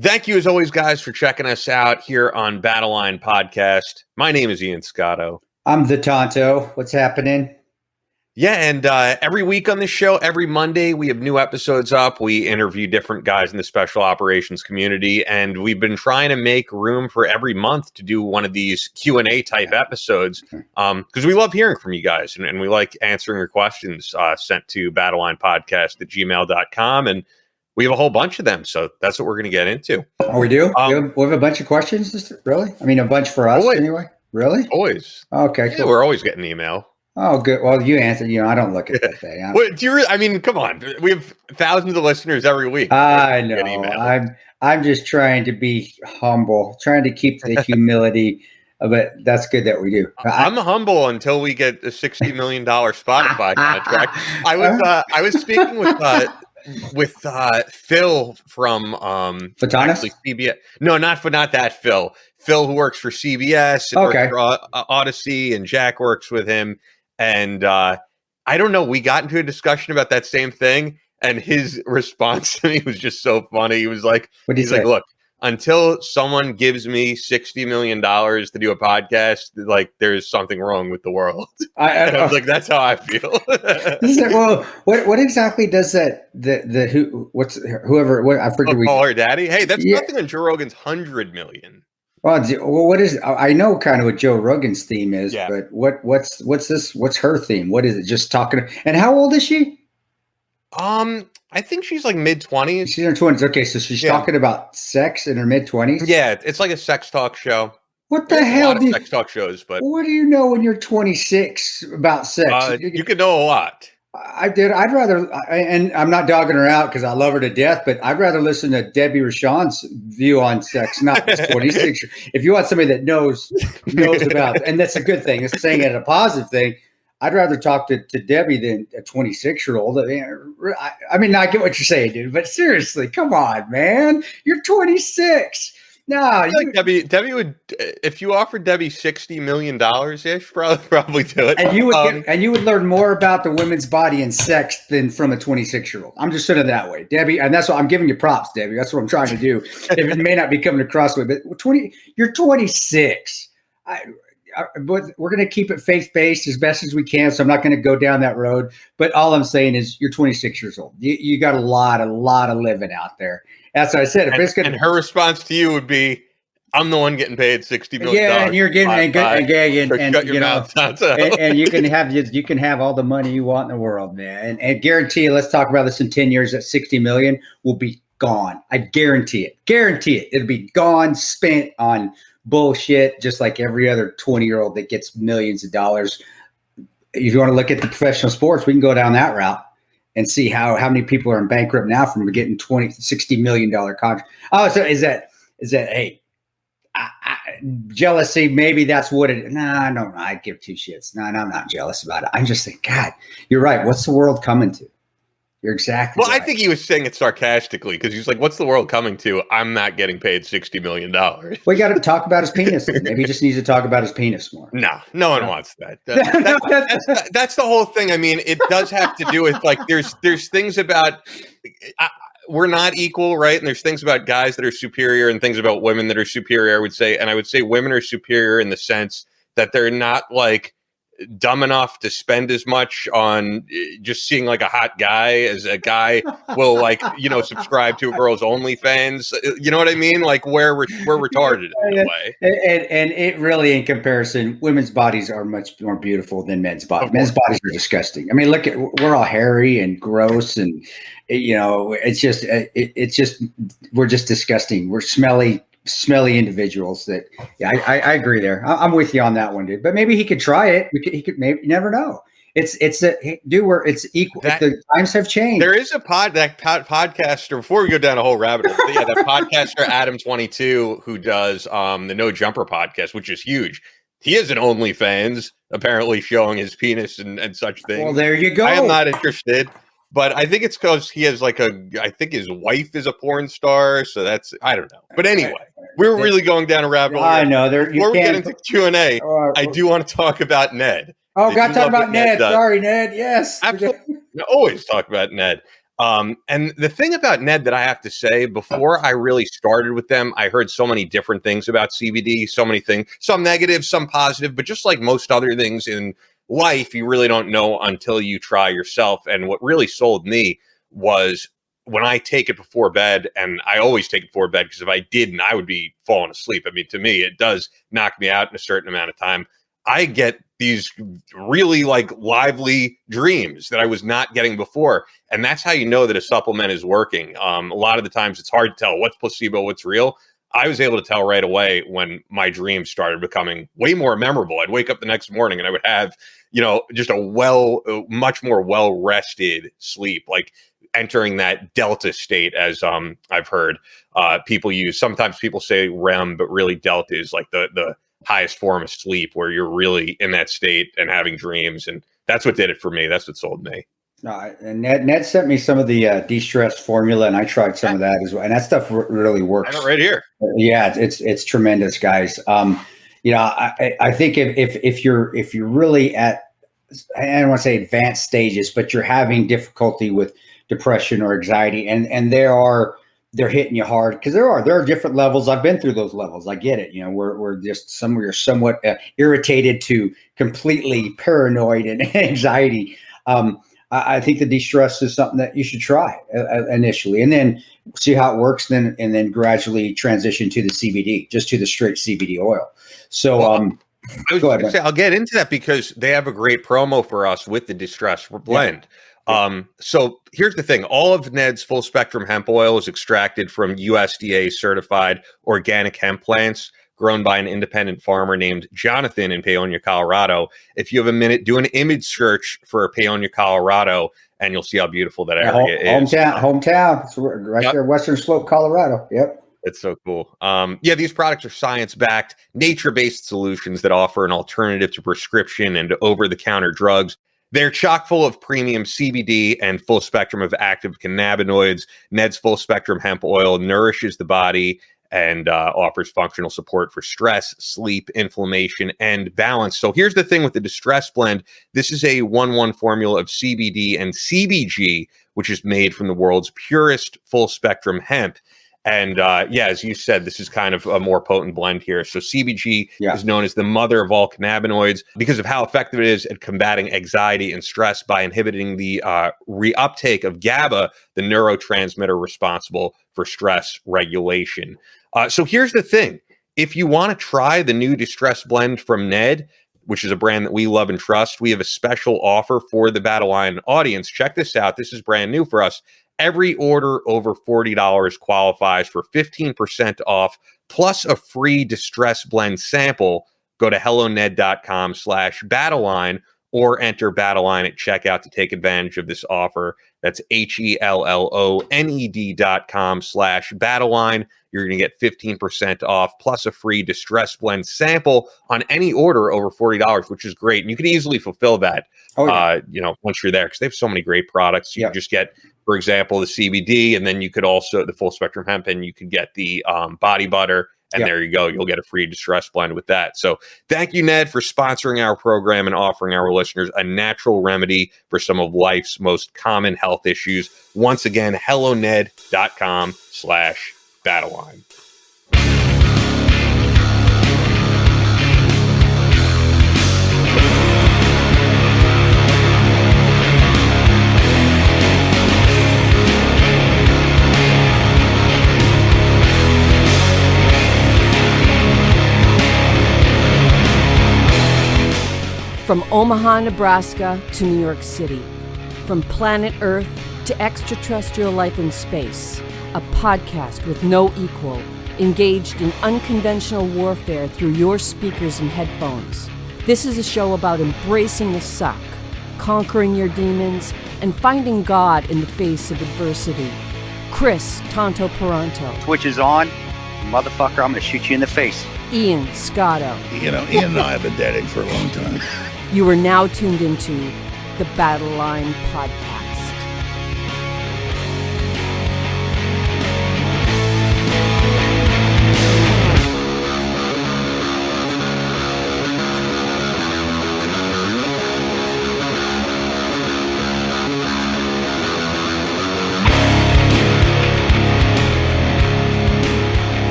Thank you, as always, guys, for checking us out here on Battleline Podcast. My name is Ian Scotto. I'm the Tonto. What's happening? Yeah, and every week on this show, every Monday, we have new episodes up. We interview different guys in the special operations community, and we've been trying to make room for every month to do one of these Q&A type episodes because we love hearing from you guys, and we like answering your questions sent to battlelinepodcast@gmail.com, and we have a whole bunch of them, so that's what we're going to get into. Oh, we do? We have a bunch of questions? Really? I mean, a bunch for us anyway? Really? Always. Okay, cool. Yeah, we're always getting email. Oh, good. Well, you answered. I don't look at that thing. I mean, come on. We have thousands of listeners every week. I know. I'm just trying to be humble, trying to keep the humility. But that's good that we do. I'm humble until we get a $60 million Spotify contract. I was speaking with Phil from Photonis? CBS. No, not that Phil. Phil, who works for CBS and works for Odyssey, and Jack works with him. And I don't know, we got into a discussion about that same thing, and his response to me was just so funny. He was like, look, until someone gives me $60 million to do a podcast, like, there's something wrong with the world. I was like, that's how I feel. Well, what exactly does that whoever I forget? Call her daddy. Hey, that's nothing on Joe Rogan's 100 million. Well, what is? I know kind of what Joe Rogan's theme is, but what's this? What's her theme? What is it? Just talking. And how old is she? I think she's like mid-20s. She's in her 20s. Okay, so she's talking about sex in her mid-20s. Yeah, it's like a sex talk show. What the hell? Sex talk shows, but what do you know when you're 26 about sex? You could know a lot. I'd rather, and I'm not dogging her out because I love her to death, but I'd rather listen to Debbie Rashawn's view on sex, not this 26. If you want somebody that knows about it, and that's a good thing, it's saying it a positive thing, I'd rather talk to Debbie than a 26-year-old. I mean, I get what you're saying, dude, but seriously, come on, man. You're 26. No, I feel like Debbie would, if you offered Debbie $60 million ish, probably do it. And you would learn more about the women's body and sex than from a 26-year-old. I'm just saying it that way, Debbie. And that's what I'm giving you props, Debbie. That's what I'm trying to do. If it may not be coming across with, but you're 26. But we're going to keep it faith-based as best as we can. So I'm not going to go down that road. But all I'm saying is you're 26 years old. You got a lot of living out there. That's what I said. And her response to you would be, "I'm the one getting paid $60 million." Yeah, and you're getting and shut your mouth, and you can have all the money you want in the world, man. And guarantee you, let's talk about this in 10 years. That $60 million will be gone. I guarantee it. It'll be gone, spent on bullshit, just like every other 20-year-old that gets millions of dollars. If you want to look at the professional sports, we can go down that route and see how many people are in bankrupt now from getting $60 million contract. Oh, so is that hey, jealousy? Maybe that's what it. Nah, no, I give two shits. No, I'm not jealous about it. I'm just thinking, God, you're right. What's the world coming to? You're exactly right. I think he was saying it sarcastically because he's like, "What's the world coming to? I'm not getting paid $60 million." We got to talk about his penis. Maybe he just needs to talk about his penis more. No one wants that. That's the whole thing. I mean, it does have to do with like there's things about we're not equal, right? And there's things about guys that are superior and things about women that are superior. I would say women are superior in the sense that they're not like dumb enough to spend as much on just seeing like a hot guy as a guy will subscribe to a girl's OnlyFans. You know what I mean? Like we're retarded in a way. And it really, in comparison, women's bodies are much more beautiful than men's bodies. Men's bodies are disgusting. I mean, we're all hairy and gross, and it's just we're just disgusting. We're smelly individuals that I agree there. I'm with you on that one, dude. But maybe he could try it. He could maybe, you never know. It's where it's equal. The times have changed. There is a podcaster, before we go down a whole rabbit hole, that podcaster Adam22 who does the No Jumper podcast, which is huge. He has an OnlyFans, apparently showing his penis and such things. Well, there you go. I am not interested. But I think it's because he has I think his wife is a porn star. So I don't know. But anyway, we're really going down a rabbit hole. I know. Before we get into Q&A, I do want to talk about Ned. Oh, got to talk about Ned. Sorry, Ned. Yes. Absolutely. I always talk about Ned. And the thing about Ned that I have to say, before I really started with them, I heard so many different things about CBD, so many things, some negative, some positive, but just like most other things in life, you really don't know until you try yourself. And what really sold me was when I take it before bed, and I always take it before bed, because if I didn't, I would be falling asleep. I mean, to me, it does knock me out in a certain amount of time. I get these really like lively dreams that I was not getting before. And that's how you know that a supplement is working. A lot of the times it's hard to tell what's placebo, what's real. I was able to tell right away when my dreams started becoming way more memorable. I'd wake up the next morning and I would have, just a much more well-rested sleep, like entering that delta state, as I've heard people use. Sometimes people say REM, but really delta is like the highest form of sleep, where you're really in that state and having dreams. And that's what did it for me. That's what sold me. And Ned sent me some of the de-stress formula, and I tried some of that as well. And that stuff really works. I have it right here. Yeah, it's tremendous, guys. I think if you're really at, I don't want to say advanced stages, but you're having difficulty with depression or anxiety, and they're hitting you hard, because there are different levels. I've been through those levels. I get it. We're just you're somewhat irritated to completely paranoid and anxiety. I think the de-stress is something that you should try initially, and then see how it works. And then gradually transition to the CBD, just to the straight CBD oil. So, I was going to say, I'll get into that because they have a great promo for us with the de-stress blend. Yeah. So here's the thing. All of Ned's full spectrum hemp oil is extracted from USDA certified organic hemp plants grown by an independent farmer named Jonathan in Paonia, Colorado. If you have a minute, do an image search for Paonia, Colorado, and you'll see how beautiful that area is. Hometown. It's right there, Western Slope, Colorado. Yep. It's so cool. These products are science-backed, nature-based solutions that offer an alternative to prescription and over-the-counter drugs. They're chock full of premium CBD and full spectrum of active cannabinoids. Ned's full spectrum hemp oil nourishes the body and offers functional support for stress, sleep, inflammation, and balance. So here's the thing with the Distress Blend. This is a 1-1 formula of CBD and CBG, which is made from the world's purest full spectrum hemp. And as you said, this is kind of a more potent blend here. So CBG is known as the mother of all cannabinoids because of how effective it is at combating anxiety and stress by inhibiting the reuptake of GABA, the neurotransmitter responsible for stress regulation. So here's the thing. If you want to try the new Distress Blend from Ned, which is a brand that we love and trust, we have a special offer for the Battleline audience. Check this out. This is brand new for us. Every order over $40 qualifies for 15% off, plus a free Distress Blend sample. Go to helloned.com/Battleline or enter Battleline at checkout to take advantage of this offer. That's HELLONED.com/Battleline. You're going to get 15% off plus a free Distress Blend sample on any order over $40, which is great. And you can easily fulfill that, once you're there, because they have so many great products. You can just get, for example, the CBD, and then you could also the full spectrum hemp, and you could get the body butter. And there you go. You'll get a free Distress Blend with that. So thank you, Ned, for sponsoring our program and offering our listeners a natural remedy for some of life's most common health issues. Once again, helloned.com/Battleline. From Omaha, Nebraska to New York City, from planet Earth to extraterrestrial life in space, a podcast with no equal, engaged in unconventional warfare through your speakers and headphones. This is a show about embracing the suck, conquering your demons, and finding God in the face of adversity. Chris Tonto Peranto. Twitch is on. Motherfucker, I'm going to shoot you in the face. Ian Scotto. Ian and I have been dating for a long time. You are now tuned into the Battleline Podcast.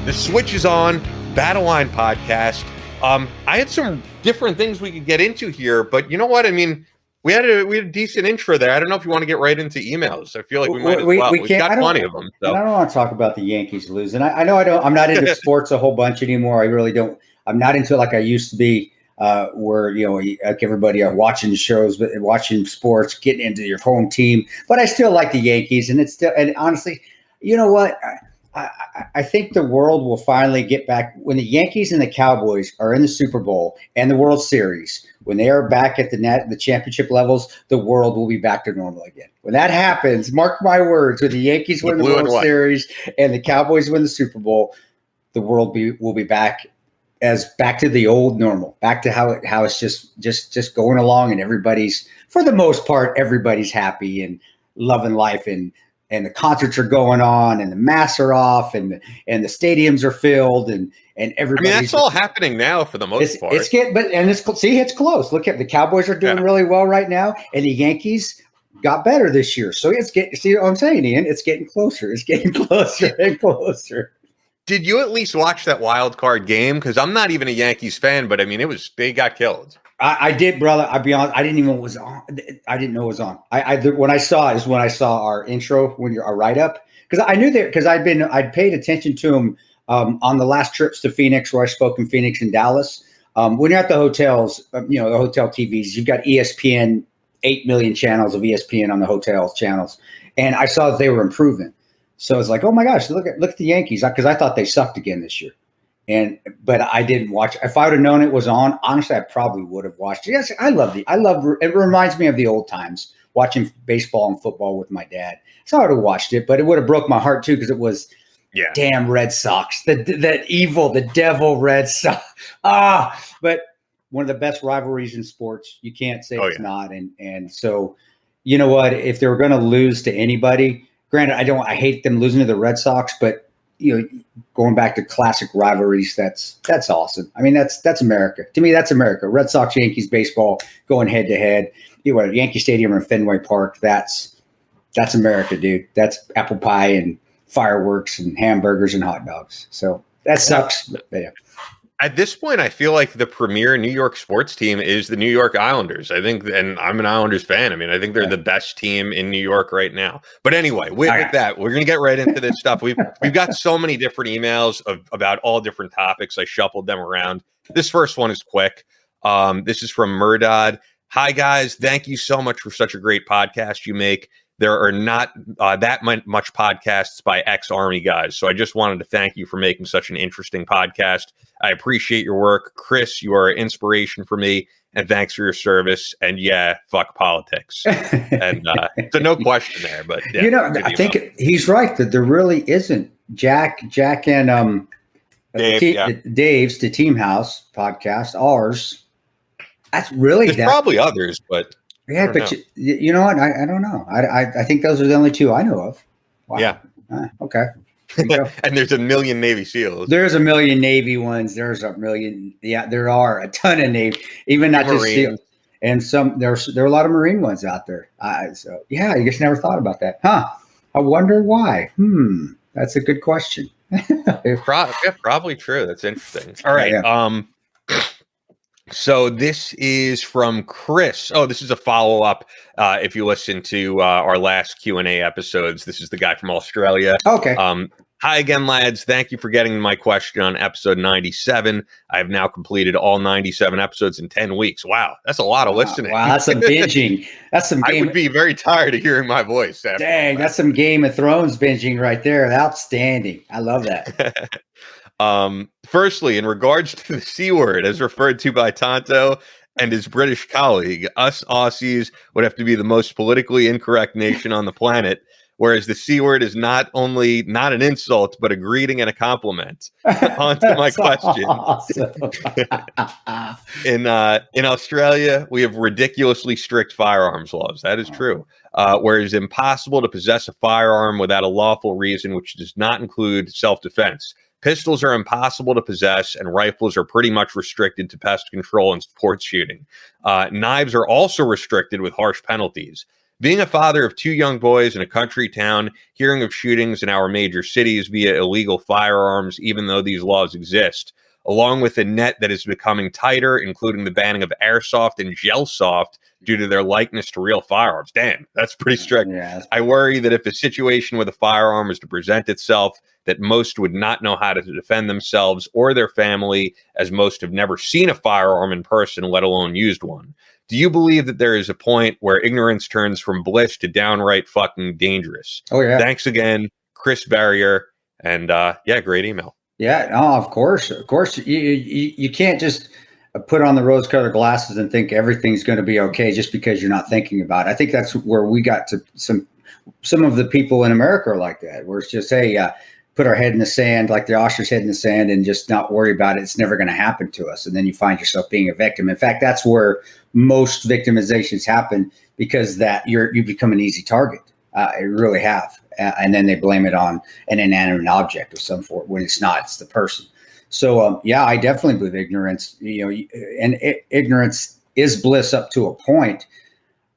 The switch is on. Battleline Podcast. I had some different things we could get into here, but you know what? I mean, we had a decent intro there. I don't know if you want to get right into emails. I feel like we might as well. We've got plenty of them. So. I don't want to talk about the Yankees losing. I know I'm not into sports a whole bunch anymore. I really don't. I'm not into it like I used to be, where, like everybody are watching shows, but watching sports, getting into your home team. But I still like the Yankees, and honestly, you know what? I think the world will finally get back when the Yankees and the Cowboys are in the Super Bowl and the World Series. When they are back at the championship levels, the world will be back to normal again. When that happens, mark my words, when the Yankees win the World Series and the Cowboys win the Super Bowl, the world will be back to the old normal, back to how it's just going along, and everybody's, for the most part, everybody's happy and loving life, and the concerts are going on, and the masks are off, and the stadiums are filled, and everybody. I mean, that's all happening now for the most part. It's close. Look at the Cowboys are doing really well right now, and the Yankees got better this year. So see what I'm saying, Ian? It's getting closer. It's getting closer and closer. Did you at least watch that wild card game? Because I'm not even a Yankees fan, but I mean, they got killed. I did, brother. I'll be honest. I didn't even know it was on. I didn't know it was on. When I saw our intro, our write up, because I knew that, because I'd paid attention to him on the last trips to Phoenix, where I spoke in Phoenix and Dallas. When you're at the hotels, the hotel TVs, you've got ESPN, 8 million channels of ESPN on the hotel channels, and I saw that they were improving. So it's like, oh my gosh, look at the Yankees, because I thought they sucked again this year. But I didn't watch. If I would have known it was on, honestly, I probably would have watched it. Yes, I love it. Reminds me of the old times, watching baseball and football with my dad. So I would have watched it, but it would have broke my heart too, because it was damn Red Sox, the devil Red Sox. But one of the best rivalries in sports. You can't say it's not. And so, you know what? If they were going to lose to anybody, granted, I hate them losing to the Red Sox, but going back to classic rivalries, that's awesome. I mean, that's America. To me, that's America. Red Sox, Yankees, baseball going head to head. Yankee Stadium or Fenway Park. That's America, dude. That's apple pie and fireworks and hamburgers and hot dogs. So that sucks. But yeah. At this point, I feel like the premier New York sports team is the New York Islanders. I think, and I'm an Islanders fan. I mean, I think they're the best team in New York right now. But anyway, with that, we're going to get right into this stuff. We've got so many different emails about all different topics. I shuffled them around. This first one is quick. This is from Murdad. Hi, guys. Thank you so much for such a great podcast you make. There are not that much podcasts by ex-Army guys, so I just wanted to thank you for making such an interesting podcast. I appreciate your work. Chris, you are an inspiration for me, and thanks for your service. And fuck politics. And so no question there. But I think he's right that there really isn't. Jack and Dave's, the Team House podcast, ours. That's really there's probably others, but. Yeah, but you know what? I don't know. I think those are the only two I know of. Wow. Yeah. Okay. And there's a million Navy SEALs. There's a million Navy ones. There's a million. Yeah, there are a ton of Navy, even not just SEALs. And there are a lot of Marine ones out there. So yeah, I just never thought about that. Huh? I wonder why. That's a good question. Probably true. That's interesting. All right. Yeah. So this is from Chris. Oh, this is a follow-up. If you listen to our last Q&A episodes, this is the guy from Australia. Okay. Hi again, lads. Thank you for getting my question on episode 97. I have now completed all 97 episodes in 10 weeks. Wow, that's a lot of listening. Wow, that's some binging. I would be very tired of hearing my voice. Dang, that's some Game of Thrones binging right there. Outstanding. I love that. Firstly, in regards to the C word as referred to by Tonto and his British colleague, us Aussies would have to be the most politically incorrect nation on the planet, whereas the C word is not only not an insult, but a greeting and a compliment. On to my question. Awesome. In Australia, we have ridiculously strict firearms laws. That is true. Where it is impossible to possess a firearm without a lawful reason, which does not include self-defense. Pistols are impossible to possess, and rifles are pretty much restricted to pest control and sports shooting. Knives are also restricted with harsh penalties. Being a father of 2 young boys in a country town, hearing of shootings in our major cities via illegal firearms, even though these laws exist, along with a net that is becoming tighter, including the banning of airsoft and gel soft due to their likeness to real firearms. Damn, that's pretty strict. Yeah. I worry that if a situation with a firearm is to present itself, that most would not know how to defend themselves or their family, as most have never seen a firearm in person, let alone used one. Do you believe that there is a point where ignorance turns from bliss to downright fucking dangerous? Oh, yeah. Thanks again, Chris Barrier. And great email. Yeah, no, of course. You can't just put on the rose-colored glasses and think everything's going to be okay just because you're not thinking about it. I think that's where we got to some of the people in America are like that, where it's just, hey, put our head in the sand, like the ostrich head in the sand, and just not worry about it. It's never going to happen to us. And then you find yourself being a victim. In fact, that's where most victimizations happen, because that you become an easy target. You really have. And then they blame it on an inanimate object of some sort when it's not, it's the person. So, I definitely believe ignorance, and ignorance is bliss up to a point.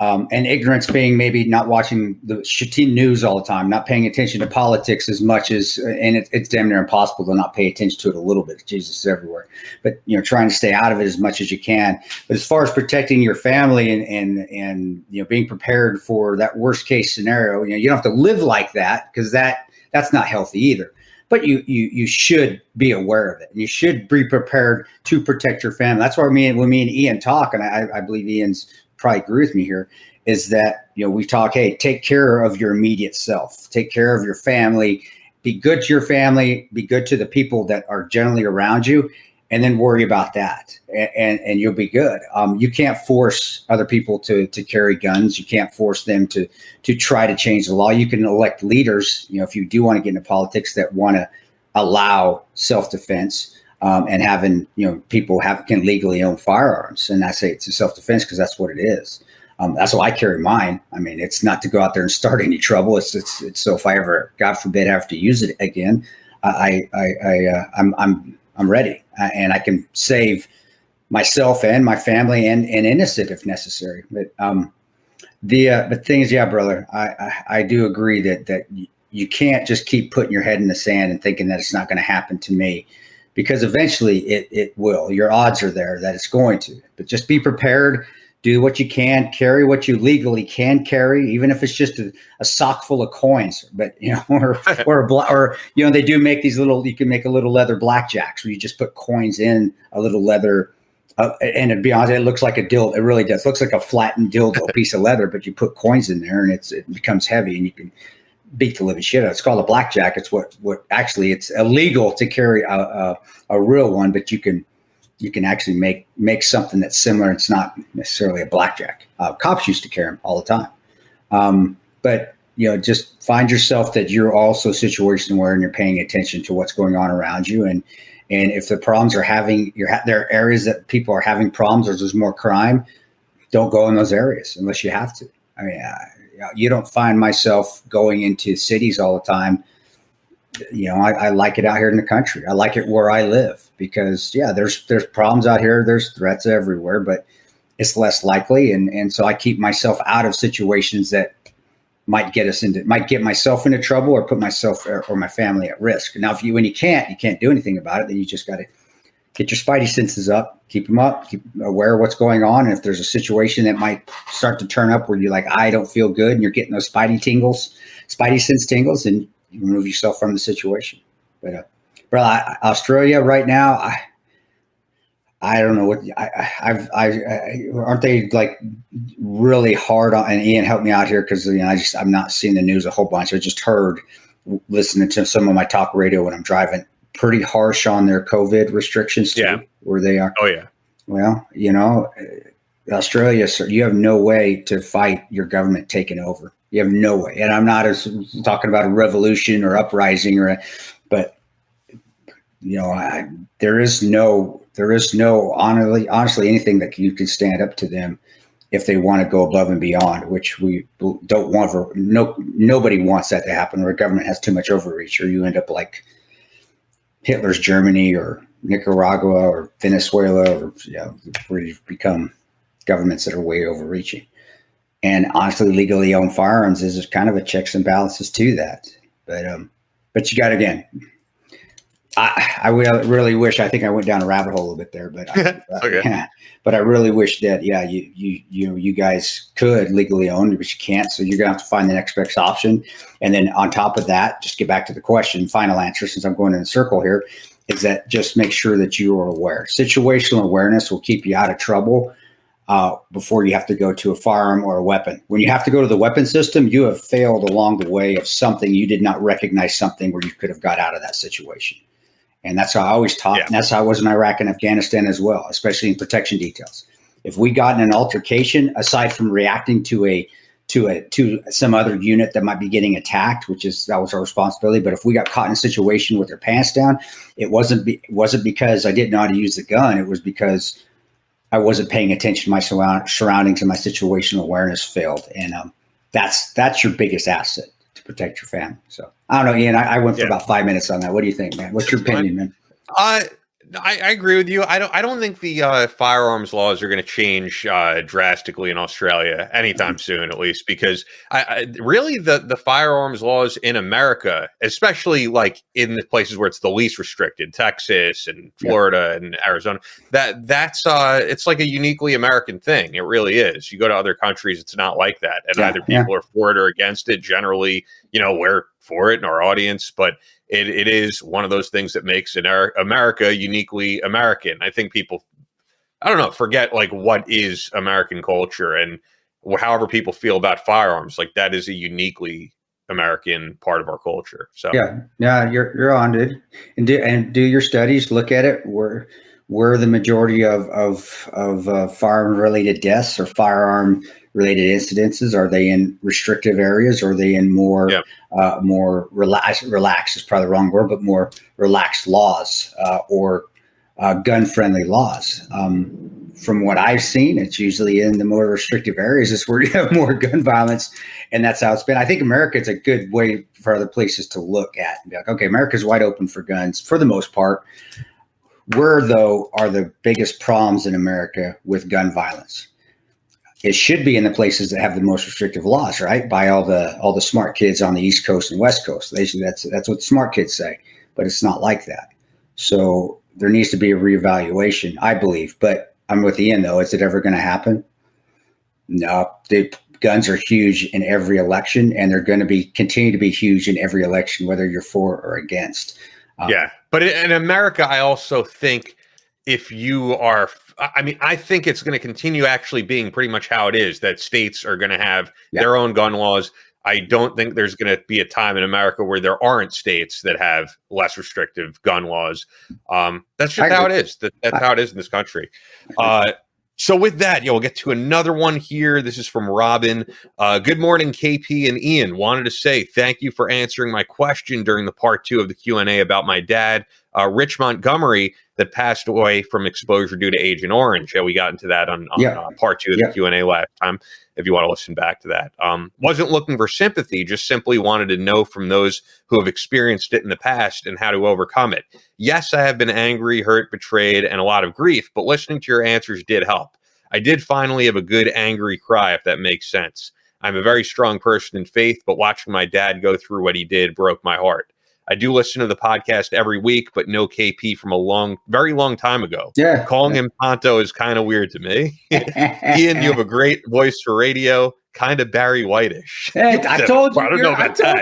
And ignorance being maybe not watching the shitty news all the time, not paying attention to politics as much as, and it's damn near impossible to not pay attention to it a little bit. Jesus is everywhere, but trying to stay out of it as much as you can. But as far as protecting your family and being prepared for that worst case scenario, you don't have to live like that, because that's not healthy either. But you should be aware of it, and you should be prepared to protect your family. That's why when me and Ian talk, and I believe Ian's probably agree with me here, is that we talk, hey, take care of your immediate self, take care of your family, be good to your family, be good to the people that are generally around you, and then worry about that, and you'll be good. You can't force other people to carry guns. You can't force them to try to change the law. You can elect leaders, if you do want to get into politics, that want to allow self-defense. And having, people can legally own firearms. And I say it's a self-defense because that's what it is. That's why I carry mine. I mean, it's not to go out there and start any trouble. It's so if I ever, God forbid, have to use it again, I'm ready, and I can save myself and my family and innocent if necessary. But the thing is, brother, I do agree that you can't just keep putting your head in the sand and thinking that it's not going to happen to me. Because eventually it will. Your odds are there that it's going to. But just be prepared. Do what you can. Carry what you legally can carry, even if it's just a sock full of coins. But or they do make these little. You can make a little leather blackjacks where you just put coins in a little leather. And to be honest, it looks like a dildo. It really does. It looks like a flattened dildo, piece of leather. But you put coins in there, and it becomes heavy, and you can beat the living shit out. It's called a blackjack. It's what actually it's illegal to carry a real one, but you can actually make something that's similar. It's not necessarily a blackjack. Cops used to carry them all the time. But just find yourself that you're also situation aware and you're paying attention to what's going on around you. And if the problems are there are areas that people are having problems or there's more crime, don't go in those areas unless you have to. I mean, you don't find myself going into cities all the time. I like it out here in the country. I like it where I live because there's problems out here. There's threats everywhere, but it's less likely. And so I keep myself out of situations that might get myself into trouble or put myself or my family at risk. Now, when you can't do anything about it, then you just got to get your spidey senses up, keep them up, keep aware of what's going on. And if there's a situation that might start to turn up where you're like, I don't feel good, and you're getting those spidey sense tingles, and you remove yourself from the situation. But, Australia right now, I don't know what aren't they like really hard on, and Ian helped me out here because I'm not seeing the news a whole bunch. I just heard listening to some of my talk radio when I'm driving, pretty harsh on their COVID restrictions too, where they are. Oh yeah. Well, Australia, sir, you have no way to fight your government taking over. You have no way. And I'm not talking about a revolution or uprising but there is no honestly anything that you can stand up to them if they want to go above and beyond, which we don't want. Nobody wants that to happen, where a government has too much overreach, or you end up like Hitler's Germany or Nicaragua or Venezuela, or where you've become governments that are way overreaching. And honestly, legally owned firearms is kind of a checks and balances to that. But you got, again, I really wish, I think I went down a rabbit hole a little bit there, but Okay. But I really wish that, you guys could legally own, but you can't. So you're going to have to find the next best option. And then on top of that, just get back to the question, final answer, since I'm going in a circle here, is that just make sure that you are aware. Situational awareness will keep you out of trouble before you have to go to a firearm or a weapon. When you have to go to the weapon system, you have failed along the way of something. You did not recognize something where you could have got out of that situation. And that's how I always taught. Yeah. And that's how I was in Iraq and Afghanistan as well, especially in protection details. If we got in an altercation, aside from reacting to some other unit that might be getting attacked, that was our responsibility. But if we got caught in a situation with their pants down, it wasn't because I didn't know how to use the gun. It was because I wasn't paying attention to my surroundings, and my situational awareness failed. And that's your biggest asset to protect your family. So I don't know, Ian, I went for about 5 minutes on that. What do you think, man? What's your opinion, man? I agree with you. I don't think the firearms laws are going to change drastically in Australia anytime soon, at least, because really the firearms laws in America, especially like in the places where it's the least restricted, Texas and Florida and Arizona, that's it's like a uniquely American thing. It really is. You go to other countries, it's not like that, and either people are for it or against it. Generally, we're for it in our audience, but it is one of those things that makes America uniquely American. I think people, forget like what is American culture, and however people feel about firearms, like that is a uniquely American part of our culture. So you're on it, and do your studies, look at it. Where the majority of firearm related deaths or firearm related incidences, are they in restrictive areas, or are they in more relaxed is probably the wrong word, but more relaxed laws or gun friendly laws? From what I've seen, it's usually in the more restrictive areas is where you have more gun violence, and that's how it's been. I think America is a good way for other places to look at and be like, okay, America's wide open for guns for the most part. Where, though, are the biggest problems in America with gun violence? It should be in the places that have the most restrictive laws, right? By all the smart kids on the East Coast and West Coast. That's what the smart kids say, but it's not like that. So there needs to be a reevaluation, I believe. But I'm with Ian, though. Is it ever going to happen? No. The guns are huge in every election, and they're going to continue to be huge in every election, whether you're for or against. But in America, I also think if you are, I think it's going to continue actually being pretty much how it is, that states are going to have their own gun laws. I don't think there's going to be a time in America where there aren't states that have less restrictive gun laws. That's just how it is. That's how it is in this country. So with that, we'll get to another one here. This is from Robin. Good morning, KP and Ian. Wanted to say thank you for answering my question during the part 2 of the Q&A about my dad, Rich Montgomery, that passed away from exposure due to Agent Orange. We got into that on part 2 of the Q&A last time, if you want to listen back to that. Wasn't looking for sympathy, just simply wanted to know from those who have experienced it in the past and how to overcome it. Yes, I have been angry, hurt, betrayed, and a lot of grief, but listening to your answers did help. I did finally have a good angry cry, if that makes sense. I'm a very strong person in faith, but watching my dad go through what he did broke my heart. I do listen to the podcast every week, but know KP from a very long time ago. Calling him Ponto is kind of weird to me. Ian, you have a great voice for radio, kind of Barry Whitish. Hey, I told you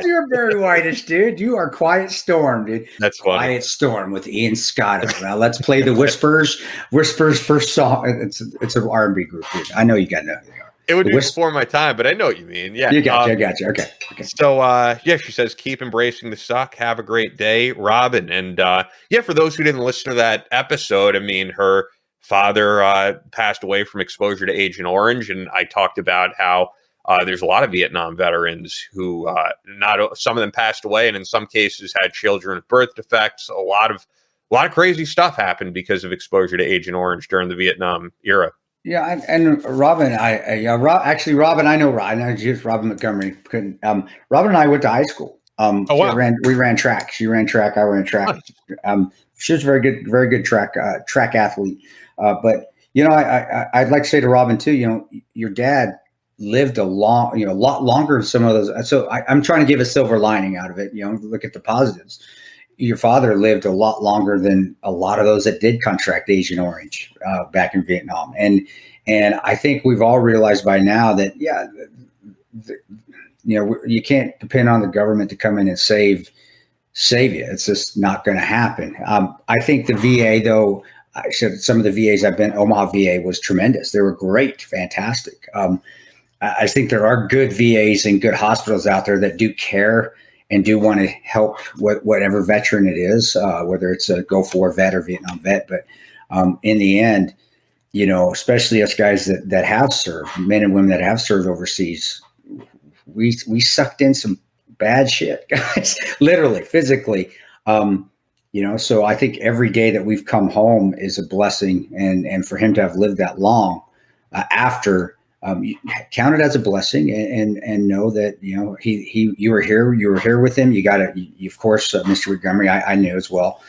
you're Barry Whitish, dude. You are Quiet Storm, dude. That's funny. Quiet Storm with Ian Scott. Now let's play the Whispers. Whispers first song. It's an R&B group, dude. I know you got to know who they are. It would be before my time, but I know what you mean. Yeah, I got you. Okay. So, she says, keep embracing the suck. Have a great day, Robin. And for those who didn't listen to that episode, I mean, her father passed away from exposure to Agent Orange, and I talked about how there's a lot of Vietnam veterans who some of them passed away, and in some cases had children with birth defects. A lot of crazy stuff happened because of exposure to Agent Orange during the Vietnam era. Yeah, and Robin, Robin, I know she was Robin Montgomery. Robin and I went to high school. We ran track. She ran track. I ran track. She was a very good track athlete. But I'd like to say to Robin too. Your dad lived a lot longer than some of those. So I'm trying to give a silver lining out of it. Look at the positives. Your father lived a lot longer than a lot of those that did contract Agent Orange back in Vietnam. And I think we've all realized by now that, you can't depend on the government to come in and save you. It's just not going to happen. I think the VA, though, I said some of the VAs I've been, Omaha VA was tremendous. They were great, fantastic. I think there are good VAs and good hospitals out there that do care and do want to help whatever veteran it is, whether it's a Gulf War vet or Vietnam vet. But in the end, especially us guys that have served, men and women that have served overseas, we sucked in some bad shit, guys, literally, physically. So I think every day that we've come home is a blessing, and for him to have lived that long after, count it as a blessing, and know that you were here with him. You got to, of course, Mr. Montgomery, I knew as well.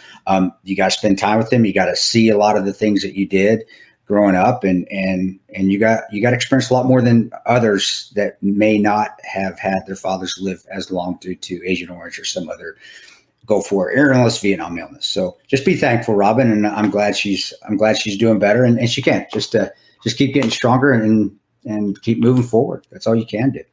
You got to spend time with him. You got to see a lot of the things that you did growing up, and you got to experience a lot more than others that may not have had their fathers live as long due to Agent Orange or some other Gulf War illness, Vietnam illness. So just be thankful, Robin, and I'm glad she's doing better, and she can just keep getting stronger and keep moving forward. That's all you can do.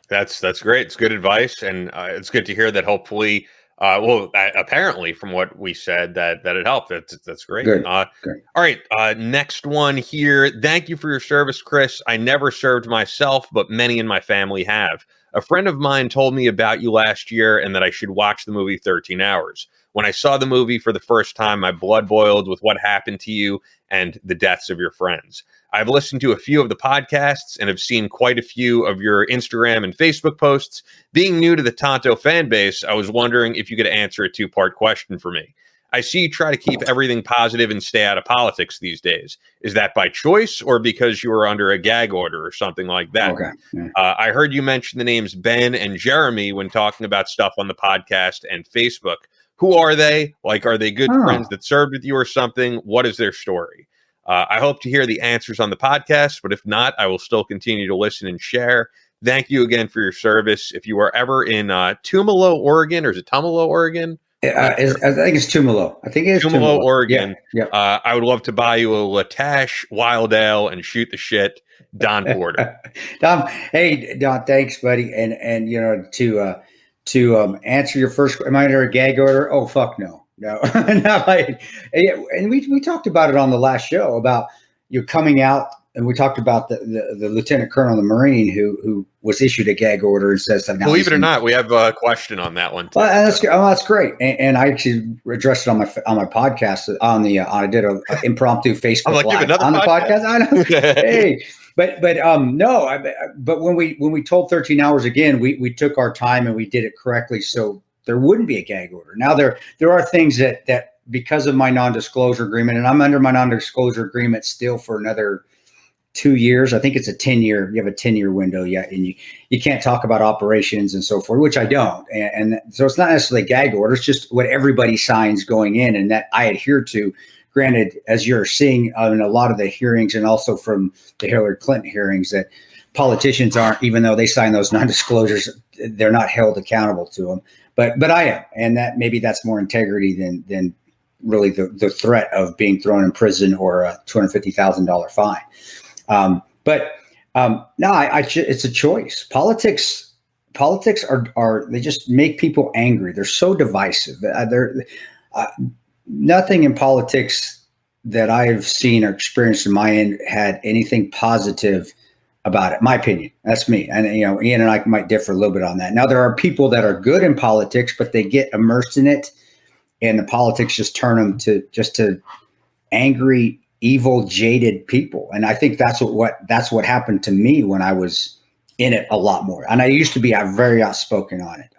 That's great. It's good advice, and it's good to hear that. Hopefully, apparently, from what we said, that it helped. That's great. Good. Great. All right. Next one here. Thank you for your service, Chris. I never served myself, but many in my family have. A friend of mine told me about you last year and that I should watch the movie 13 Hours. When I saw the movie for the first time, my blood boiled with what happened to you and the deaths of your friends. I've listened to a few of the podcasts and have seen quite a few of your Instagram and Facebook posts. Being new to the Tonto fan base, I was wondering if you could answer a two-part question for me. I see you try to keep everything positive and stay out of politics these days. Is that by choice or because you were under a gag order or something like that? Okay. Yeah. I heard you mention the names Ben and Jeremy when talking about stuff on the podcast and Facebook. Who are they? Like, are they good friends that served with you or something? What is their story? I hope to hear the answers on the podcast, but if not, I will still continue to listen and share. Thank you again for your service. If you are ever in Tumalo, Oregon, or is it Tumalo, Oregon? I think it's Tumalo. I think it is Tumalo, Oregon. Yeah. I would love to buy you a Latash Wild Ale and shoot the shit. Don Porter. Don, hey, Don, thanks, buddy. And to answer your first, am I under a gag order? Oh, fuck no. No. And we talked about it on the last show about you coming out, and we talked about the lieutenant colonel of the Marine who was issued a gag order and says that. Believe it or not, we have a question on that one too. Well, that's great. And I actually addressed it on my podcast I did an impromptu Facebook Live on the podcast. I know. Hey, but no. But when we told 13 Hours again, we took our time and we did it correctly, so there wouldn't be a gag order. Now there are things that because of my non-disclosure agreement, and I'm under my non-disclosure agreement still for another 2 years. I think it's a 10-year. You have a 10-year window, and you can't talk about operations and so forth, which I don't. And so it's not necessarily a gag order. It's just what everybody signs going in, and that I adhere to. Granted, as you're seeing in a lot of the hearings, and also from the Hillary Clinton hearings, that politicians aren't, even though they sign those non-disclosures, they're not held accountable to them. But I am, and that's more integrity than really the threat of being thrown in prison or a $250,000 fine. It's a choice. Politics are they just make people angry. They're so divisive. Nothing in politics that I've seen or experienced in my end had anything positive about it. My opinion. That's me. And Ian and I might differ a little bit on that. Now there are people that are good in politics, but they get immersed in it, and the politics just turn them to angry, evil, jaded people. And I think that's what happened to me when I was in it a lot more. And I used to be very outspoken on it.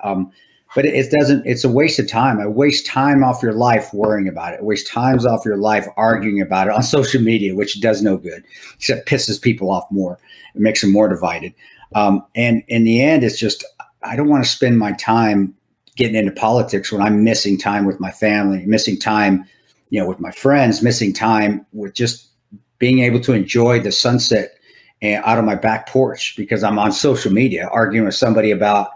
But it's a waste of time. I waste time off your life worrying about it. I waste times off your life arguing about it on social media, which does no good, except pisses people off more. It makes them more divided. And in the end, it's just, I don't want to spend my time getting into politics when I'm missing time with my family, missing time, with my friends, missing time with just being able to enjoy the sunset and out on my back porch because I'm on social media arguing with somebody about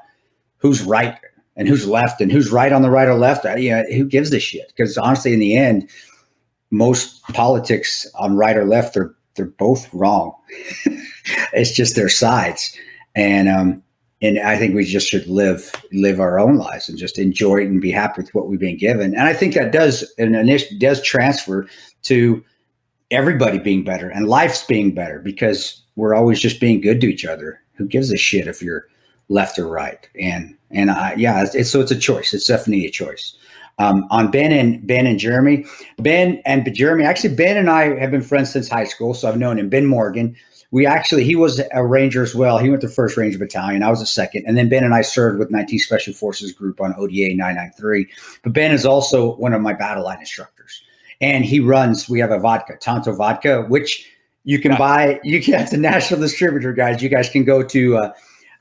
who's right and who's left and who's right on the right or left. Who gives a shit? Because honestly, in the end, most politics on right or left, they're both wrong. It's just their sides. And I think we just should live our own lives and just enjoy it and be happy with what we've been given. And I think that does transfer to everybody being better and life's being better because we're always just being good to each other. Who gives a shit if you're left or right? So it's a choice. It's definitely a choice. On Ben and Jeremy, Ben and I have been friends since high school. So I've known him. Ben Morgan. He was a Ranger as well. He went to 1st Ranger Battalion. I was a 2nd. And then Ben and I served with 19th Special Forces Group on ODA 993. But Ben is also one of my Battleline instructors. And we have a vodka, Tonto vodka, which you can buy. It's a national distributor, guys. You guys can go to,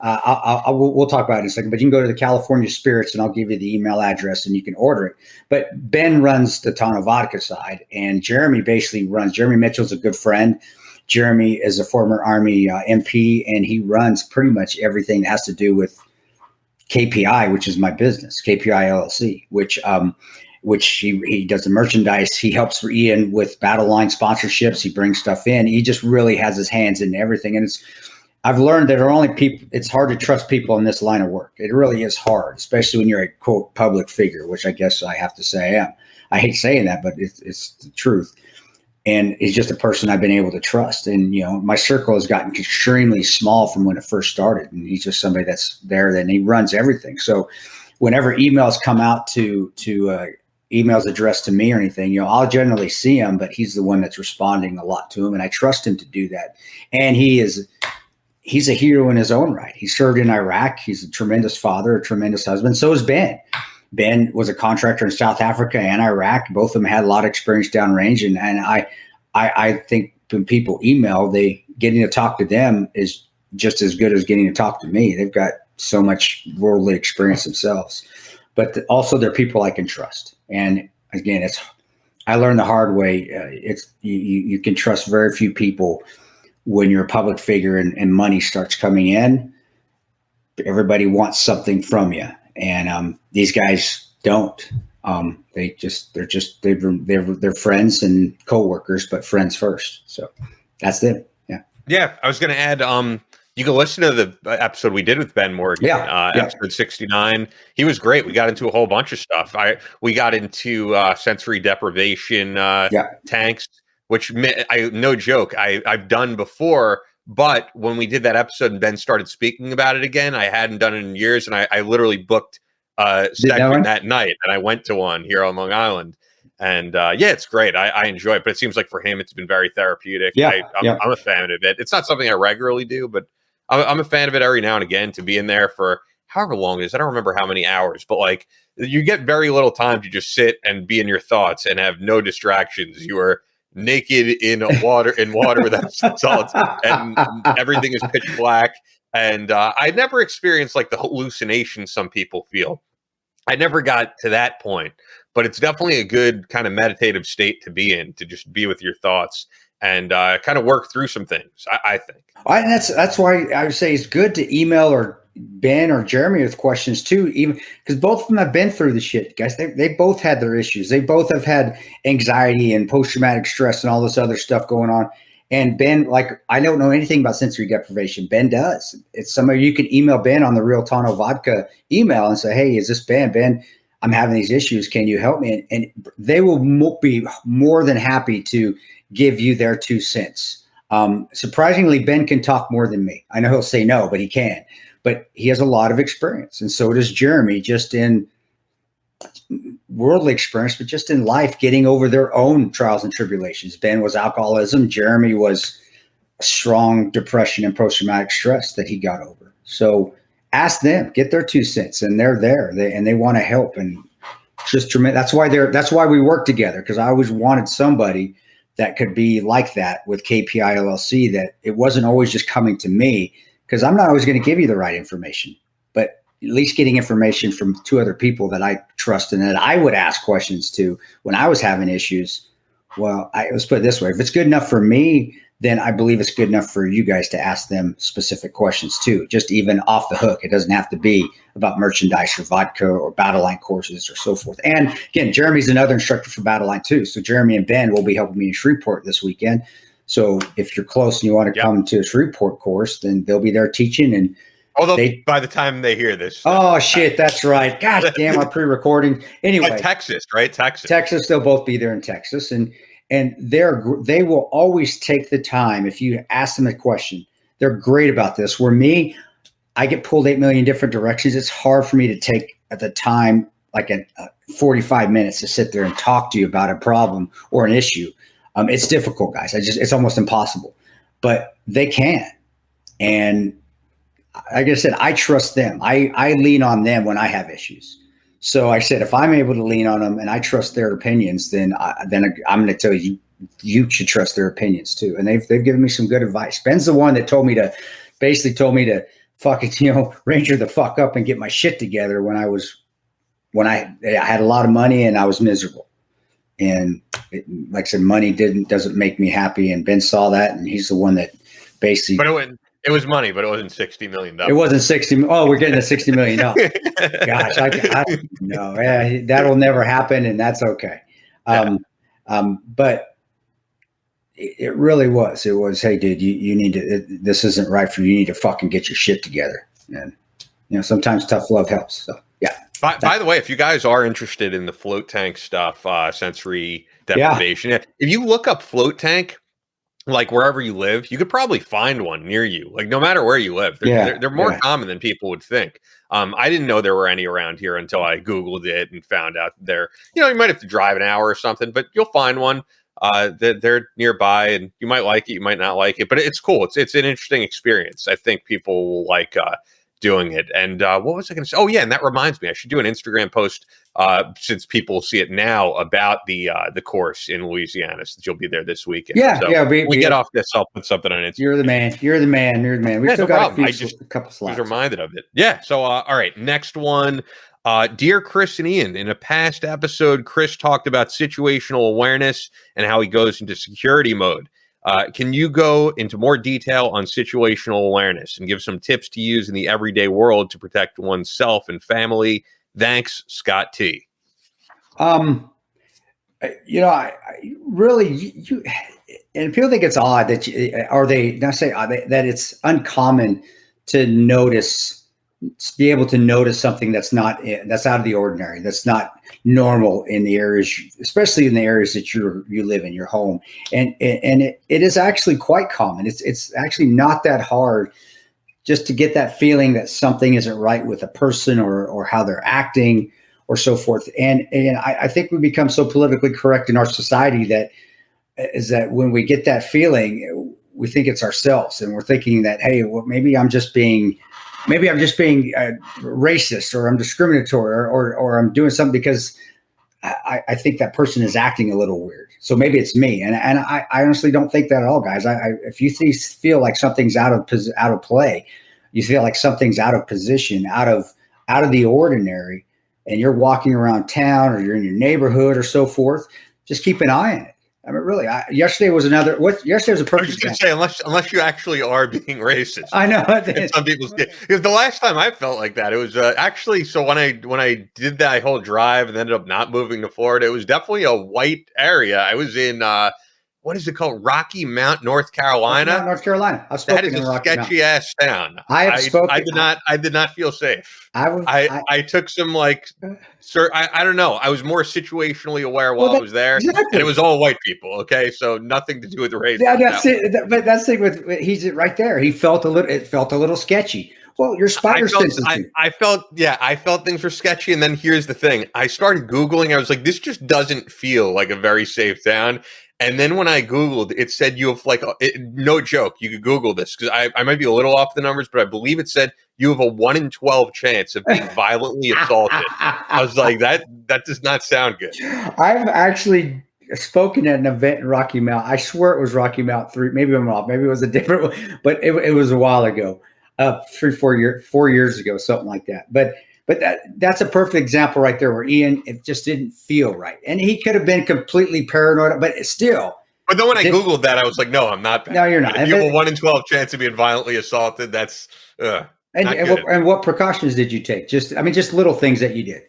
we'll talk about it in a second, but you can go to the California Spirits and I'll give you the email address and you can order it. But Ben runs the Tonto vodka side and Jeremy Mitchell's a good friend. Jeremy is a former Army MP, and he runs pretty much everything that has to do with KPI, which is my business, KPI LLC, which he does the merchandise. He helps Ian with Battleline sponsorships. He brings stuff in. He just really has his hands in everything. And I've learned that it's hard to trust people in this line of work. It really is hard, especially when you're a quote public figure, which I guess I have to say I am. I hate saying that, but it's the truth. And he's just a person I've been able to trust. And, my circle has gotten extremely small from when it first started. And he's just somebody that's there and he runs everything. So whenever emails come out to emails addressed to me or anything, I'll generally see him, but he's the one that's responding a lot to him. And I trust him to do that. And he's a hero in his own right. He served in Iraq. He's a tremendous father, a tremendous husband. So is Ben. Ben was a contractor in South Africa and Iraq. Both of them had a lot of experience downrange. And I think when people email, getting to talk to them is just as good as getting to talk to me. They've got so much worldly experience themselves. But also they're people I can trust. And again, I learned the hard way. You can trust very few people when you're a public figure and money starts coming in. Everybody wants something from you. And these guys don't. They're friends and coworkers, but friends first. So that's it. Yeah. Yeah, I was going to add. You can listen to the episode we did with Ben Morgan. Episode 69. He was great. We got into a whole bunch of stuff. We got into sensory deprivation tanks, which no joke. I've done before. But when we did that episode and Ben started speaking about it again, I hadn't done it in years. And I literally booked a session that night and I went to one here on Long Island. And it's great. I enjoy it. But it seems like for him, it's been very therapeutic. I'm a fan of it. It's not something I regularly do, but I'm a fan of it every now and again to be in there for however long it is. I don't remember how many hours, but like you get very little time to just sit and be in your thoughts and have no distractions. You are naked in water without salt, and everything is pitch black. And I never experienced like the hallucination some people feel. I never got to that point, but it's definitely a good kind of meditative state to be in, to just be with your thoughts and kind of work through some things, I think. And that's why I would say it's good to email or Ben or Jeremy with questions too, even because both of them have been through the shit, guys. They both had their issues. They both have had anxiety and post-traumatic stress and all this other stuff going on. And Ben, like, I don't know anything about sensory deprivation. Ben does. It's somebody you can email Ben on the Real Tonto Vodka email and say, hey, is this Ben? Ben, I'm having these issues. Can you help me? And they will be more than happy to give you their 2 cents. Surprisingly, Ben can talk more than me. I know he'll say no, but he can. But he has a lot of experience. And so does Jeremy, just in worldly experience, but just in life, getting over their own trials and tribulations. Ben was alcoholism. Jeremy was strong depression and post-traumatic stress that he got over. So ask them, get their 2 cents, and they're there. They want to help. And it's just tremendous. That's why we work together, because I always wanted somebody that could be like that with KPI LLC, that it wasn't always just coming to me, because I'm not always going to give you the right information, but at least getting information from 2 other people that I trust and that I would ask questions to when I was having issues. Well, let's put it this way. If it's good enough for me, then I believe it's good enough for you guys to ask them specific questions too, just even off the hook. It doesn't have to be about merchandise or vodka or Battleline courses or so forth. And again, Jeremy's another instructor for Battleline too. So Jeremy and Ben will be helping me in Shreveport this weekend. So if you're close and you want to come to a Shreveport course, then they'll be there teaching. And although by the time they hear this. Oh, shit. That's right. God damn, our pre-recording. Anyway. Like Texas, right? Texas. They'll both be there in Texas. And they will always take the time. If you ask them a question, they're great about this. Where me, I get pulled 8 million different directions. It's hard for me to take at the time, like 45 minutes to sit there and talk to you about a problem or an issue. It's difficult, guys. It's almost impossible, but they can. And like I said, I trust them. I lean on them when I have issues. So I said, if I'm able to lean on them and I trust their opinions, then I'm going to tell you, you should trust their opinions too. And they've given me some good advice. Ben's the one that told me to fucking, ranger the fuck up and get my shit together when I had a lot of money and I was miserable. And like I said, money doesn't make me happy. And Ben saw that, and he's the one that basically. But it was money, but it wasn't $60 million. It wasn't 60. Oh, we're getting a $60 million. Gosh, I don't know. Yeah, that'll never happen, and that's okay. But it really was. It was, hey, dude, you need to. This isn't right for you. You need to fucking get your shit together. And sometimes tough love helps. So yeah. By the way, if you guys are interested in the float tank stuff, sensory deprivation, if you look up float tank. Like wherever you live, you could probably find one near you. Like no matter where you live, they're more common than people would think. I didn't know there were any around here until I Googled it and found out they're, you might have to drive an hour or something, but you'll find one that they're nearby, and you might like it, you might not like it, but it's cool. It's an interesting experience. I think people will like doing it. And what was I going to say? Oh yeah, and that reminds me, I should do an Instagram post since people see it now about the course in Louisiana, since you'll be there this weekend. We get off this, I'll put something on Instagram. You're the man. We still got a couple slides. I was reminded of it. Yeah. So all right, next one. Dear Chris and Ian, in a past episode, Chris talked about situational awareness and how he goes into security mode. Can you go into more detail on situational awareness and give some tips to use in the everyday world to protect oneself and family? Thanks, Scott T. I really, and people think it's odd that that it's uncommon to be able to notice something that's out of the ordinary, that's not normal in the areas, especially in the areas that you live in, your home. And it is actually quite common. It's actually not that hard just to get that feeling that something isn't right with a person or how they're acting or so forth. And I think we become so politically correct in our society that when we get that feeling, we think it's ourselves, and we're thinking that, hey, well, maybe I'm just being racist, or I'm discriminatory, or I'm doing something because I think that person is acting a little weird. So maybe it's me. And I honestly don't think that at all, guys. If you feel like something's out of play, you feel like something's out of position, out of the ordinary, and you're walking around town or you're in your neighborhood or so forth, just keep an eye on it. I mean, really, yesterday was a perfect example. I was just going to say, unless you actually are being racist. I know. Some people, because the last time I felt like that, it was actually, so when I did that whole drive and ended up not moving to Florida, it was definitely a white area. I was in, what is it called? Rocky Mount, North Carolina. North Carolina. That is a sketchy ass town. I did not feel safe. I took some I don't know. I was more situationally aware while I was there, and it was all white people. Okay, so nothing to do with the race. Yeah, that's it. But that's the thing with he's right there. It felt a little sketchy. Well, your spider senses. I felt things were sketchy, and then here's the thing. I started Googling. I was like, this just doesn't feel like a very safe town. And then when I Googled, it said you have no joke. You could Google this because I might be a little off the numbers, but I believe it said you have a 1 in 12 chance of being violently assaulted. I was like, that does not sound good. I've actually spoken at an event in Rocky Mount. I swear it was Rocky Mount 3. Maybe I'm off. Maybe it was a different one, but it was a while ago, 4 years ago, something like that. But that's a perfect example right there where Ian, it just didn't feel right. And he could have been completely paranoid, but still, But then when I Googled that, I was like, no, I'm not bad. No, you're not. If you have a 1 in 12 chance of being violently assaulted, that's and what precautions did you take? Just little things that you did.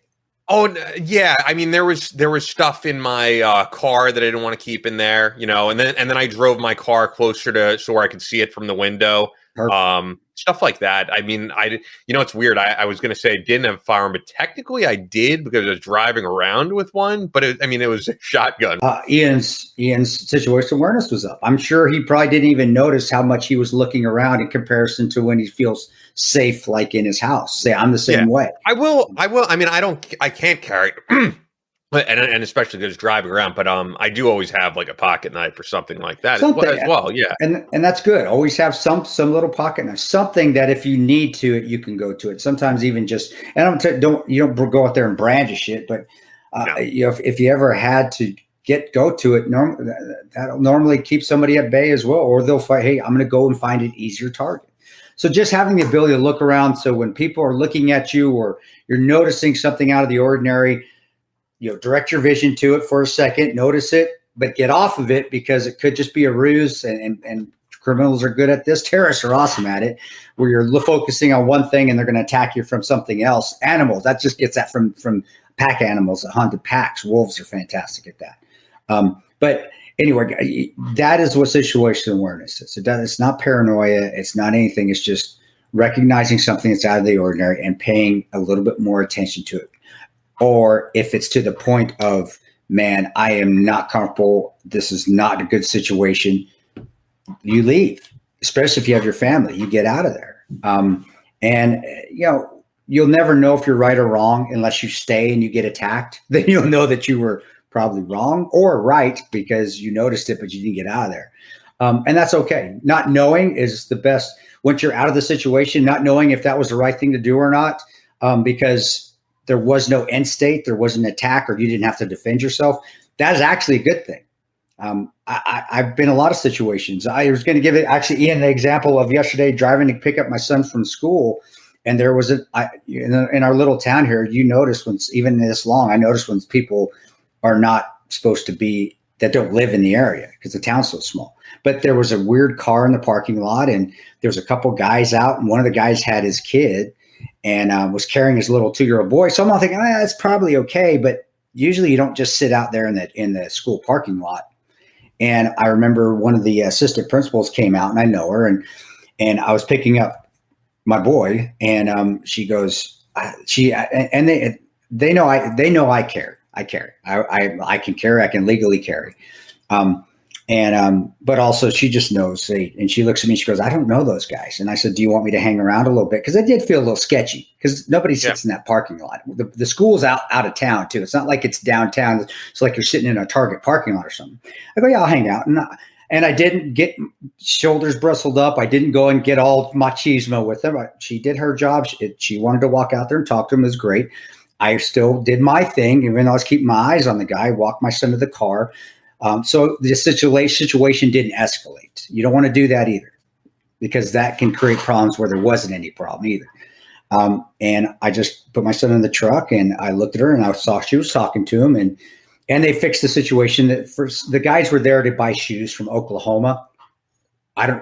Oh yeah, I mean there was stuff in my car that I didn't want to keep in there, and then I drove my car closer to so where I could see it from the window. Stuff like that. I mean, it's weird. I was going to say I didn't have a firearm, but technically I did because I was driving around with one. But it was a shotgun. Ian's situational awareness was up. I'm sure he probably didn't even notice how much he was looking around in comparison to when he feels safe, like in his house. Say, I'm the same way. I will. I mean, I can't carry and especially because driving around, but I do always have like a pocket knife or something like that as well. Yeah, and that's good. Always have some little pocket knife, something that if you need to, you can go to it. Sometimes even just, and don't go out there and brandish it, but if you ever had to go to it, that'll normally keep somebody at bay as well, or they'll fight. Hey, I'm going to go and find an easier target. So just having the ability to look around, so when people are looking at you or you're noticing something out of the ordinary, direct your vision to it for a second, notice it, but get off of it because it could just be a ruse. And criminals are good at this. Terrorists are awesome at it, where you're focusing on one thing and they're going to attack you from something else. Animals, that just gets that from pack animals, haunted packs. Wolves are fantastic at that. But anyway, that is what situational awareness is. It's not paranoia. It's not anything. It's just recognizing something that's out of the ordinary and paying a little bit more attention to it. Or if it's to the point of, man, I am not comfortable, this is not a good situation, you leave. Especially if you have your family, you get out of there. You'll never know if you're right or wrong unless you stay and you get attacked. Then you'll know that you were probably wrong or right because you noticed it, but you didn't get out of there. And that's okay. Not knowing is the best. Once you're out of the situation, not knowing if that was the right thing to do or not, because there was no end state, there was an attack, or you didn't have to defend yourself. That is actually a good thing. I've been in a lot of situations. I was going to give Ian the example of yesterday driving to pick up my son from school. And there was in our little town here, you notice when, even this long, I noticed when people are not supposed to be, that don't live in the area because the town's so small. But there was a weird car in the parking lot and there was a couple guys out, and one of the guys had his kid and was carrying his little 2-year-old boy. So I'm thinking, that's probably okay. But usually you don't just sit out there in the school parking lot. And I remember one of the assistant principals came out, and I know her, and I was picking up my boy, and she goes, they know I care. I carry. I can carry. I can legally carry. But also she just knows. And she looks at me. She goes, I don't know those guys. And I said, do you want me to hang around a little bit? Because I did feel a little sketchy because nobody sits in that parking lot. The school's out of town too. It's not like it's downtown. It's like you're sitting in a Target parking lot or something. I go, yeah, I'll hang out. And I didn't get shoulders bristled up. I didn't go and get all machismo with them. She did her job. She wanted to walk out there and talk to him. It was great. I still did my thing, even though I was keeping my eyes on the guy, walked my son to the car. So the situation didn't escalate. You don't want to do that either, because that can create problems where there wasn't any problem either. And I just put my son in the truck, and I looked at her, and I saw she was talking to him, and they fixed the situation. That first, the guys were there to buy shoes from Oklahoma.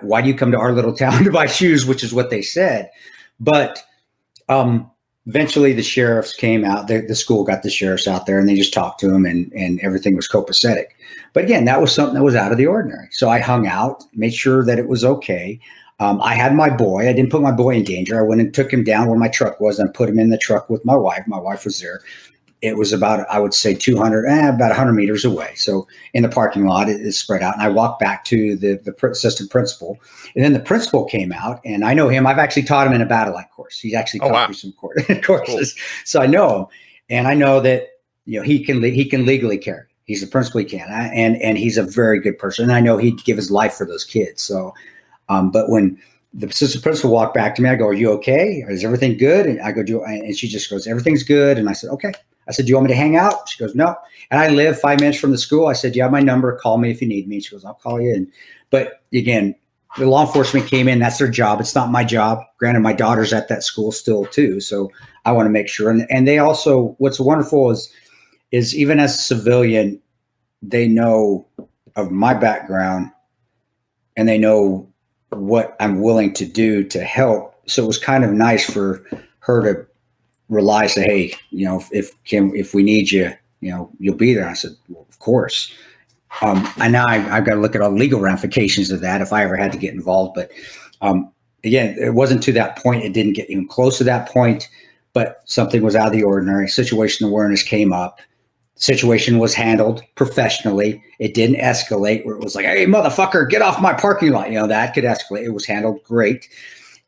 Why do you come to our little town to buy shoes, which is what they said. But eventually the sheriffs came out. The school got the sheriffs out there, and they just talked to him, and everything was copacetic. But again, that was something that was out of the ordinary. So I hung out, made sure that it was okay. I had my boy. I didn't put my boy in danger. I went and took him down where my truck was and put him in the truck with my wife. My wife was there. It was about, I would say about 100 meters away. So in the parking lot, it is spread out. And I walked back to the assistant principal. And then the principal came out, and I know him. I've actually taught him in a Battleline course. He's actually taught me some courses. Cool. So I know him, and I know that he can legally carry. He's the principal. He can, and he's a very good person. And I know he'd give his life for those kids. So, but when the assistant principal walked back to me, I go, "Are you okay? Is everything good?" And I go, and she just goes, "Everything's good." And I said, "Okay." I said, "Do you want me to hang out?" She goes, "No." And I live 5 minutes from the school. I said, "You have my number. Call me if you need me." She goes, "I'll call you." But again, the law enforcement came in. That's their job. It's not my job. Granted, my daughter's at that school still too. So I want to make sure. And they also, what's wonderful is even as a civilian, they know of my background, and they know what I'm willing to do to help. So it was kind of nice for her to rely, say, hey, if we need you, you'll be there. I said, well, of course. And now I've got to look at all the legal ramifications of that if I ever had to get involved. But again, it wasn't to that point. It didn't get even close to that point, but something was out of the ordinary. Situational awareness came up. Situation was handled professionally. It didn't escalate where it was like, hey, motherfucker, get off my parking lot. That could escalate. It was handled great.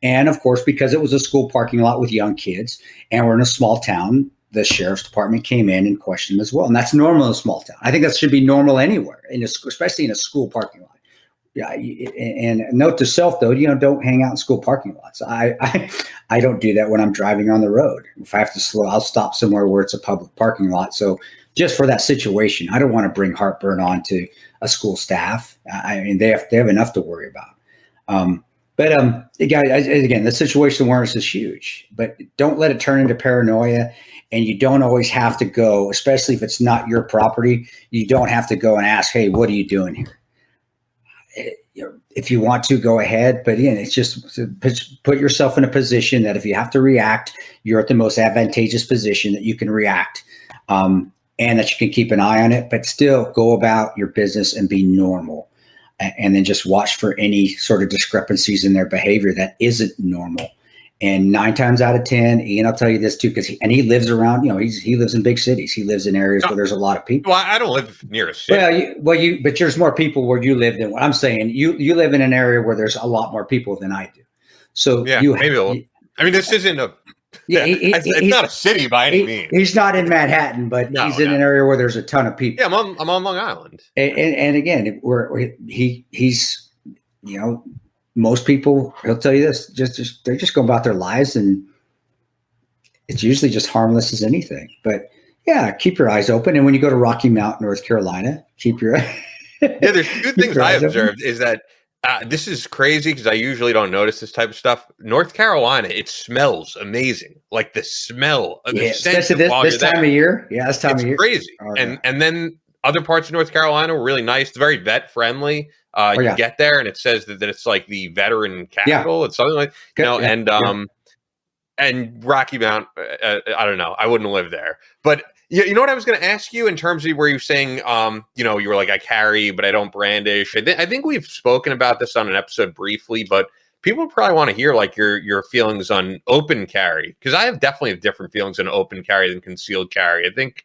And of course, because it was a school parking lot with young kids and we're in a small town, the sheriff's department came in and questioned them as well. And that's normal in a small town. I think that should be normal anywhere, especially in a school parking lot. Yeah. And note to self, though, don't hang out in school parking lots. I don't do that when I'm driving on the road. If I have to slow, I'll stop somewhere where it's a public parking lot. So just for that situation, I don't want to bring heartburn on to a school staff. I mean, they have enough to worry about. But again, the situational awareness is huge, but don't let it turn into paranoia. And you don't always have to go, especially if it's not your property, you don't have to go and ask, hey, what are you doing here? If you want to, go ahead. But again, it's just put yourself in a position that if you have to react, you're at the most advantageous position that you can react, and that you can keep an eye on it, but still go about your business and be normal. And then just watch for any sort of discrepancies in their behavior that isn't normal. And 9 times out of 10, Ian, I'll tell you this too, because he lives around, he lives in big cities. He lives in areas where there's a lot of people. Well, I don't live near a city. But there's more people where you live than what I'm saying. You live in an area where there's a lot more people than I do. So yeah, this isn't a. Yeah, it's not a city by any means. He's not in Manhattan, but he's in an area where there's a ton of people. Yeah, I'm on Long Island. And again, he's most people, he'll tell you this, they just go about their lives, and it's usually just harmless as anything. But yeah, keep your eyes open. And when you go to Rocky Mount, North Carolina, keep your there's two things I observed is that this is crazy because I usually don't notice this type of stuff. North Carolina, it smells amazing. Like the smell of the scent especially this time of year. Yeah, this time of year. Crazy. And then other parts of North Carolina were really nice. It's very vet friendly. You get there and it says that it's like the veteran capital. It's something like, and Rocky Mount, I don't know. I wouldn't live there. But you know what I was going to ask you in terms of where you're saying, you were like, I carry, but I don't brandish. I think we've spoken about this on an episode briefly, but people probably want to hear like your feelings on open carry, because I have definitely different feelings on open carry than concealed carry. I think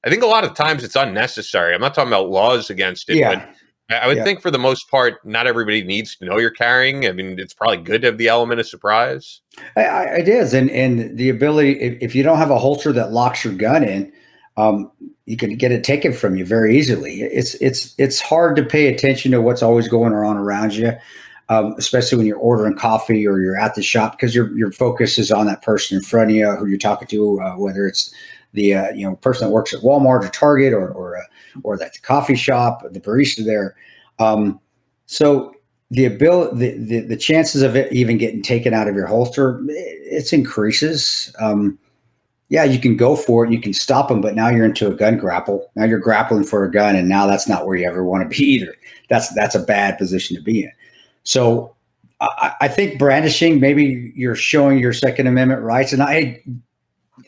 a lot of times it's unnecessary. I'm not talking about laws against it, but I would think for the most part, not everybody needs to know you're carrying. I mean, it's probably good to have the element of surprise. It is. And the ability, if you don't have a holster that locks your gun in, you can get it taken from you very easily. It's hard to pay attention to what's always going on around you, especially when you're ordering coffee or you're at the shop, because your focus is on that person in front of you who you're talking to, whether it's the person that works at Walmart or Target or that coffee shop, the barista there. So the chances of it even getting taken out of your holster, it increases. You can go for it, you can stop them, but now you're into a gun grapple. Now you're grappling for a gun, and now that's not where you ever want to be either. That's a bad position to be in. So I think brandishing, maybe you're showing your Second Amendment rights, and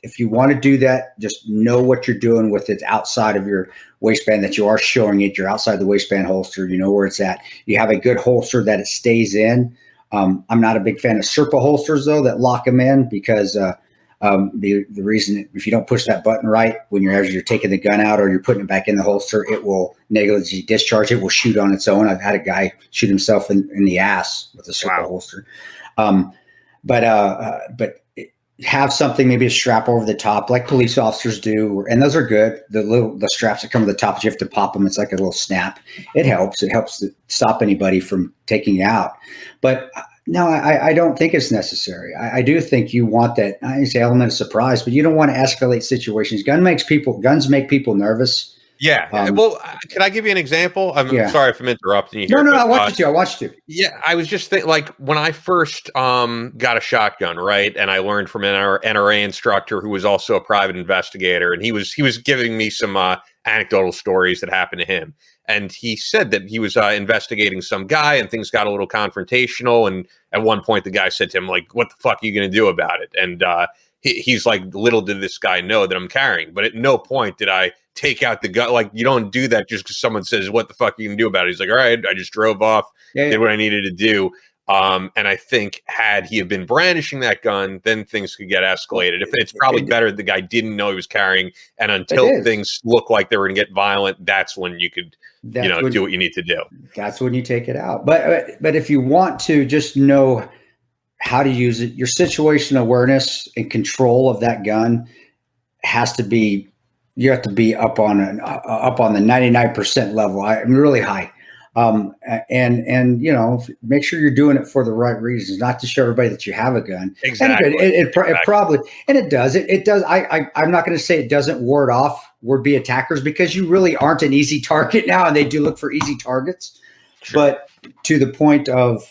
if you want to do that, just know what you're doing with it outside of your waistband, that you are showing it. You're outside the waistband holster. You know where it's at. You have a good holster that it stays in. I'm not a big fan of Serpa holsters, though, that lock them in, because the reason, if you don't push that button right when you're taking the gun out or you're putting it back in the holster, it will negligently discharge. It will shoot on its own. I've had a guy shoot himself in the ass with a Serpa holster. But have something, maybe a strap over the top like police officers do, and those are good. The straps that come to the top, you have to pop them. It's like a little snap. It helps to stop anybody from taking you out. But no, I don't think it's necessary. I do think you want that, I say, element of surprise, but you don't want to escalate situations. Guns make people nervous. Yeah. Well, can I give you an example? I'm sorry if I'm interrupting you here. No, I want you to. Yeah, I was just thinking, like, when I first got a shotgun, right, and I learned from an NRA instructor who was also a private investigator, and he was giving me some anecdotal stories that happened to him. And he said that he was investigating some guy, and things got a little confrontational. And at one point, the guy said to him, like, "What the fuck are you going to do about it?" And he's like, "Little did this guy know that I'm carrying." But at no point did I take out the gun. Like, you don't do that just because someone says, "What the fuck are you going to do about it?" He's like, "All right, I just drove off, did what I needed to do." And I think had he have been brandishing that gun, then things could get escalated. If it's probably better the guy didn't know he was carrying, and until things look like they were going to get violent, that's when you could, do what you need to do. That's when you take it out. But if you want to just know how to use it, your situational awareness and control of that gun has to be. You have to be up on the 99% level. I'm really high. And make sure you're doing it for the right reasons, not to show everybody that you have a gun. Exactly. And it probably, and it does. It does. I'm not going to say it doesn't ward off would-be attackers, because you really aren't an easy target now, and they do look for easy targets. Sure. But to the point of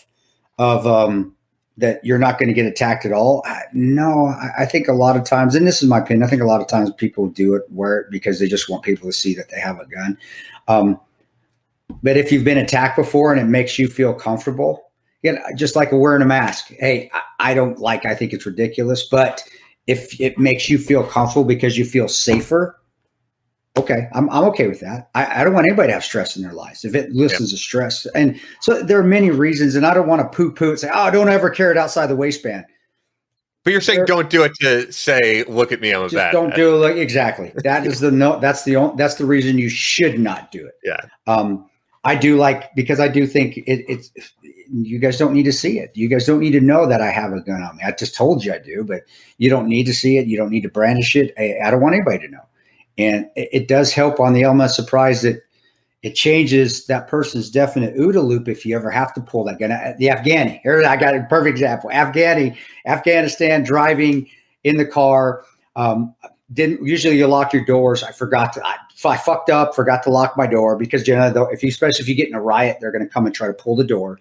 that you're not going to get attacked at all. No, I think a lot of times, and this is my opinion, I think a lot of times people wear it because they just want people to see that they have a gun. But if you've been attacked before and it makes you feel comfortable, just like wearing a mask. Hey, I think it's ridiculous, but if it makes you feel comfortable because you feel safer, okay, I'm okay with that. I don't want anybody to have stress in their lives if it listens to stress. And so there are many reasons, and I don't want to poo-poo and say, "Oh, don't ever carry it outside the waistband." But you're saying don't do it to say, "Look at me, I'm a bad." Don't do it. Exactly. That is that's the reason you should not do it. Yeah. I do because I do think it's you guys don't need to see it. You guys don't need to know that I have a gun on me. I just told you I do, but you don't need to see it. You don't need to brandish it. I don't want anybody to know. And it does help on the element of surprise that it changes that person's definite OODA loop if you ever have to pull that gun. The Afghani, here I got a perfect example. Afghanistan, driving in the car. Usually you lock your doors. I fucked up, forgot to lock my door, because generally, especially if you get in a riot, they're going to come and try to pull the door.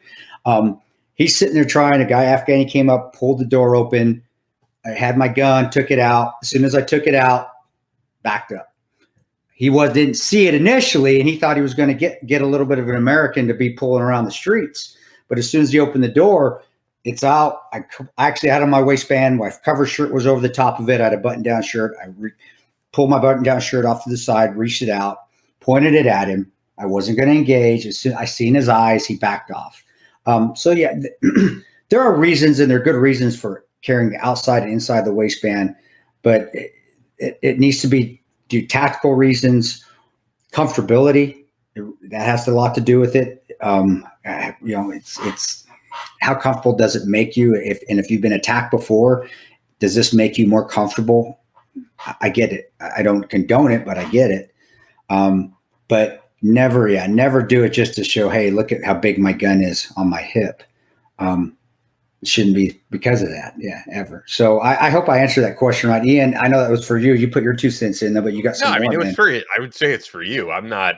He's sitting there trying. A guy Afghani came up, pulled the door open. I had my gun, took it out. As soon as I took it out, backed up. He didn't see it initially, and he thought he was going to get a little bit of an American to be pulling around the streets. But as soon as he opened the door, it's out. I actually had on my waistband. My cover shirt was over the top of it. I had a button-down shirt. I pulled my button-down shirt off to the side, reached it out, pointed it at him. I wasn't going to engage. As soon as I seen his eyes, he backed off. There are reasons, and there are good reasons for carrying outside and inside the waistband, but it needs to be tactical reasons, comfortability. That has a lot to do with it. It's how comfortable does it make you? If you've been attacked before, does this make you more comfortable? I get it. I don't condone it, but I get it. But never do it just to show, hey, look at how big my gun is on my hip. It shouldn't be because of that. Yeah, ever. So I hope I answered that question right. Ian, I know that was for you. You put your 2 cents in there, but you got some. No, I mean, it was for you. I would say it's for you. I'm not,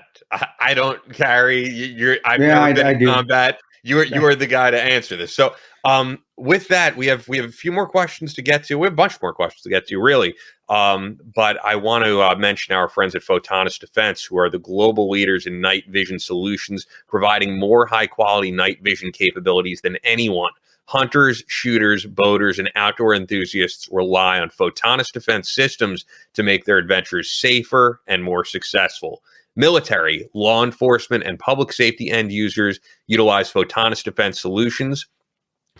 I don't carry I've never been in combat. You are the guy to answer this. So with that, we have a few more questions to get to. We have a bunch more questions to get to, really. But I want to mention our friends at Photonis Defense, who are the global leaders in night vision solutions, providing more high-quality night vision capabilities than anyone. Hunters, shooters, boaters, and outdoor enthusiasts rely on Photonis Defense systems to make their adventures safer and more successful. Military, law enforcement, and public safety end users utilize Photonis Defense solutions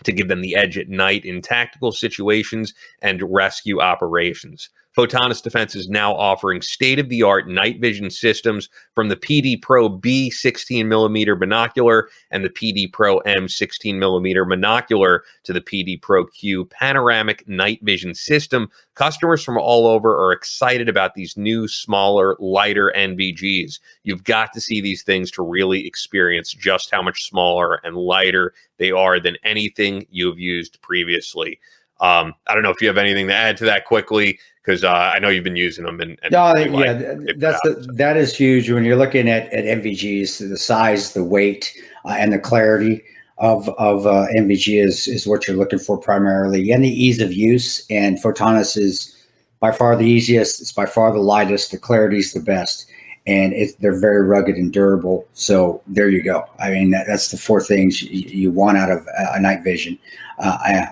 to give them the edge at night in tactical situations and rescue operations. Photonis Defense is now offering state-of-the-art night vision systems from the PD Pro B 16mm binocular and the PD Pro M 16mm monocular to the PD Pro Q panoramic night vision system. Customers from all over are excited about these new, smaller, lighter NVGs. You've got to see these things to really experience just how much smaller and lighter they are than anything you've used previously. I don't know if you have anything to add to that quickly, because I know you've been using them. That is huge when you're looking at MVGs. The size, the weight, and the clarity of MVG is what you're looking for primarily, and the ease of use. And Photonis is by far the easiest. It's by far the lightest. The clarity is the best, and they're very rugged and durable. So there you go. I mean, that's the 4 things you want out of a night vision.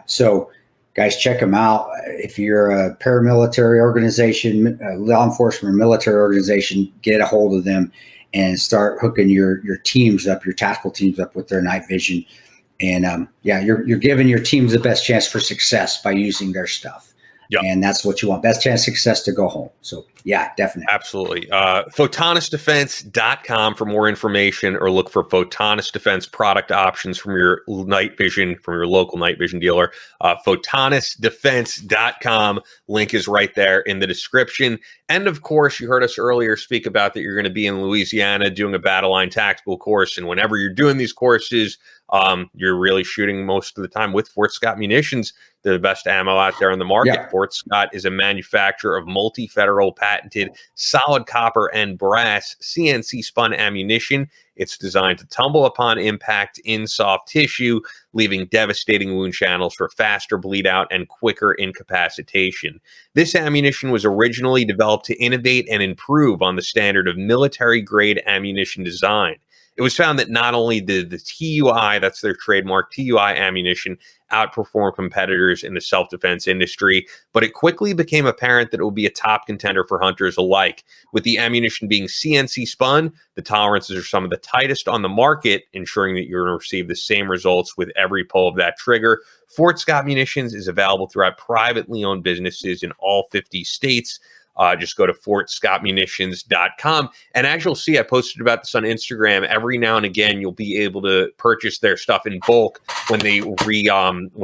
So guys, check them out. If you're a paramilitary organization, a law enforcement or military organization, get a hold of them and start hooking your teams up, your tactical teams up with their night vision. And you're giving your teams the best chance for success by using their stuff. Yep. And that's what you want. Best chance of success to go home. So, yeah, definitely. Absolutely. Photonisdefense.com for more information, or look for Photonis Defense product options from your night vision, from your local night vision dealer. Photonisdefense.com. Link is right there in the description. And, of course, you heard us earlier speak about that you're going to be in Louisiana doing a Battleline tactical course. And whenever you're doing these courses, you're really shooting most of the time with Fort Scott Munitions. They're the best ammo out there on the market. Yeah. Fort Scott is a manufacturer of multi-federal patented solid copper and brass CNC spun ammunition. It's designed to tumble upon impact in soft tissue, leaving devastating wound channels for faster bleed out and quicker incapacitation. This ammunition was originally developed to innovate and improve on the standard of military-grade ammunition design. It was found that not only did the TUI, that's their trademark, TUI ammunition, outperform competitors in the self-defense industry, but it quickly became apparent that it would be a top contender for hunters alike. With the ammunition being CNC spun, the tolerances are some of the tightest on the market, ensuring that you're going to receive the same results with every pull of that trigger. Fort Scott Munitions is available throughout privately owned businesses in all 50 states. Just go to fortscottmunitions.com. And as you'll see, I posted about this on Instagram. Every now and again, you'll be able to purchase their stuff in bulk when they reorder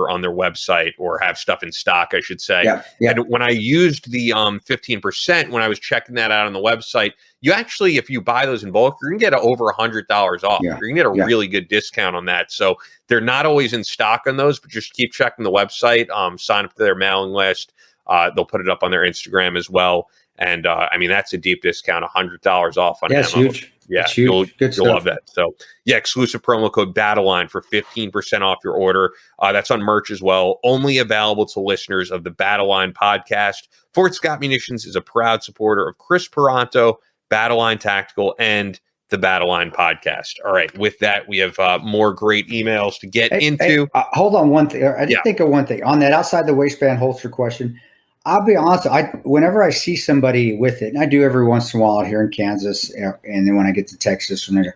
on their website, or have stuff in stock, I should say. Yeah. And when I used the 15%, when I was checking that out on the website, you actually, if you buy those in bulk, you're going to get over $100 off. Yeah. You're going to get a really good discount on that. So they're not always in stock on those, but just keep checking the website, sign up to their mailing list. They'll put it up on their Instagram as well. And I mean, that's a deep discount, $100 off on ammo. That's huge. Yeah, that's huge. You'll love that. So yeah, exclusive promo code Battleline for 15% off your order. That's on merch as well. Only available to listeners of the Battleline Podcast. Fort Scott Munitions is a proud supporter of Chris Peranto, Battleline Tactical, and the Battleline Podcast. All right. With that, we have more great emails to get into. Hold on one thing. I did think of one thing on that outside the waistband holster question. I'll be honest. Whenever I see somebody with it, and I do every once in a while out here in Kansas, and then when I get to Texas, I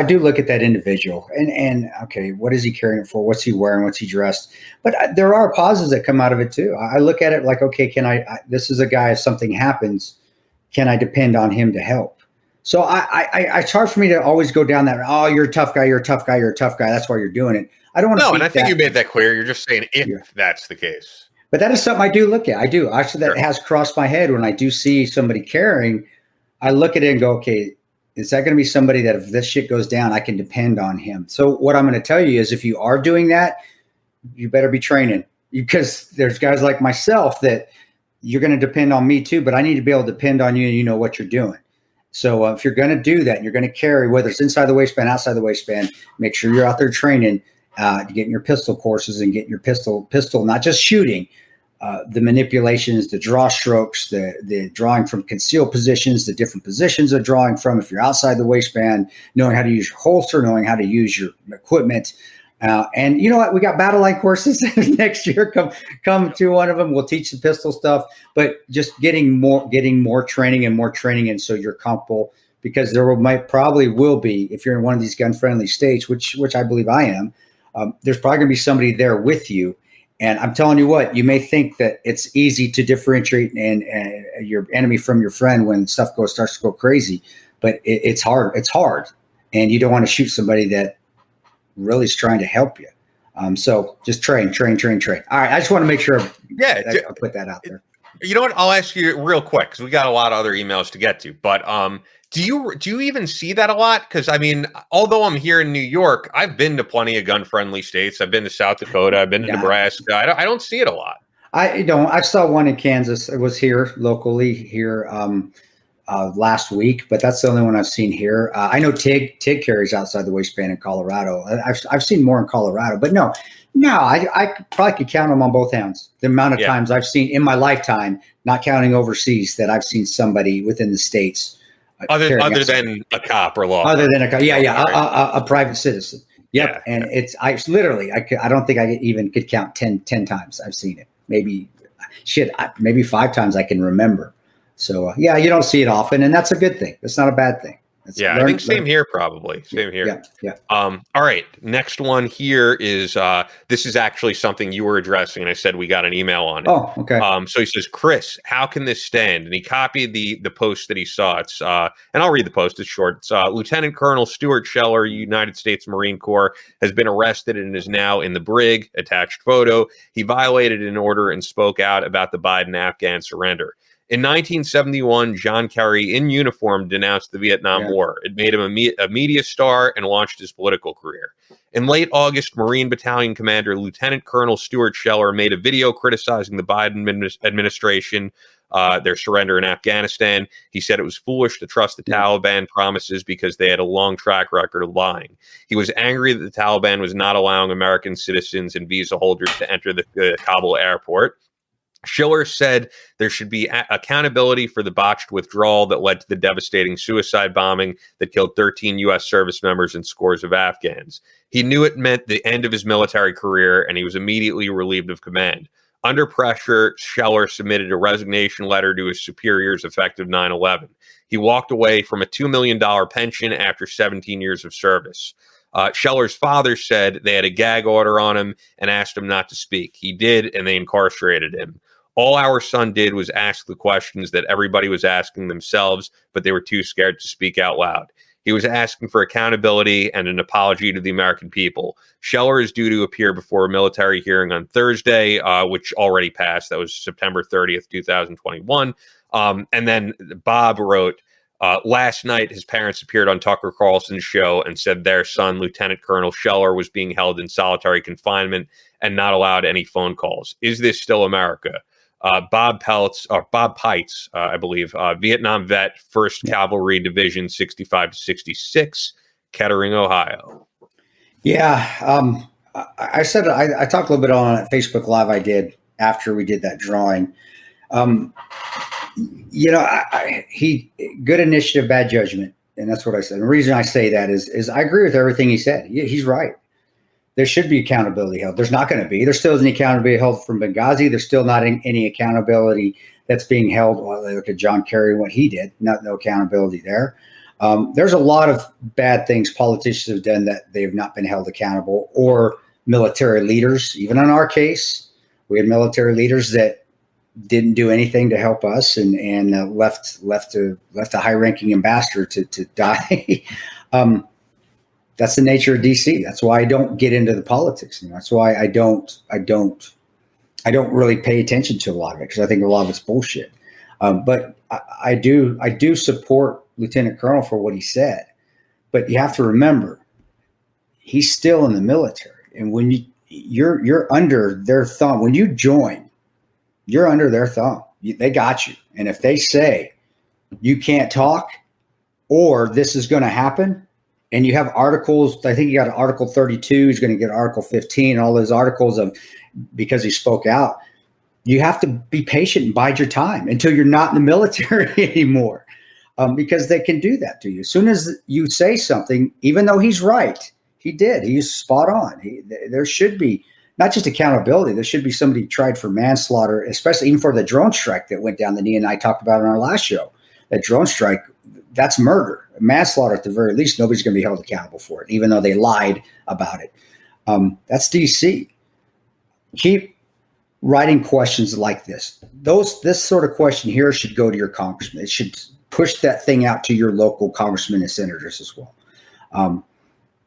do look at that individual and okay, what is he carrying it for? What's he wearing? What's he dressed? But there are positives that come out of it too. I look at it like, okay, this is a guy, if something happens, can I depend on him to help? So it's hard for me to always go down that. Oh, you're a tough guy. You're a tough guy. You're a tough guy. That's why you're doing it. I don't want to. No, and I think you made that clear. You're just saying if that's the case. But that is something I do look at. I do actually. That has crossed my head when I do see somebody carrying. I look at it and go, okay, is that going to be somebody that if this shit goes down, I can depend on him? So what I'm going to tell you is, if you are doing that, you better be training, because there's guys like myself that you're going to depend on me too. But I need to be able to depend on you, and you know what you're doing. So if you're going to do that, and you're going to carry, whether it's inside the waistband, outside the waistband, make sure you're out there training, getting your pistol courses and getting your pistol, not just shooting, the manipulations, the draw strokes, the drawing from concealed positions, the different positions of drawing from. If you're outside the waistband, knowing how to use your holster, knowing how to use your equipment. And you know what? We got Battleline courses next year. Come to one of them. We'll teach the pistol stuff, but just getting more training. And so you're comfortable, because there probably will be, if you're in one of these gun friendly states, which I believe I am, there's probably gonna be somebody there with you. And I'm telling you what, you may think that it's easy to differentiate and your enemy from your friend when stuff starts to go crazy, but it's hard. It's hard. And you don't want to shoot somebody that really is trying to help you. So just train. All right. I just want to make sure I put that out there. You know what? I'll ask you real quick because we got a lot of other emails to get to. But do you even see that a lot? Because I mean, although I'm here in New York, I've been to plenty of gun-friendly states. I've been to South Dakota. I've been to Nebraska. I don't see it a lot. I don't. I saw one in Kansas. It was here locally here last week, but that's the only one I've seen here. I know TIG carries outside the waistband in Colorado. I've seen more in Colorado, but no, I probably could count them on both hands. The amount of times I've seen in my lifetime, not counting overseas, that I've seen somebody within the states. Other than a cop or law. Other than a cop, a private citizen. Yep, yeah, and it's I don't think I even could count 10 times I've seen it. Maybe 5 times I can remember. So you don't see it often, and that's a good thing. That's not a bad thing. I think same here, probably. Same here. Yeah. All right. Next one here is this is actually something you were addressing, and I said we got an email on it. Oh, okay. So he says, Chris, how can this stand? And he copied the post that he saw. It's and I'll read the post. It's short. It's Lieutenant Colonel Stuart Scheller, United States Marine Corps, has been arrested and is now in the brig. Attached photo. He violated an order and spoke out about the Biden Afghan surrender. In 1971, John Kerry, in uniform, denounced the Vietnam War. It made him a media star and launched his political career. In late August, Marine Battalion Commander Lieutenant Colonel Stuart Scheller made a video criticizing the Biden administration, their surrender in Afghanistan. He said it was foolish to trust the Taliban promises because they had a long track record of lying. He was angry that the Taliban was not allowing American citizens and visa holders to enter the Kabul airport. Schiller said there should be accountability for the botched withdrawal that led to the devastating suicide bombing that killed 13 U.S. service members and scores of Afghans. He knew it meant the end of his military career, and he was immediately relieved of command. Under pressure, Scheller submitted a resignation letter to his superiors effective 9/11. He walked away from a $2 million pension after 17 years of service. Scheller's father said they had a gag order on him and asked him not to speak. He did, and they incarcerated him. All our son did was ask the questions that everybody was asking themselves, but they were too scared to speak out loud. He was asking for accountability and an apology to the American people. Scheller is due to appear before a military hearing on Thursday, which already passed. That was September 30th, 2021. And then Bob wrote, last night, his parents appeared on Tucker Carlson's show and said their son, Lieutenant Colonel Scheller, was being held in solitary confinement and not allowed any phone calls. Is this still America? Bob Pites, I believe, Vietnam vet, 1st Cavalry Division, 65 to 66, Kettering, Ohio. Yeah, I said I talked a little bit on a Facebook Live I did after we did that drawing. He good initiative, bad judgment, and that's what I said. And the reason I say that is I agree with everything he said. He's right. There should be accountability held. There's not going to be. There still isn't accountability held from Benghazi. There's still not any accountability that's being held. Well, look at John Kerry, what he did. No accountability there. There's a lot of bad things politicians have done that they have not been held accountable, or military leaders. Even in our case, we had military leaders that didn't do anything to help us and left a high-ranking ambassador to die. That's the nature of DC. That's why I don't get into the politics. That's why I don't really pay attention to a lot of it, because I think a lot of it's bullshit. But I do support Lieutenant Colonel for what he said. But you have to remember, he's still in the military, and when you're under their thumb, when you join, you're under their thumb. They got you, and if they say you can't talk or this is going to happen. And you have articles, I think you got Article 32, he's going to get Article 15, all those articles of because he spoke out. You have to be patient and bide your time until you're not in the military anymore, because they can do that to you. As soon as you say something, even though he's right, he's spot on. There should be not just accountability, there should be somebody tried for manslaughter, especially even for the drone strike that went down that Nia and I talked about on our last show. That drone strike, that's murder. Manslaughter at the very least. Nobody's going to be held accountable for it, even though they lied about it. That's DC. Keep writing questions like this. This sort of question here should go to your congressman. It should push that thing out to your local congressmen and senators as well.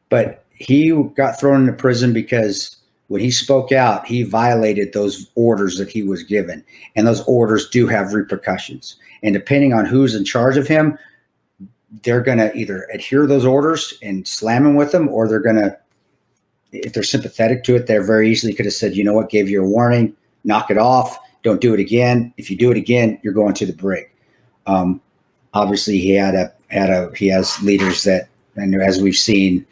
But he got thrown into prison because when he spoke out, he violated those orders that he was given. And those orders do have repercussions. And depending on who's in charge of him, they're going to either adhere to those orders and slam him with them, or they're going to, if they're sympathetic to it, they very easily could have said, you know what, gave you a warning, knock it off, don't do it again. If you do it again, you're going to the brig. Obviously, he has leaders that, and as we've seen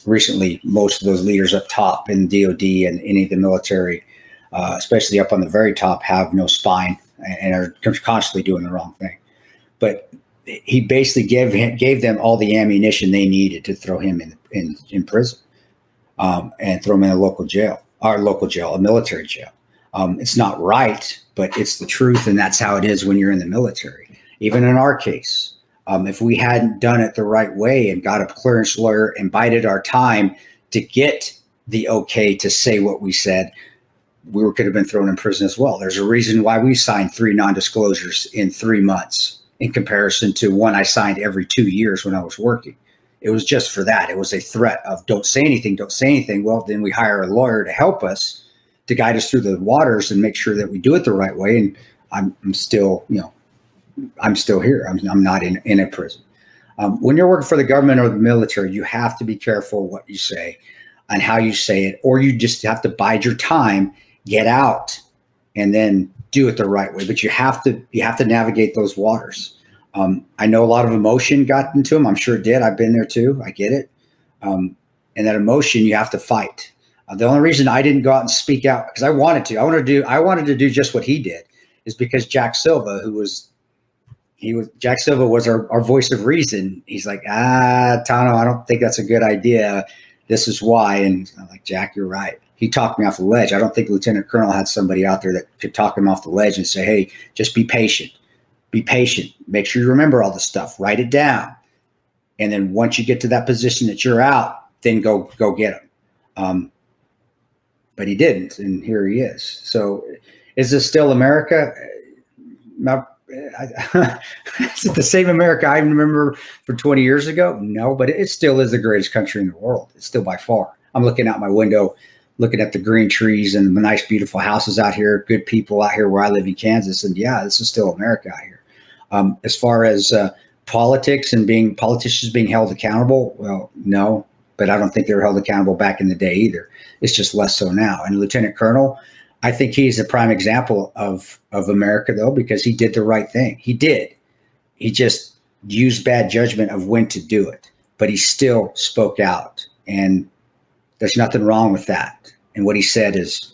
recently, most of those leaders up top in DOD and any of the military, especially up on the very top, have no spine and are constantly doing the wrong thing. But he basically gave them all the ammunition they needed to throw him in prison, and throw him in a military jail. It's not right, but it's the truth, and that's how it is when you're in the military. Even in our case, if we hadn't done it the right way and got a clearance lawyer and bided our time to get the okay to say what we said, we could have been thrown in prison as well. There's a reason why we signed 3 non-disclosures in 3 months in comparison to one I signed every 2 years when I was working. It was just for that. It was a threat of don't say anything, don't say anything. Well, then we hire a lawyer to help us, to guide us through the waters and make sure that we do it the right way. And I'm still here. I'm not in a prison. When you're working for the government or the military, you have to be careful what you say and how you say it, or you just have to bide your time, get out, and then do it the right way. But you have to navigate those waters. I know a lot of emotion got into them. I'm sure it did. I've been there too. I get it. And that emotion you have to fight. The only reason I didn't go out and speak out, because I wanted to do just what he did, is because Jack Silva, Jack Silva was our voice of reason. He's like, Tano, I don't think that's a good idea. This is why. And I'm like, Jack, you're right. He talked me off the ledge. I don't think Lieutenant Colonel had somebody out there that could talk him off the ledge and say, hey, just be patient. Be patient. Make sure you remember all this stuff. Write it down. And then once you get to that position that you're out, then go get him. But he didn't, and here he is. So is this still America? Is it the same America I remember for 20 years ago? No, but it still is the greatest country in the world. It's still by far. I'm looking out my window, looking at the green trees and the nice, beautiful houses out here, good people out here where I live in Kansas. And yeah, this is still America out here. As far as politics and politicians being held accountable, well, no, but I don't think they were held accountable back in the day either. It's just less so now. And Lieutenant Colonel, I think he's a prime example of America, though, because he did the right thing. He did. He just used bad judgment of when to do it, but he still spoke out. And there's nothing wrong with that. And what he said is,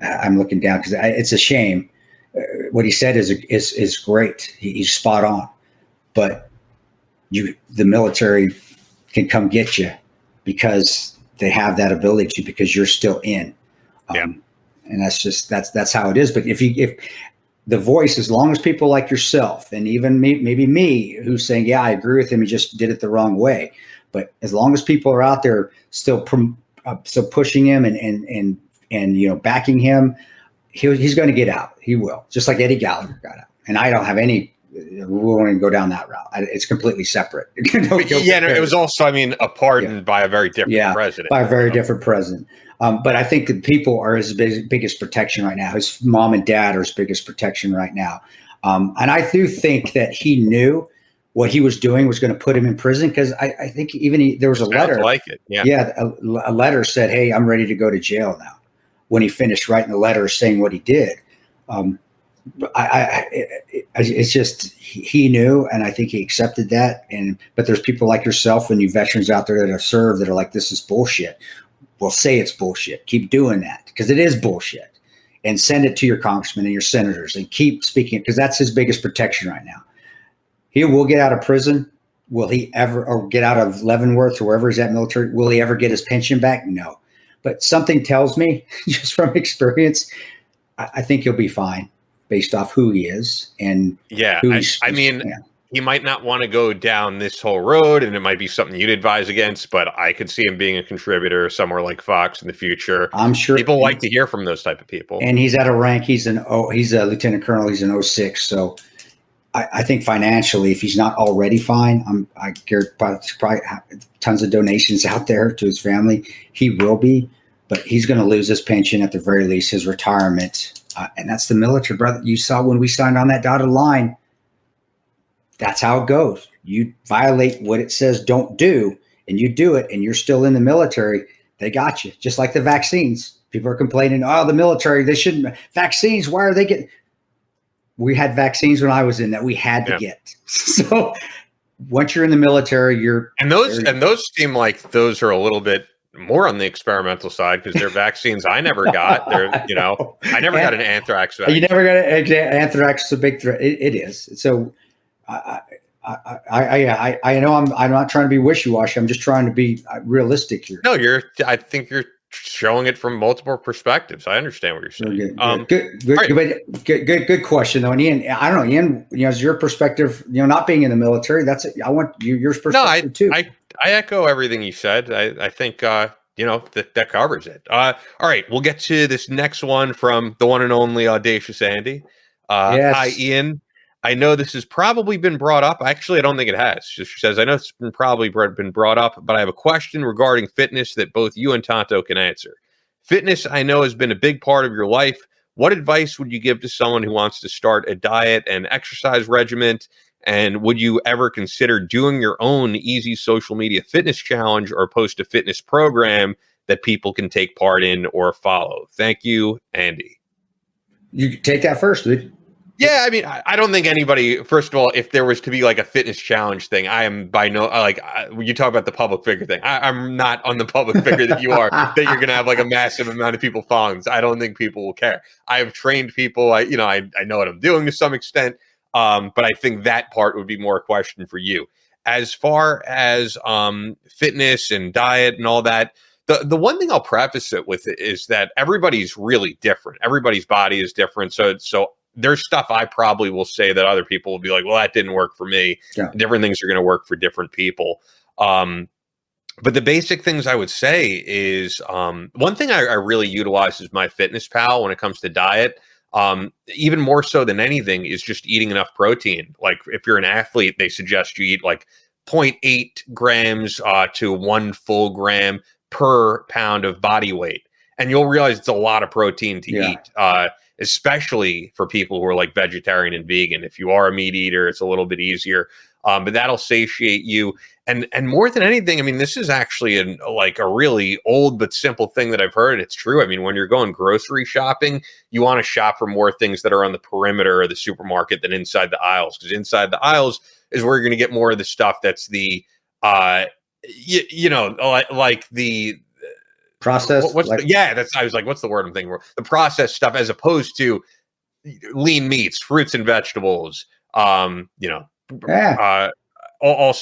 I'm looking down because it's a shame. What he said is great. He's spot on. But the military can come get you because they have that ability to, because you're still in. And that's how it is. But if the voice, as long as people like yourself and even maybe me, who's saying, yeah, I agree with him, he just did it the wrong way. But as long as people are out there still pushing him and backing him, he's going to get out. He will, just like Eddie Gallagher got out. And I don't have any. We won't even go down that route. It's completely separate. It was also, a pardon by a very different president. By a very different president. But I think the people are his biggest protection right now. His mom and dad are his biggest protection right now. And I do think that he knew what he was doing was going to put him in prison, because I think there was a letter. Like it. A letter said, hey, I'm ready to go to jail now, when he finished writing the letter saying what he did. It's just he knew, and I think he accepted that. But there's people like yourself and you veterans out there that have served that are like, this is bullshit. Well, say it's bullshit. Keep doing that, because it is bullshit, and send it to your congressmen and your senators and keep speaking, because that's his biggest protection right now. He will get out of prison. Will he ever, or get out of Leavenworth or wherever he's at military? Will he ever get his pension back? No. But something tells me, just from experience, I think he'll be fine, based off who he is and who he's. He might not want to go down this whole road, and it might be something you'd advise against, but I could see him being a contributor somewhere like Fox in the future. I'm sure people like to hear from those type of people. And he's at a rank. He's a lieutenant colonel. He's an 06. So I think financially, if he's not already fine, I probably tons of donations out there to his family. He will be. but he's going to lose his pension, at the very least, his retirement. And that's the military, brother. You saw when we signed on that dotted line, that's how it goes. You violate what it says don't do, and you do it, and you're still in the military, they got you. Just like the vaccines. People are complaining, the military, they shouldn't. Vaccines, why are they getting? We had vaccines when I was in that we had to get. So once you're in the military, and those seem like those are a little bit more on the experimental side, because they're vaccines I never got. I never got an anthrax vaccine. You never got an anthrax is a big threat. It is. So I know I'm not trying to be wishy-washy. I'm just trying to be realistic here. No, I think you're showing it from multiple perspectives. I understand what you're saying. Good question though. And Ian, I don't know, Ian, as your perspective, not being in the military, I want your perspective too. I echo everything you said. I think, that covers it. All right. We'll get to this next one from the one and only Audacious Andy. Yes. Hi, Ian. I know this has probably been brought up. Actually, I don't think it has. She says, I know it's been brought up, but I have a question regarding fitness that both you and Tonto can answer. Fitness, I know, has been a big part of your life. What advice would you give to someone who wants to start a diet and exercise regimen? And would you ever consider doing your own easy social media fitness challenge or post a fitness program that people can take part in or follow? Thank you, Andy. You take that first, dude. Yeah, I mean, I don't think anybody, first of all, if there was to be like a fitness challenge thing, I am by no, when you talk about the public figure thing, I'm not on the public figure that you are, that you're going to have like a massive amount of people following this. I don't think people will care. I have trained people, I know what I'm doing to some extent, but I think that part would be more a question for you. As far as fitness and diet and all that, the one thing I'll preface it with is that everybody's really different. Everybody's body is different. So there's stuff I probably will say that other people will be like, well, that didn't work for me. Yeah. Different things are going to work for different people. But the basic things I would say is one thing I really utilize is MyFitnessPal when it comes to diet. Even more so than anything is just eating enough protein. Like if you're an athlete, they suggest you eat like 0.8 grams to 1 full gram per pound of body weight. And you'll realize it's a lot of protein to eat. Especially for people who are like vegetarian and vegan. If you are a meat eater, it's a little bit easier, but that'll satiate you. And more than anything, I mean, this is actually a really old but simple thing that I've heard, and it's true. I mean, when you're going grocery shopping, you want to shop for more things that are on the perimeter of the supermarket than inside the aisles, because inside the aisles is where you're going to get more of the stuff that's the, like the process. I was like, what's the word I'm thinking for? The processed stuff, as opposed to lean meats, fruits and vegetables, also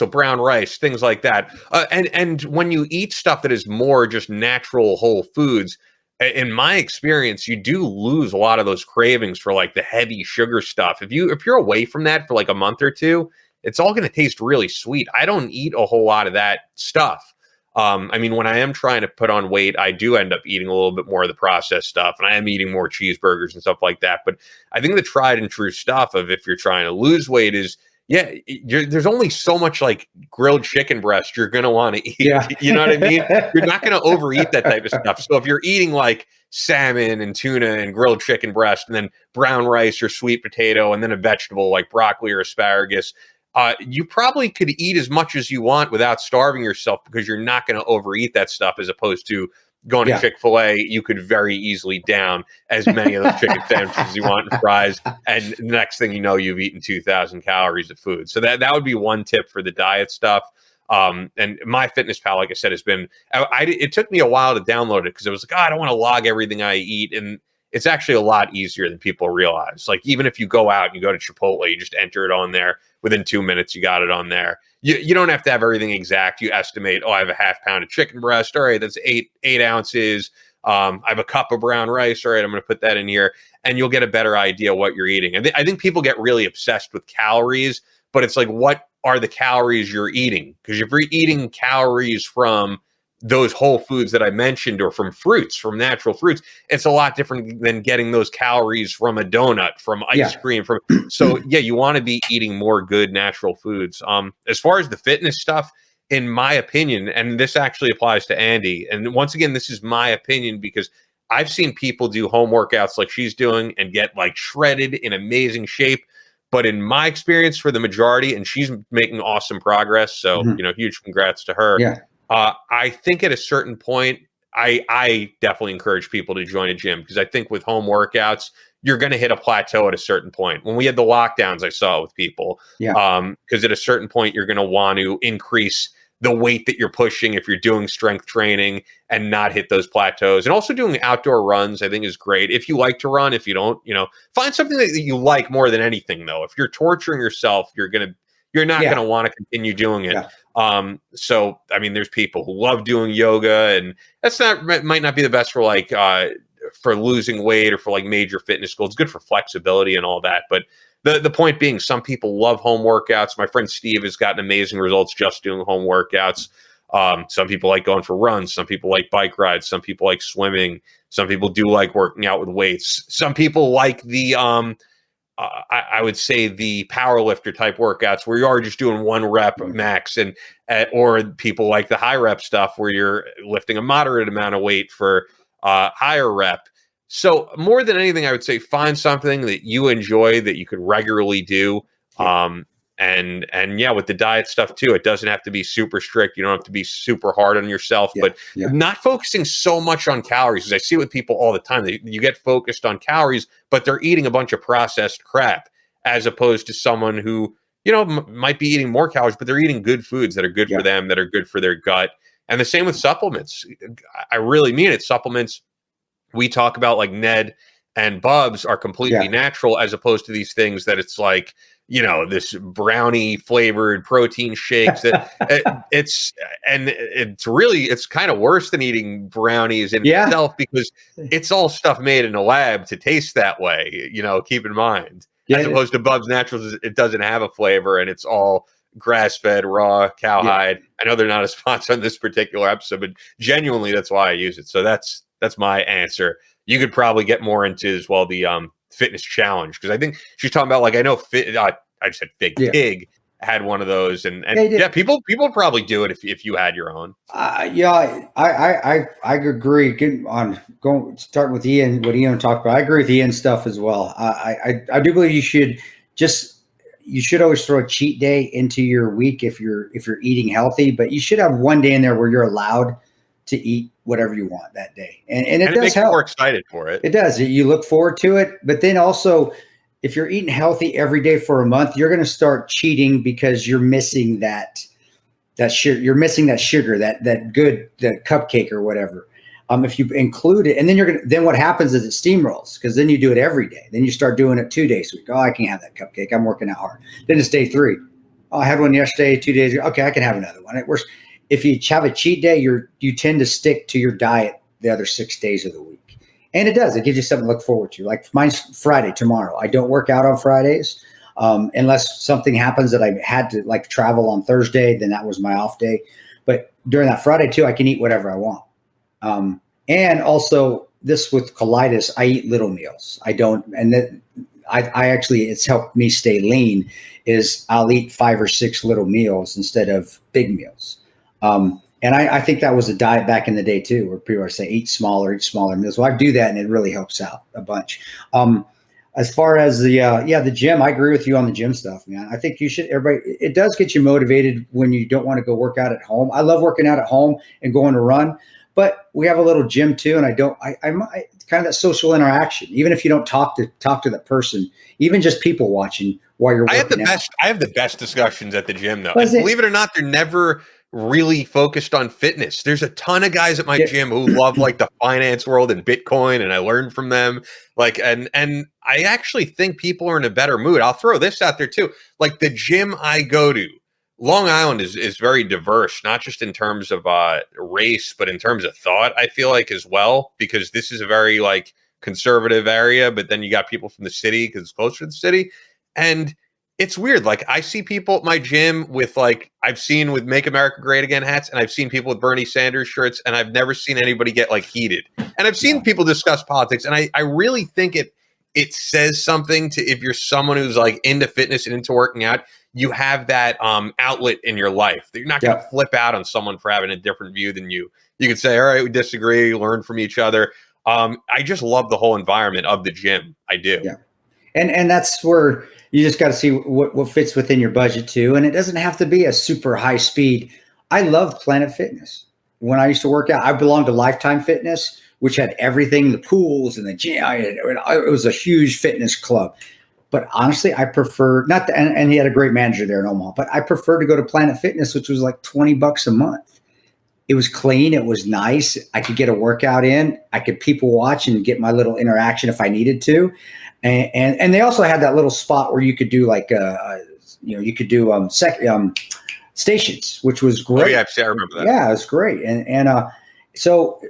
brown rice, things like that. And when you eat stuff that is more just natural whole foods, in my experience, you do lose a lot of those cravings for like the heavy sugar stuff. If you're away from that for like a month or two, it's all going to taste really sweet. I don't eat a whole lot of that stuff. I mean, when I am trying to put on weight, I do end up eating a little bit more of the processed stuff, and I am eating more cheeseburgers and stuff like that. But I think the tried and true stuff of if you're trying to lose weight is, there's only so much like grilled chicken breast you're going to want to eat. Yeah. You know what I mean? You're not going to overeat that type of stuff. So if you're eating like salmon and tuna and grilled chicken breast and then brown rice or sweet potato and then a vegetable like broccoli or asparagus, you probably could eat as much as you want without starving yourself, because you're not going to overeat that stuff, as opposed to going to Chick-fil-A. You could very easily down as many of those chicken sandwiches as you want and fries. And the next thing you know, you've eaten 2,000 calories of food. So that would be one tip for the diet stuff. And MyFitnessPal, like I said, has been, it took me a while to download it because I was like, I don't want to log everything I eat. And it's actually a lot easier than people realize. Like, even if you go out and you go to Chipotle, you just enter it on there. Within 2 minutes, you got it on there. You don't have to have everything exact. You estimate, I have a half pound of chicken breast. All right, that's eight ounces. I have a cup of brown rice. All right, I'm going to put that in here. And you'll get a better idea what you're eating. And I think people get really obsessed with calories, but it's like, what are the calories you're eating? Because if you're eating calories from those whole foods that I mentioned, or from fruits, from natural fruits, it's a lot different than getting those calories from a donut, from ice cream, you want to be eating more good natural foods. As far as the fitness stuff, in my opinion, and this actually applies to Andy, and once again, this is my opinion because I've seen people do home workouts like she's doing and get like shredded in amazing shape. But in my experience, for the majority, and she's making awesome progress, so huge congrats to her. Yeah. I think at a certain point, I definitely encourage people to join a gym because I think with home workouts, you're going to hit a plateau at a certain point. When we had the lockdowns, I saw it with people. Because at a certain point, you're going to want to increase the weight that you're pushing if you're doing strength training and not hit those plateaus. And also doing outdoor runs, I think, is great. If you like to run, if you don't, find something that you like more than anything, though. If you're torturing yourself, you're not going to want to continue doing it. So, I mean, there's people who love doing yoga, and might not be the best for for losing weight or for like major fitness goals. It's good for flexibility and all that. But the point being, some people love home workouts. My friend Steve has gotten amazing results just doing home workouts. Some people like going for runs. Some people like bike rides. Some people like swimming. Some people do like working out with weights. Some people like the, I would say the power lifter type workouts where you are just doing one rep max, or people like the high rep stuff where you're lifting a moderate amount of weight for higher rep. So more than anything, I would say find something that you enjoy that you could regularly do. And with the diet stuff too, it doesn't have to be super strict. You don't have to be super hard on yourself, but not focusing so much on calories. Because I see it with people all the time. You get focused on calories, but they're eating a bunch of processed crap, as opposed to someone who, might be eating more calories, but they're eating good foods that are good for them, that are good for their gut. And the same with supplements. I really mean it. Supplements we talk about, like Ned and Bubs, are completely natural, as opposed to these things that it's like, this brownie flavored protein shakes that it's kind of worse than eating brownies in itself, because it's all stuff made in a lab to taste that way, keep in mind, as opposed to Bubs Naturals. It doesn't have a flavor and it's all grass-fed raw cowhide. I know they're not a sponsor on this particular episode, but genuinely that's why I use it. So that's my answer. You could probably get more into as well the fitness challenge, because I think she's talking about, like, I know I just said Fig Pig had one of those, and people probably do it if you had your own. I agree. Starting with Ian, what Ian talked about, I agree with Ian's stuff as well. I do believe you should always throw a cheat day into your week if you're eating healthy, but you should have one day in there where you're allowed to eat whatever you want that day. And it does makes help. You more excited for it. It does. You look forward to it. But then also, if you're eating healthy every day for a month, you're going to start cheating because you're missing that sugar. You're missing that sugar, that cupcake or whatever. If you include it, and then what happens is it steamrolls, because then you do it every day. Then you start doing it 2 days a week. Oh, I can't have that cupcake. I'm working out hard. Then it's day 3. Oh, I had one yesterday, 2 days ago. Okay, I can have another one. It works. If you have a cheat day, you tend to stick to your diet the other 6 days of the week. And it does. It gives you something to look forward to. Like mine's Friday, tomorrow. I don't work out on Fridays unless something happens that I had to travel on Thursday. Then that was my off day. But during that Friday too, I can eat whatever I want. And also this with colitis, I eat little meals. I don't, and that I actually, it's helped me stay lean, is I'll eat 5 or 6 little meals instead of big meals. And I think that was a diet back in the day too, where people are saying eat smaller meals. Well, I do that and it really helps out a bunch. As far as the gym, I agree with you on the gym stuff, man. I think it does get you motivated when you don't want to go work out at home. I love working out at home and going to run, but we have a little gym too. And I'm kind of that social interaction, even if you don't talk to the person, even just people watching while you're working out. I have the best discussions at the gym though. And believe it or not, they're never really focused on fitness. There's a ton of guys at my gym who love the finance world and Bitcoin, and I learned from them. And I actually think people are in a better mood. I'll throw this out there too. The gym I go to, Long Island is very diverse, not just in terms of race, but in terms of thought, I feel like, as well, because this is a very conservative area, but then you got people from the city because it's closer to the city. And it's weird. I see people at my gym with I've seen with Make America Great Again hats, and I've seen people with Bernie Sanders shirts, and I've never seen anybody get heated. And I've seen people discuss politics, and I really think it says something to, if you're someone who's like into fitness and into working out, you have that outlet in your life. You're not going to flip out on someone for having a different view than you. You could say, all right, we disagree, learn from each other. I just love the whole environment of the gym. I do. Yeah. And that's where you just got to see what fits within your budget too. And it doesn't have to be a super high speed. I love Planet Fitness. When I used to work out, I belonged to Lifetime Fitness, which had everything, the pools and the gym. It was a huge fitness club. But honestly, I prefer not to, and he had a great manager there in Omaha, but I prefer to go to Planet Fitness, which was like $20 a month. It was clean. It was nice. I could get a workout in. I could people watch and get my little interaction if I needed to. And they also had that little spot where you could do like, you could do stations, which was great. Oh, yeah, I remember that. Yeah, it was great. So,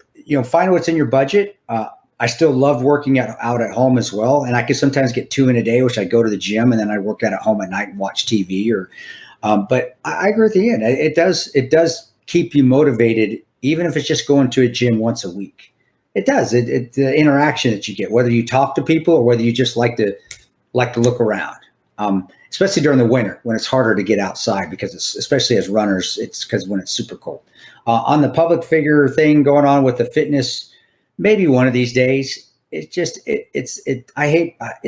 find what's in your budget. I still love working out at home as well. And I could sometimes get 2 in a day, which I go to the gym and then I work out at home at night and watch TV but I agree with Ian. It does keep you motivated, even if it's just going to a gym once a week. It does. The interaction that you get, whether you talk to people or whether you just like to look around, especially during the winter when it's harder to get outside because especially as runners, it's because when it's super cold. On the public figure thing going on with the fitness, maybe one of these days. It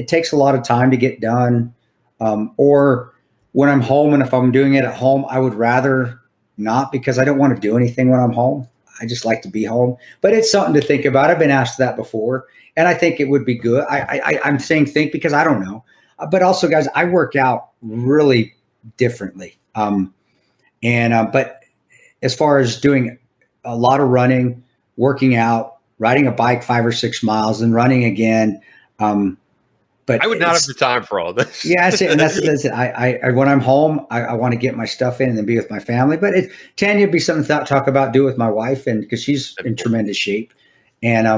takes a lot of time to get done. Or when I'm home, and if I'm doing it at home, I would rather not, because I don't want to do anything when I'm home. I just like to be home, but it's something to think about. I've been asked that before, and I think it would be good. I'm saying think because I don't know, but also, guys, I work out really differently. But as far as doing a lot of running, working out, riding a bike 5 or 6 miles, and running again. But I would not have the time for all this. Yeah, that's it. And that's it. I when I'm home, I want to get my stuff in and then be with my family. But Tanya would be something to talk about, do with my wife, and because she's in tremendous shape. And I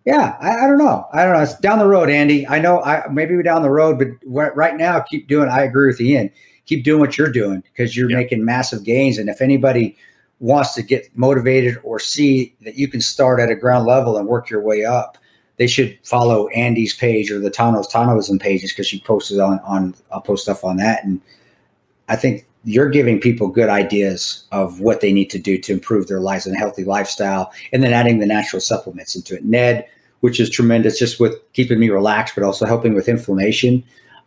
don't know. It's down the road, Andy. I know. Maybe we're down the road, but right now, keep doing. I agree with Ian. Keep doing what you're doing because you're making massive gains. And if anybody wants to get motivated or see that you can start at a ground level and work your way up, they should follow Andy's page or the Tanoism pages, because she posted on I'll post stuff on that. And I think you're giving people good ideas of what they need to do to improve their lives and a healthy lifestyle, and then adding the natural supplements into it. Ned, which is tremendous just with keeping me relaxed, but also helping with inflammation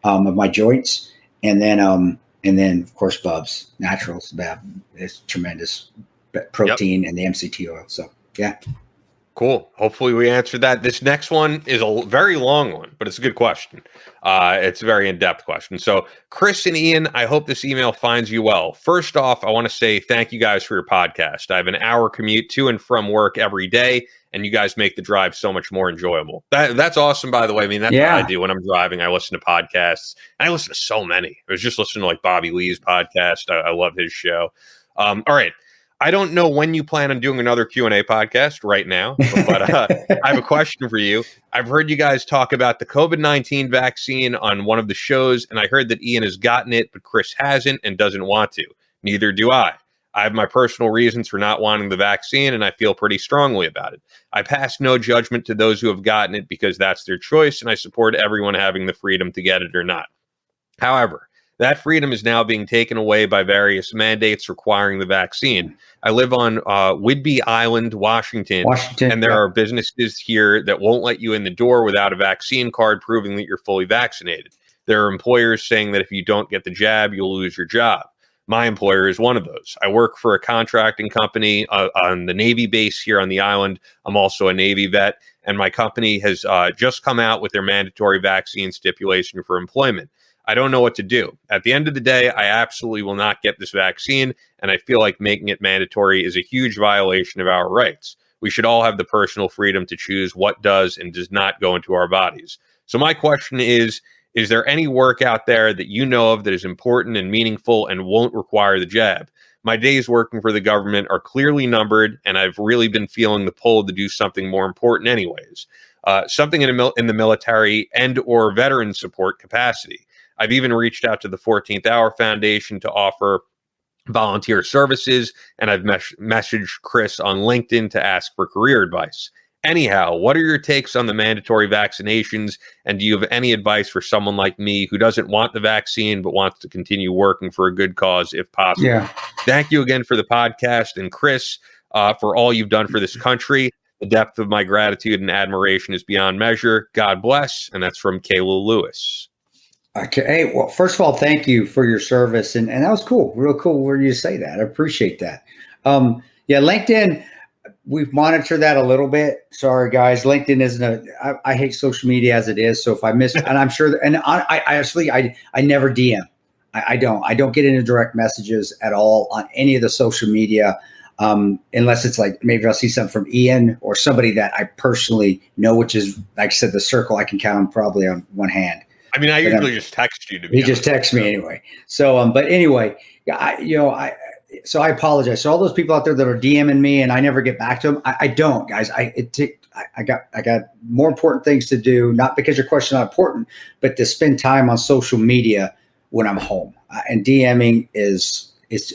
of my joints. And then of course, Bubs Naturals, it's tremendous protein and the MCT oil. So yeah. Cool. Hopefully we answered that. This next one is a very long one, but it's a good question. It's a very in-depth question. So Chris and Ian, I hope this email finds you well. First off, I want to say thank you guys for your podcast. I have an hour commute to and from work every day, and you guys make the drive so much more enjoyable. That's awesome, by the way. I mean, that's what I do when I'm driving. I listen to podcasts. I listen to so many. I was just listening to like Bobby Lee's podcast. I love his show. All right. I don't know when you plan on doing another Q&A podcast right now, but I have a question for you. I've heard you guys talk about the COVID-19 vaccine on one of the shows, and I heard that Ian has gotten it, but Chris hasn't and doesn't want to. Neither do I. I have my personal reasons for not wanting the vaccine, and I feel pretty strongly about it. I pass no judgment to those who have gotten it because that's their choice, and I support everyone having the freedom to get it or not. However, that freedom is now being taken away by various mandates requiring the vaccine. I live on Whidbey Island, Washington, and there are businesses here that won't let you in the door without a vaccine card proving that you're fully vaccinated. There are employers saying that if you don't get the jab, you'll lose your job. My employer is one of those. I work for a contracting company on the Navy base here on the island. I'm also a Navy vet, and my company has just come out with their mandatory vaccine stipulation for employment. I don't know what to do. At the end of the day, I absolutely will not get this vaccine, and I feel like making it mandatory is a huge violation of our rights. We should all have the personal freedom to choose what does and does not go into our bodies. So my question is there any work out there that you know of that is important and meaningful and won't require the jab? My days working for the government are clearly numbered, and I've really been feeling the pull to do something more important anyways. Something in the military and or veteran support capacity. I've even reached out to the 14th Hour Foundation to offer volunteer services, and I've messaged Chris on LinkedIn to ask for career advice. Anyhow, what are your takes on the mandatory vaccinations? And do you have any advice for someone like me who doesn't want the vaccine but wants to continue working for a good cause if possible? Yeah. Thank you again for the podcast. And Chris, for all you've done for this country. The depth of my gratitude and admiration is beyond measure. God bless. And that's from Kayla Lewis. Okay. Hey, well, first of all, thank you for your service. And that was cool. Real cool where you say that. I appreciate that. Yeah, LinkedIn, we've monitored that a little bit. Sorry, guys. LinkedIn isn't I hate social media as it is. So if I miss, and I'm sure, I actually never DM. I don't get into direct messages at all on any of the social media. Unless it's like maybe I'll see something from Ian or somebody that I personally know, which is, like I said, the circle I can count on probably on one hand. I mean, I usually just text you. He just texts me anyway. So, but anyway, so I apologize. So all those people out there that are DMing me and I never get back to them, I don't, guys. I got more important things to do. Not because your question's not important, but to spend time on social media when I'm home. And DMing is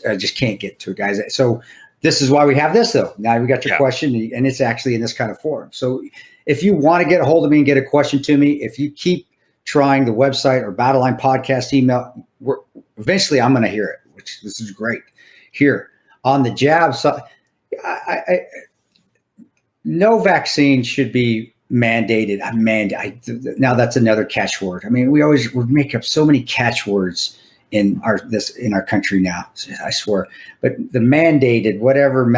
I just can't get to it, guys. So. This is why we have this, though. Now we got your question, and it's actually in this kind of form. So if you want to get a hold of me and get a question to me, if you keep trying the website or Battleline Podcast email, eventually I'm going to hear it, which this is great. Here on the jab side, no vaccine should be mandated. Now that's another catchword. I mean, we make up so many catchwords in our country now, I swear. But the mandated, whatever,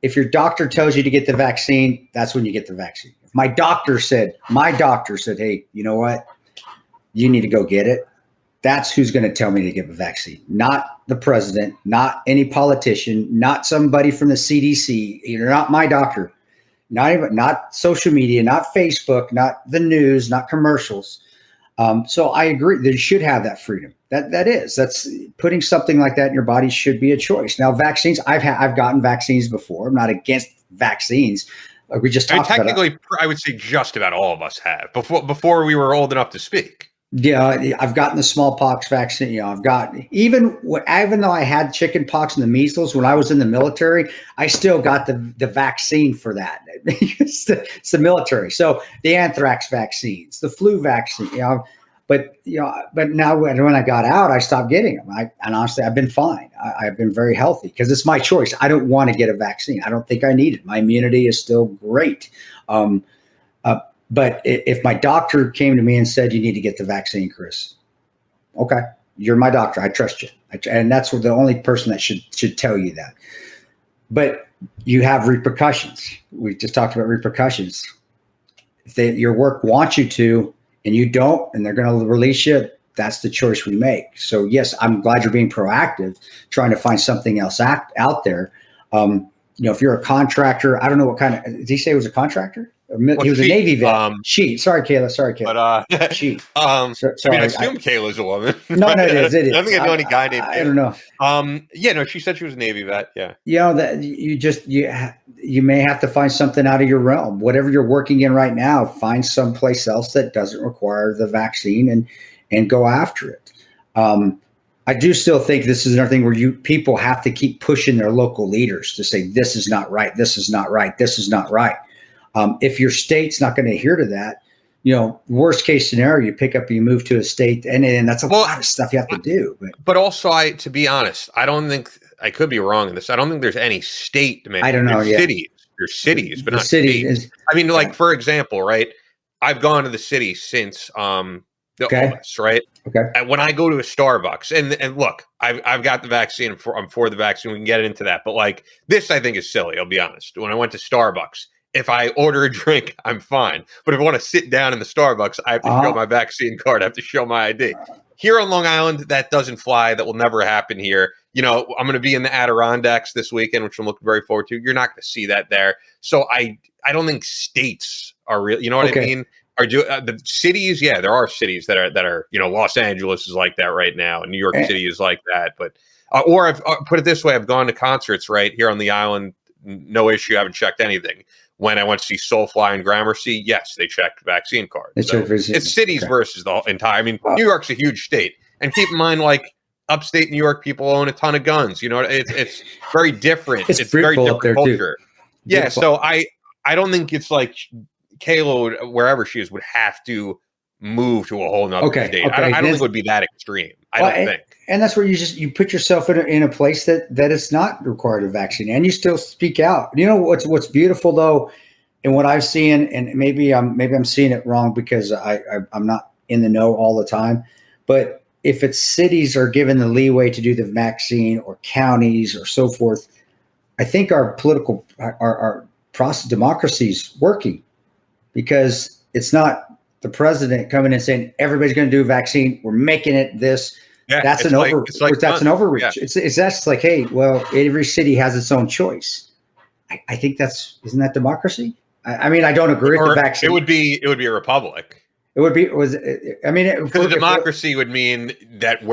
if your doctor tells you to get the vaccine, that's when you get the vaccine. If my doctor said, hey, you know what? You need to go get it. That's who's going to tell me to get a vaccine. Not the president, not any politician, not somebody from the CDC. You're not my doctor. Not social media, not Facebook, not the news, not commercials. So I agree. They should have that freedom. That's putting something like that in your body should be a choice. Now, vaccines, I've gotten vaccines before. I'm not against vaccines. Like we just talked about. Technically, I would say just about all of us have before we were old enough to speak. Yeah, I've gotten the smallpox vaccine. I've got even though I had chicken pox and the measles when I was in the military, I still got the vaccine for that. It's the military. So the anthrax vaccines, the flu vaccine. But now when I got out, I stopped getting them. And honestly, I've been fine. I've been very healthy because it's my choice. I don't want to get a vaccine. I don't think I need it. My immunity is still great. But if my doctor came to me and said, you need to get the vaccine, Chris, okay, you're my doctor. I trust you. And that's the only person that should tell you that. But you have repercussions. We just talked about repercussions. If your work wants you to and you don't, and they're going to release you, that's the choice we make. So, yes, I'm glad you're being proactive, trying to find something else out there. If you're a contractor, I don't know what kind of – did he say he was a contractor? He was a Navy vet. Sorry, Kayla. But she. Sorry, I assume Kayla's a woman. No, it is. I don't think I know any guy named. I don't know. She said she was a Navy vet. Yeah. That you may have to find something out of your realm. Whatever you're working in right now, find someplace else that doesn't require the vaccine and go after it. I do still think this is another thing where people have to keep pushing their local leaders to say this is not right. This is not right. This is not right. If your state's not going to adhere to that, worst case scenario, you pick up and you move to a state, and that's a lot of stuff you have to do. But also, to be honest, I don't think I could be wrong in this. I don't think there's any state. I don't know. There's cities, but not states. For example, right? I've gone to the city since illness, right? Okay. And when I go to a Starbucks, and look, I've got the vaccine. I'm for the vaccine. We can get into that, but this, I think is silly. I'll be honest. When I went to Starbucks, if I order a drink, I'm fine. But if I want to sit down in the Starbucks, I have to show my vaccine card. I have to show my ID. Here on Long Island, that doesn't fly. That will never happen here. I'm going to be in the Adirondacks this weekend, which I'm looking very forward to. You're not going to see that there. So I don't think states are real. You know what I mean? The cities? Yeah, there are cities that are. Los Angeles is like that right now, and New York City is like that. But or I've put it this way: I've gone to concerts right here on the island. No issue. I haven't checked anything. When I went to see Soulfly and Gramercy, yes, they checked vaccine cards. It's cities versus the entire. I mean, New York's a huge state, and keep in mind, upstate New York, people own a ton of guns. It's very different. It's very different culture. Yeah, so I don't think it's like Kayla, wherever she is, would have to move to a whole nother state. I don't think it would be that extreme. I don't think. And that's where you put yourself in a place that is not required a vaccine, and you still speak out. You know what's beautiful though, and what I've seen, and maybe I'm seeing it wrong because I'm not in the know all the time, but if it's cities are given the leeway to do the vaccine, or counties or so forth, I think our political our process democracy is working, because it's not the president coming and saying everybody's going to do a vaccine. We're making it this. Yeah, that's an overreach. Yeah. It's that's like, hey, well, every city has its own choice. I think isn't that democracy? I mean, I don't agree with the vaccine. It would be a republic. Because democracy would mean that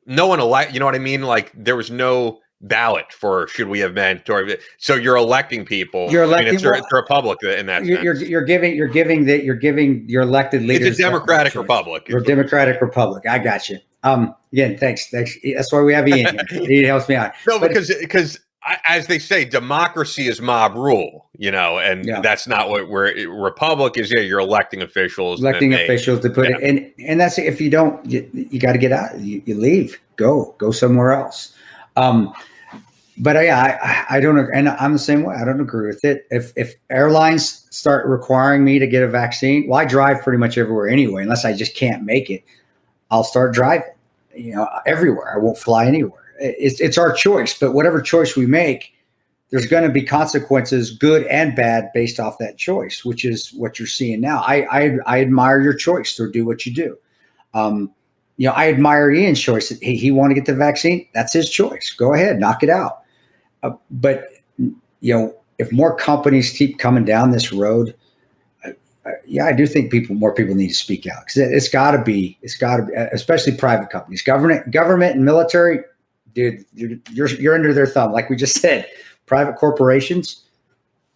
no one elect. You know what I mean? Like there was no ballot for should we have mandatory. So you're electing people. You're electing. It's a republic in that sense. You're giving your elected leaders. It's a democratic republic. Or democratic republic. I got you. Again, thanks. That's why we have Ian here. He helps me out. No, because as they say, democracy is mob rule, and that's not what republic is. Yeah, you're electing officials. To put it, and that's if you don't, you got to get out. You leave, go somewhere else. But I don't, and I'm the same way. I don't agree with it. If airlines start requiring me to get a vaccine, well, I drive pretty much everywhere anyway, unless I just can't make it. I'll start driving, everywhere. I won't fly anywhere. It's our choice, but whatever choice we make, there's going to be consequences, good and bad, based off that choice, which is what you're seeing now. I admire your choice to do what you do. I admire Ian's choice. He want to get the vaccine. That's his choice. Go ahead, knock it out. But if more companies keep coming down this road, I do think more people need to speak out, because it's got to be, especially private companies, government and military. Dude, you're under their thumb, like we just said. Private corporations,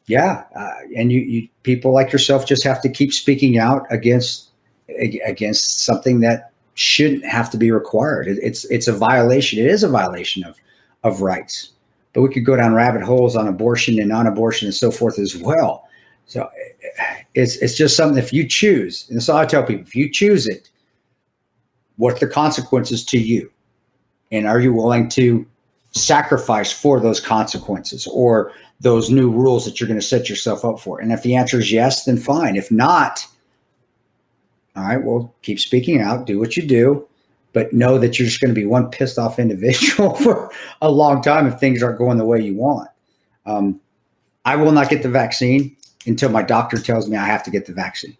and you people like yourself just have to keep speaking out against something that shouldn't have to be required. It's a violation. It is a violation of rights. But we could go down rabbit holes on abortion and non-abortion and so forth as well. So it's just something, if you choose, and that's all I tell people, if you choose it, what's the consequences to you? And are you willing to sacrifice for those consequences or those new rules that you're going to set yourself up for? And if the answer is yes, then fine. If not, all right, well, keep speaking out, do what you do, but know that you're just going to be one pissed off individual for a long time if things aren't going the way you want. I will not get the vaccine until my doctor tells me I have to get the vaccine.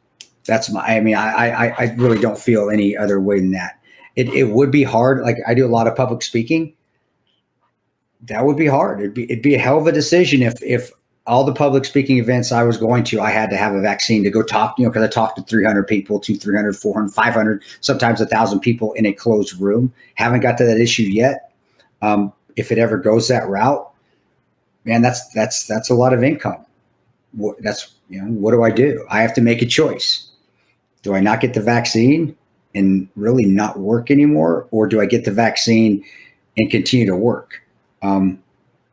I really don't feel any other way than that. It would be hard. Like, I do a lot of public speaking. That would be hard. It'd be a hell of a decision if all the public speaking events I was going to, I had to have a vaccine to go talk, because I talked to 300 people, 300, 400, 500, sometimes 1,000 people in a closed room. Haven't got to that issue yet. If it ever goes that route, man, that's a lot of income. What do I do? I have to make a choice. Do I not get the vaccine and really not work anymore? Or do I get the vaccine and continue to work?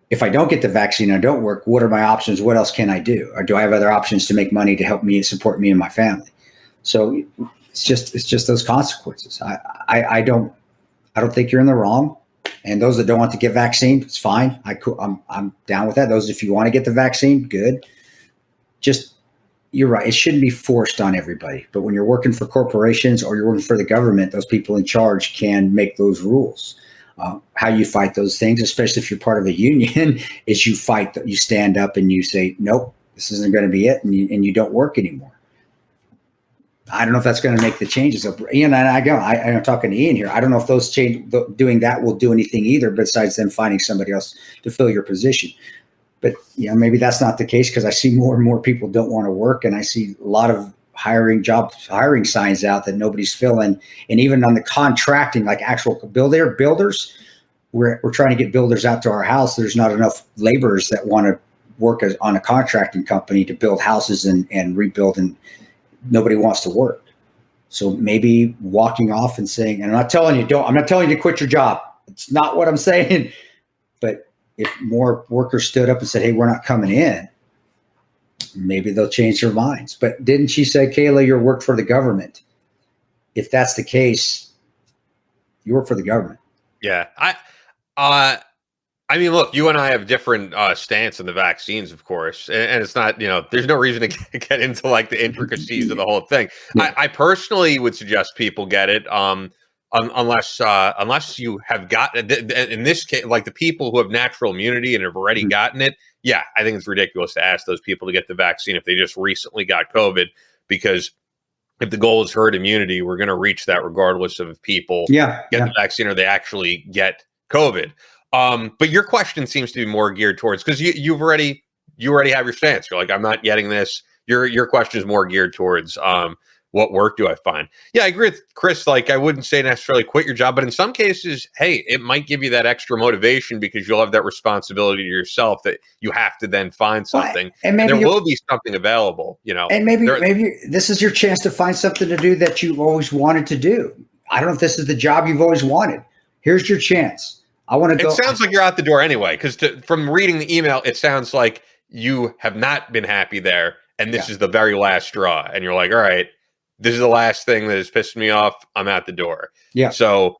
If I don't get the vaccine and I don't work, what are my options? What else can I do? Or do I have other options to make money to help me support me and my family? So it's just those consequences. I don't think you're in the wrong. And those that don't want to get vaccine, it's fine. I'm down with that. Those, if you want to get the vaccine, good. Just, you're right. It shouldn't be forced on everybody. But when you're working for corporations or you're working for the government, those people in charge can make those rules. How you fight those things, especially if you're part of a union, is you fight. You stand up and you say, nope, this isn't going to be it, and you don't work anymore. I don't know if that's going to make the changes. Ian and I'm talking to Ian here. I don't know if those doing that will do anything either, besides them finding somebody else to fill your position. But maybe that's not the case, because I see more and more people don't want to work, and I see a lot of hiring signs out that nobody's filling. And even on the contracting, like actual builders, we're trying to get builders out to our house. There's not enough laborers that want to work on a contracting company to build houses and rebuild, and nobody wants to work. So maybe walking off and saying, and I'm not telling you to quit your job. It's not what I'm saying. But if more workers stood up and said, hey, we're not coming in, maybe they'll change their minds. But didn't she say, Kayla, you work for the government? If that's the case, you work for the government. Yeah. I mean, look, you and I have different stance on the vaccines, of course, and it's not, there's no reason to get into like the intricacies of the whole thing. Yeah. I personally would suggest people get it, unless you have got, in this case, like the people who have natural immunity and have already gotten it. Yeah, I think it's ridiculous to ask those people to get the vaccine if they just recently got COVID, because if the goal is herd immunity, we're going to reach that regardless of if people get the vaccine or they actually get COVID. But your question seems to be more geared towards, because you already have your stance. You're like, I'm not getting this. Your question is more geared towards what work do I find? Yeah, I agree with Chris. Like, I wouldn't say necessarily quit your job, but in some cases, hey, it might give you that extra motivation because you'll have that responsibility to yourself that you have to then find something. And maybe there will be something available, And maybe this is your chance to find something to do that you've always wanted to do. I don't know if this is the job you've always wanted. Here's your chance. I want to go. It sounds like you're out the door anyway, because from reading the email, it sounds like you have not been happy there, and this is the very last straw. And you're like, all right, this is the last thing that has pissed me off. I'm out the door. Yeah. So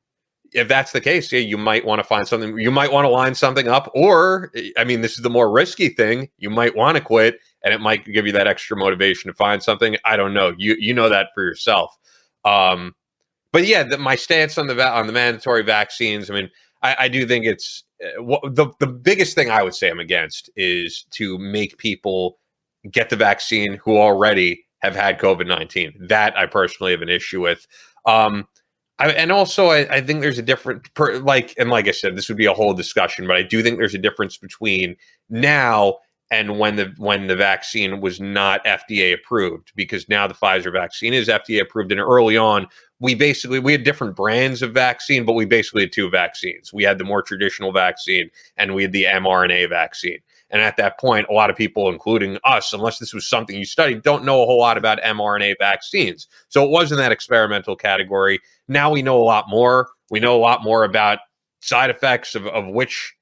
if that's the case, you might want to find something. You might want to line something up, or, I mean, this is the more risky thing. You might want to quit, and it might give you that extra motivation to find something. I don't know. You know that for yourself. But yeah, my stance on the mandatory vaccines, I mean, I do think it's the biggest thing I would say I'm against is to make people get the vaccine who already have had COVID-19. That I personally have an issue with. I think there's a different, like I said, this would be a whole discussion, but I do think there's a difference between now and when the vaccine was not FDA approved, because now the Pfizer vaccine is FDA approved, and early on, we had different brands of vaccine, but we basically had two vaccines. We had the more traditional vaccine and we had the mRNA vaccine. And at that point, a lot of people, including us, unless this was something you studied, don't know a whole lot about mRNA vaccines. So it was in that experimental category. Now we know a lot more. We know a lot more about side effects of which,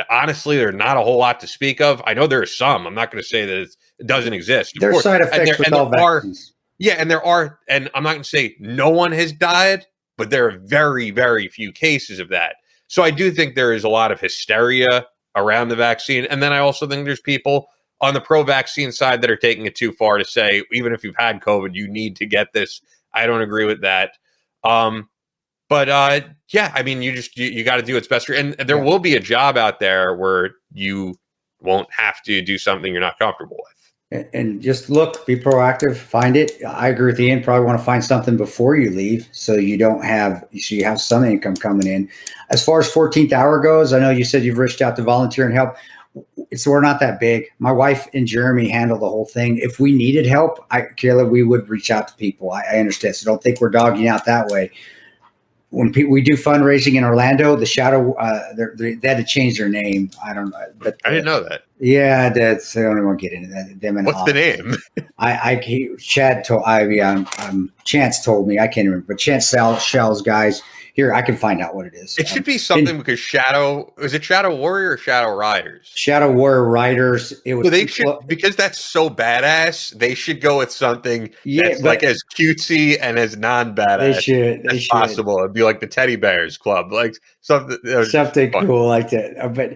honestly, there's not a whole lot to speak of. I know there are some. I'm not going to say that it doesn't exist. There's side effects with all vaccines. Yeah, and there are, and I'm not going to say no one has died, but there are very, very few cases of that. So I do think there is a lot of hysteria around the vaccine. And then I also think there's people on the pro-vaccine side that are taking it too far to say, even if you've had COVID, you need to get this. I don't agree with that. Yeah, I mean, you got to do what's best for you. And there will be a job out there where you won't have to do something you're not comfortable with. And just look, be proactive, find it. I agree with Ian. Probably want to find something before you leave, so you have some income coming in. As far as 14th hour goes, I know you said you've reached out to volunteer and help. We're not that big. My wife and Jeremy handle the whole thing. If we needed help, Kayla, we would reach out to people. I understand. So don't think we're dogging out that way. When we do fundraising in Orlando, the Shadow, they had to change their name. I don't know. But I didn't know that. Yeah, that's I don't want to get into that. What's the name? Chance told me. I can't remember. But Chance Shell's guys. Here, I can find out what it is. It should be something because is it Shadow Warrior or Shadow Riders? Shadow Warrior Riders. It was because that's so badass. They should go with something that's like as cutesy and as non-badass as possible. It'd be like the Teddy Bears Club, like something cool like that. But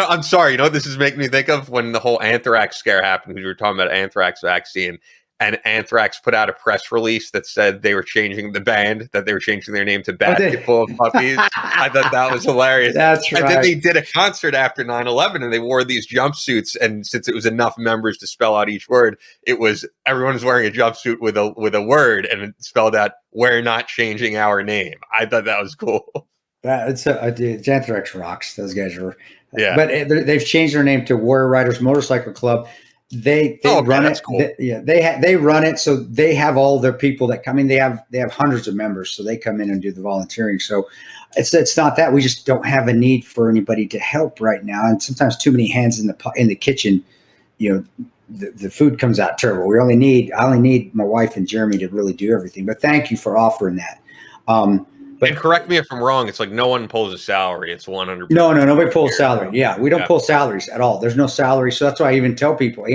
I'm sorry. You know what this is making me think of? When the whole anthrax scare happened, we were talking about anthrax vaccine. And Anthrax put out a press release that said they were changing their name to Basketful of Puppies. I thought that was hilarious. That's right. And then they did a concert after 9/11 and they wore these jumpsuits. And since it was enough members to spell out each word, everyone was wearing a jumpsuit with a word and it spelled out, "We're not changing our name." I thought that was cool. Anthrax rocks. Those guys are. Yeah. But they've changed their name to Warrior Riders Motorcycle Club. They run it. Cool. They run it. So they have all their people that come in. They have hundreds of members, so they come in and do the volunteering. So it's not that we just don't have a need for anybody to help right now. And sometimes too many hands in the kitchen, the food comes out terrible. I only need my wife and Jeremy to really do everything. But thank you for offering that. But and correct me if I'm wrong. It's like no one pulls a salary. It's 100%. No, nobody pulls salary. Yeah, we don't pull salaries at all. There's no salary. So that's why I even tell people,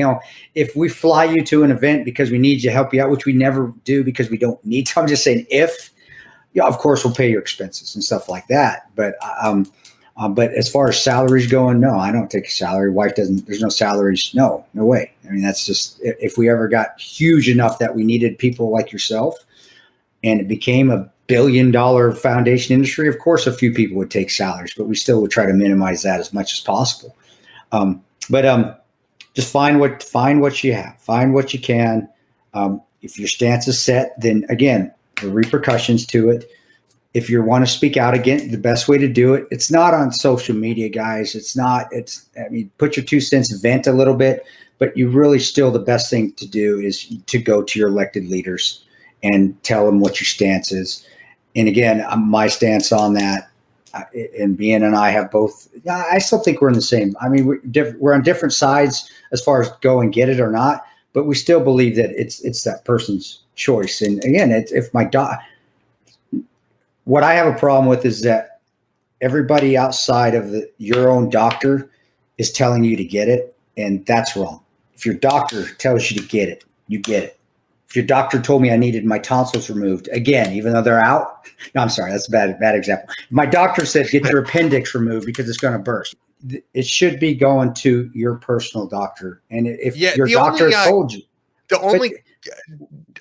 if we fly you to an event because we need you to help you out, which we never do because we don't need to. I'm just saying of course we'll pay your expenses and stuff like that. But as far as salaries going, no, I don't take a salary. Wife doesn't. There's no salaries. No way. I mean, that's just if we ever got huge enough that we needed people like yourself, and it became a $1 billion foundation industry, of course, a few people would take salaries, but we still would try to minimize that as much as possible. Just find what you have, find what you can. If your stance is set, then again, the repercussions to it. If you want to speak out again, the best way to do it, it's not on social media, guys. Put your 2 cents, vent a little bit, but you really still, the best thing to do is to go to your elected leaders and tell them what your stance is. And again, my stance on that, and Bien and I have both. I still think we're in the same. I mean, we're on different sides as far as go and get it or not, but we still believe that it's that person's choice. And again, what I have a problem with is that everybody outside of your own doctor is telling you to get it, and that's wrong. If your doctor tells you to get it, you get it. If your doctor told me I needed my tonsils removed, again, even though they're out, no, I'm sorry, that's a bad example. If my doctor said get your appendix removed because it's going to burst, it should be going to your personal doctor. And if your doctor told you. The only,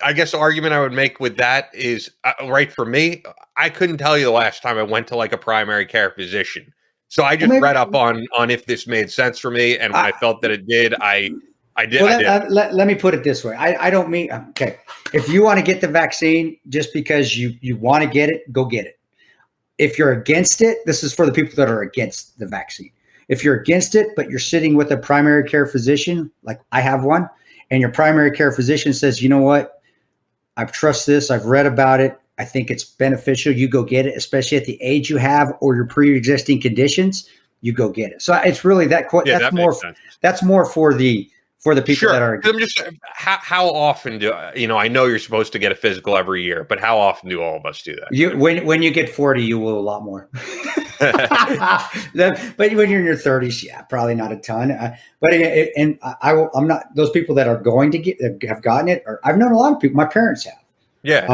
I guess, argument I would make with that is, right, for me, I couldn't tell you the last time I went to like a primary care physician. So I just read up on if this made sense for me, and when I felt that it did, I did. Let me put it this way. I don't mean, okay, if you want to get the vaccine just because you want to get it, go get it. If you're against it, this is for the people that are against the vaccine. If you're against it, but you're sitting with a primary care physician, like I have one, and your primary care physician says, you know what, I trust this, I've read about it, I think it's beneficial, you go get it, especially at the age you have or your pre-existing conditions, you go get it. So it's really that's more for the people that are. I'm just, how often do I know you're supposed to get a physical every year, but how often do all of us do that? When you get 40, you will a lot more. But when you're in your 30s, yeah, probably not a ton. I'm not those people that are going to have gotten it. Or I've known a lot of people. My parents have. Yeah.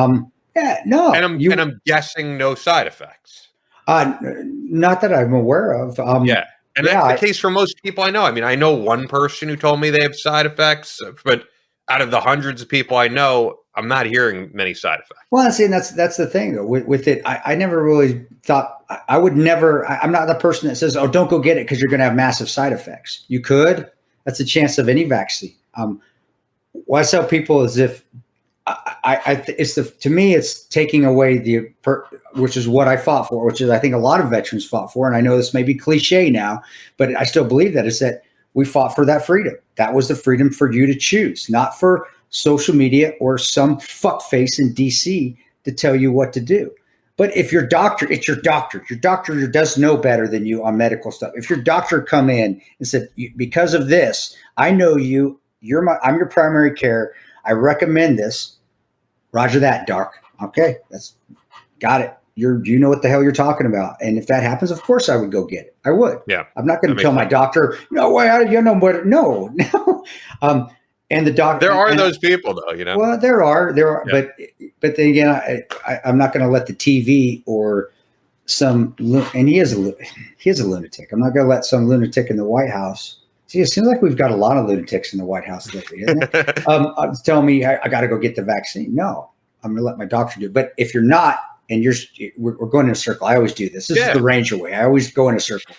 No. And I'm guessing no side effects. Not that I'm aware of. Yeah. And that's the case for most people I know. I mean, I know one person who told me they have side effects, but out of the hundreds of people I know, I'm not hearing many side effects. Well, see, and that's the thing though. With it, I never really thought I would never. I'm not the person that says, "Oh, don't go get it because you're going to have massive side effects." You could. That's a chance of any vaccine. What I tell people is if to me, it's taking away which is what I fought for, which is I think a lot of veterans fought for. And I know this may be cliche now, but I still believe that is that we fought for that freedom. That was the freedom for you to choose, not for social media or some fuckface in DC to tell you what to do. But if your doctor, it's your doctor. Your doctor does know better than you on medical stuff. If your doctor come in and said, because of this, I know you, I'm your primary care. I recommend this. Roger that, doc. Okay, that's got it. You know what the hell you're talking about. And if that happens, of course I would go get it. I would. Yeah. I'm not going to tell my doctor, no way, you know what? No. And the doctor. There are those people though, you know. Well, there are, yeah. But then again, I'm not going to let the TV or and he is a lunatic. I'm not going to let some lunatic in the White House. See, it seems like we've got a lot of lunatics in the White House lately, isn't it? Tell me I got to go get the vaccine. No, I'm going to let my doctor do it. But if you're not, and we're going in a circle. I always do this. This is the Ranger way. I always go in a circle.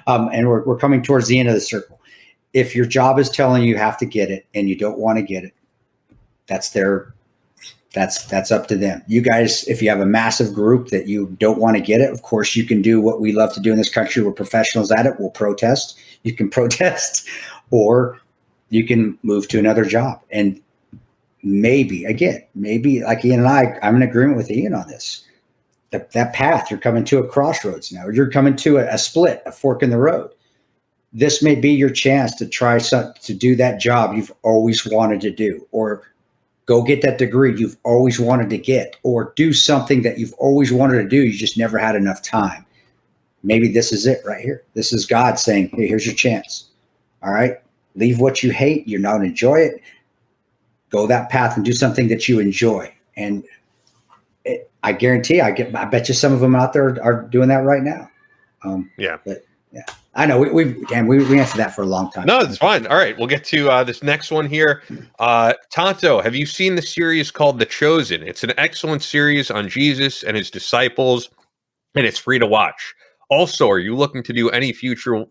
And we're coming towards the end of the circle. If your job is telling you have to get it and you don't want to get it, that's up to them. You guys, if you have a massive group that you don't want to get it, of course you can do what we love to do in this country. We're professionals at it. We'll protest. You can protest, or you can move to another job. And maybe like Ian and I'm in agreement with Ian on this. That path, you're coming to a crossroads now. You're coming to a split, a fork in the road. This may be your chance to try to do that job you've always wanted to do, or Go get that degree you've always wanted to get, or do something that you've always wanted to do. You just never had enough time. Maybe this is it right here. This is God saying, hey, here's your chance. All right. Leave what you hate. You're not going to enjoy it. Go that path and do something that you enjoy. And I guarantee I bet you some of them out there are doing that right now. But yeah, I know we answered that for a long time. No, it's fine. All right, we'll get to this next one here. Tonto, have you seen the series called The Chosen? It's an excellent series on Jesus and his disciples, and it's free to watch. Also, are you looking to do any future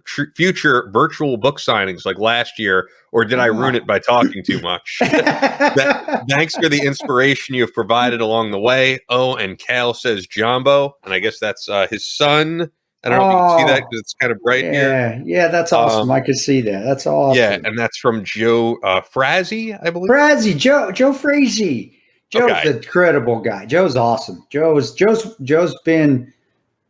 virtual book signings like last year, or did I ruin it by talking too much? Thanks for the inspiration you have provided along the way. Oh, and Cal says Jumbo, and I guess that's his son. I don't know if you can see that because it's kind of bright here. Yeah, that's awesome. I could see that. That's awesome. Yeah, and that's from Joe Frazee, I believe. Joe Frazee. Joe's an incredible guy. Joe's awesome. Joe's been.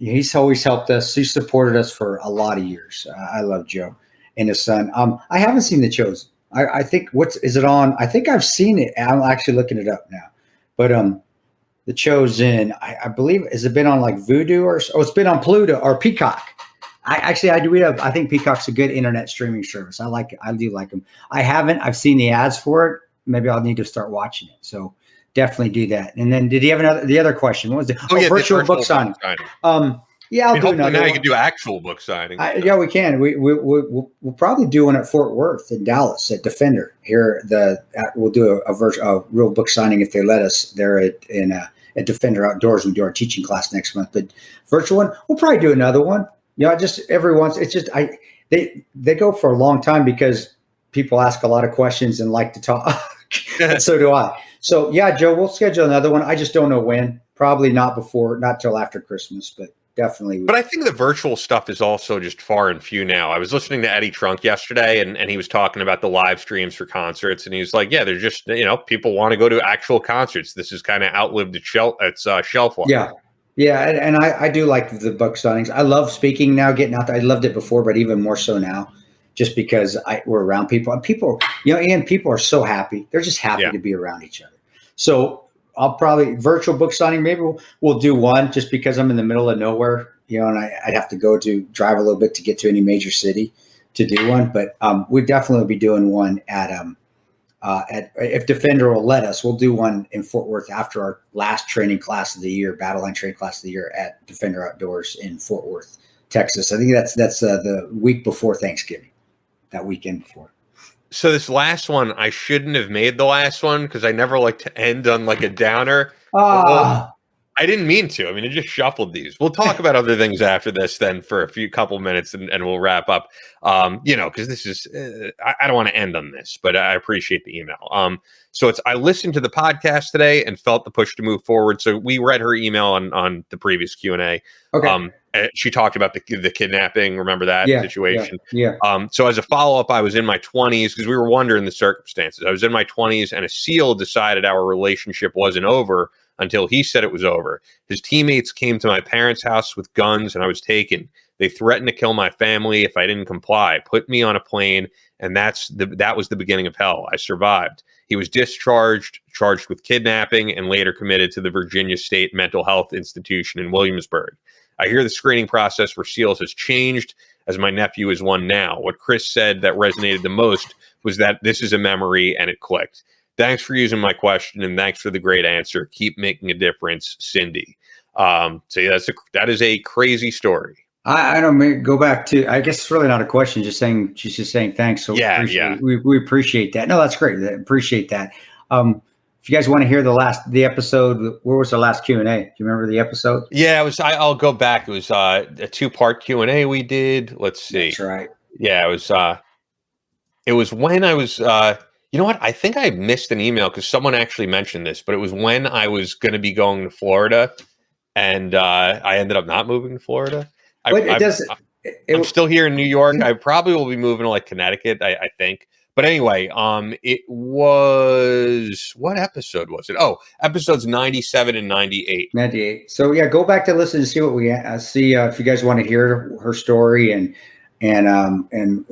He's always helped us. He's supported us for a lot of years. I love Joe and his son. I haven't seen The Chosen. I think is it on? I think I've seen it. I'm actually looking it up now. But The Chosen, I believe, has it been on like Vudu or it's been on Pluto or Peacock? I think Peacock's a good internet streaming service. I do like them. I've seen the ads for it. Maybe I'll need to start watching it. So definitely do that. And then did he have the other question? What was it? Virtual book signing. Yeah, I'll do another. Now you can do actual book signing. Yeah, we can. We'll probably do one at Fort Worth in Dallas at Defender. Here, we'll do a real book signing if they let us. There at Defender Outdoors. We do our teaching class next month. But virtual one, we'll probably do another one. Just every once. It's just they go for a long time because people ask a lot of questions and like to talk. And so do I. So yeah, Joe, we'll schedule another one. I just don't know when. Probably not till after Christmas, but definitely. But I think the virtual stuff is also just far and few now. I was listening to Eddie Trunk yesterday, and he was talking about the live streams for concerts, and he was like, "Yeah, there's just people want to go to actual concerts. This has kind of outlived its shelf life." Yeah, and I do like the book signings. I love speaking now, getting out there. I loved it before, but even more so now. Just because we're around people, and people, and people are so happy. They're just happy to be around each other. So I'll probably virtual book signing. Maybe we'll do one just because I'm in the middle of nowhere, and I'd have to drive a little bit to get to any major city to do one. But we'd definitely be doing one at if Defender will let us, we'll do one in Fort Worth after our last training class of the year, Battleline training class of the year at Defender Outdoors in Fort Worth, Texas. I think that's the week before Thanksgiving. That weekend before. So this last one, I shouldn't have made the last one because I never like to end on like a downer. I didn't mean to. I mean, I just shuffled these. We'll talk about other things after this then for a couple minutes and we'll wrap up. Because this is, I don't want to end on this, but I appreciate the email. So I listened to the podcast today and felt the push to move forward. So we read her email on the previous Q&A. Okay. She talked about the kidnapping. Remember that situation? Yeah. So as a follow-up, I was in my 20s because we were wondering the circumstances. I was in my 20s and a SEAL decided our relationship wasn't over until he said it was over. His teammates came to my parents' house with guns and I was taken. They threatened to kill my family if I didn't comply, put me on a plane, and that was the beginning of hell. I survived. He was discharged, charged with kidnapping, and later committed to the Virginia State Mental Health Institution in Williamsburg. I hear the screening process for SEALs has changed, as my nephew is one now. What Chris said that resonated the most was that this is a memory, and it clicked. Thanks for using my question, and thanks for the great answer. Keep making a difference, Cindy. So yeah, that is a crazy story. I don't go back to. I guess it's really not a question. She's just saying thanks. So we appreciate that. No, that's great. Appreciate that. If you guys want to hear the episode, where was the last Q&A? Do you remember the episode? Yeah, it was. I'll go back. It was a 2-part Q&A we did. Let's see. That's right. Yeah, it was. It was when I was. You know what? I think I missed an email because someone actually mentioned this, but it was when I was going to be going to Florida, and I ended up not moving to Florida. I'm still here in New York. I probably will be moving to like Connecticut, I think. But anyway, it was, what episode was it? Oh, episodes 97 and 98. 98. So yeah, go back to listen to see what we see if you guys want to hear her story and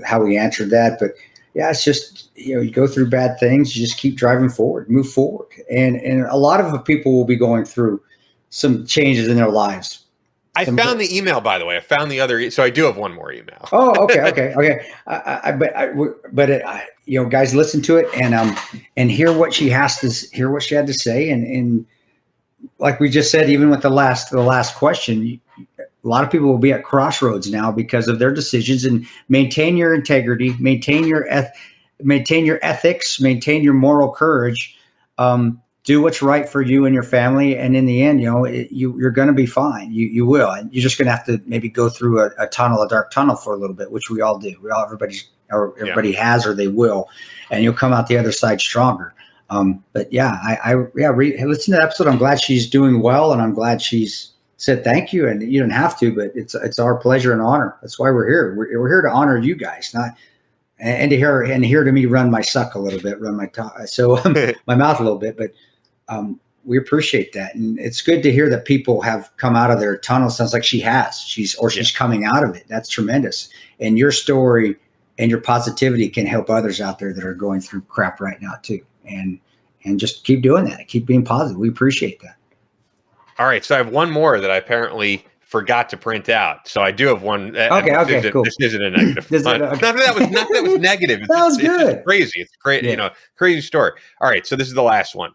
how we answered that. But it's just, you go through bad things, you just keep driving forward, move forward. And a lot of people will be going through some changes in their lives. I found the email, by the way. I found the other, so I do have one more email. Oh, okay. Guys, listen to it and hear what she had to say. And like we just said, even with the last question, a lot of people will be at crossroads now because of their decisions. And maintain your integrity, maintain your ethics, maintain your moral courage. Do what's right for you and your family, and in the end, you're going to be fine. You will, and you're just going to have to maybe go through a dark tunnel for a little bit, which we all do. Everybody has, or they will, and you'll come out the other side stronger. But listen to the episode. I'm glad she's doing well, and I'm glad she's said thank you. And you didn't have to, but it's our pleasure and honor. That's why we're here. We're here to honor you guys, and to hear to me run my suck a little bit, run my my mouth a little bit, but. We appreciate that. And it's good to hear that people have come out of their tunnel. Sounds like she has. She's coming out of it. That's tremendous. And your story and your positivity can help others out there that are going through crap right now too. And just keep doing that. Keep being positive. We appreciate that. All right. So I have one more that I apparently forgot to print out. So I do have one. Okay, cool. This isn't a negative. Not that was negative. That was good. It's crazy. It's crazy. Crazy story. All right. So this is the last one.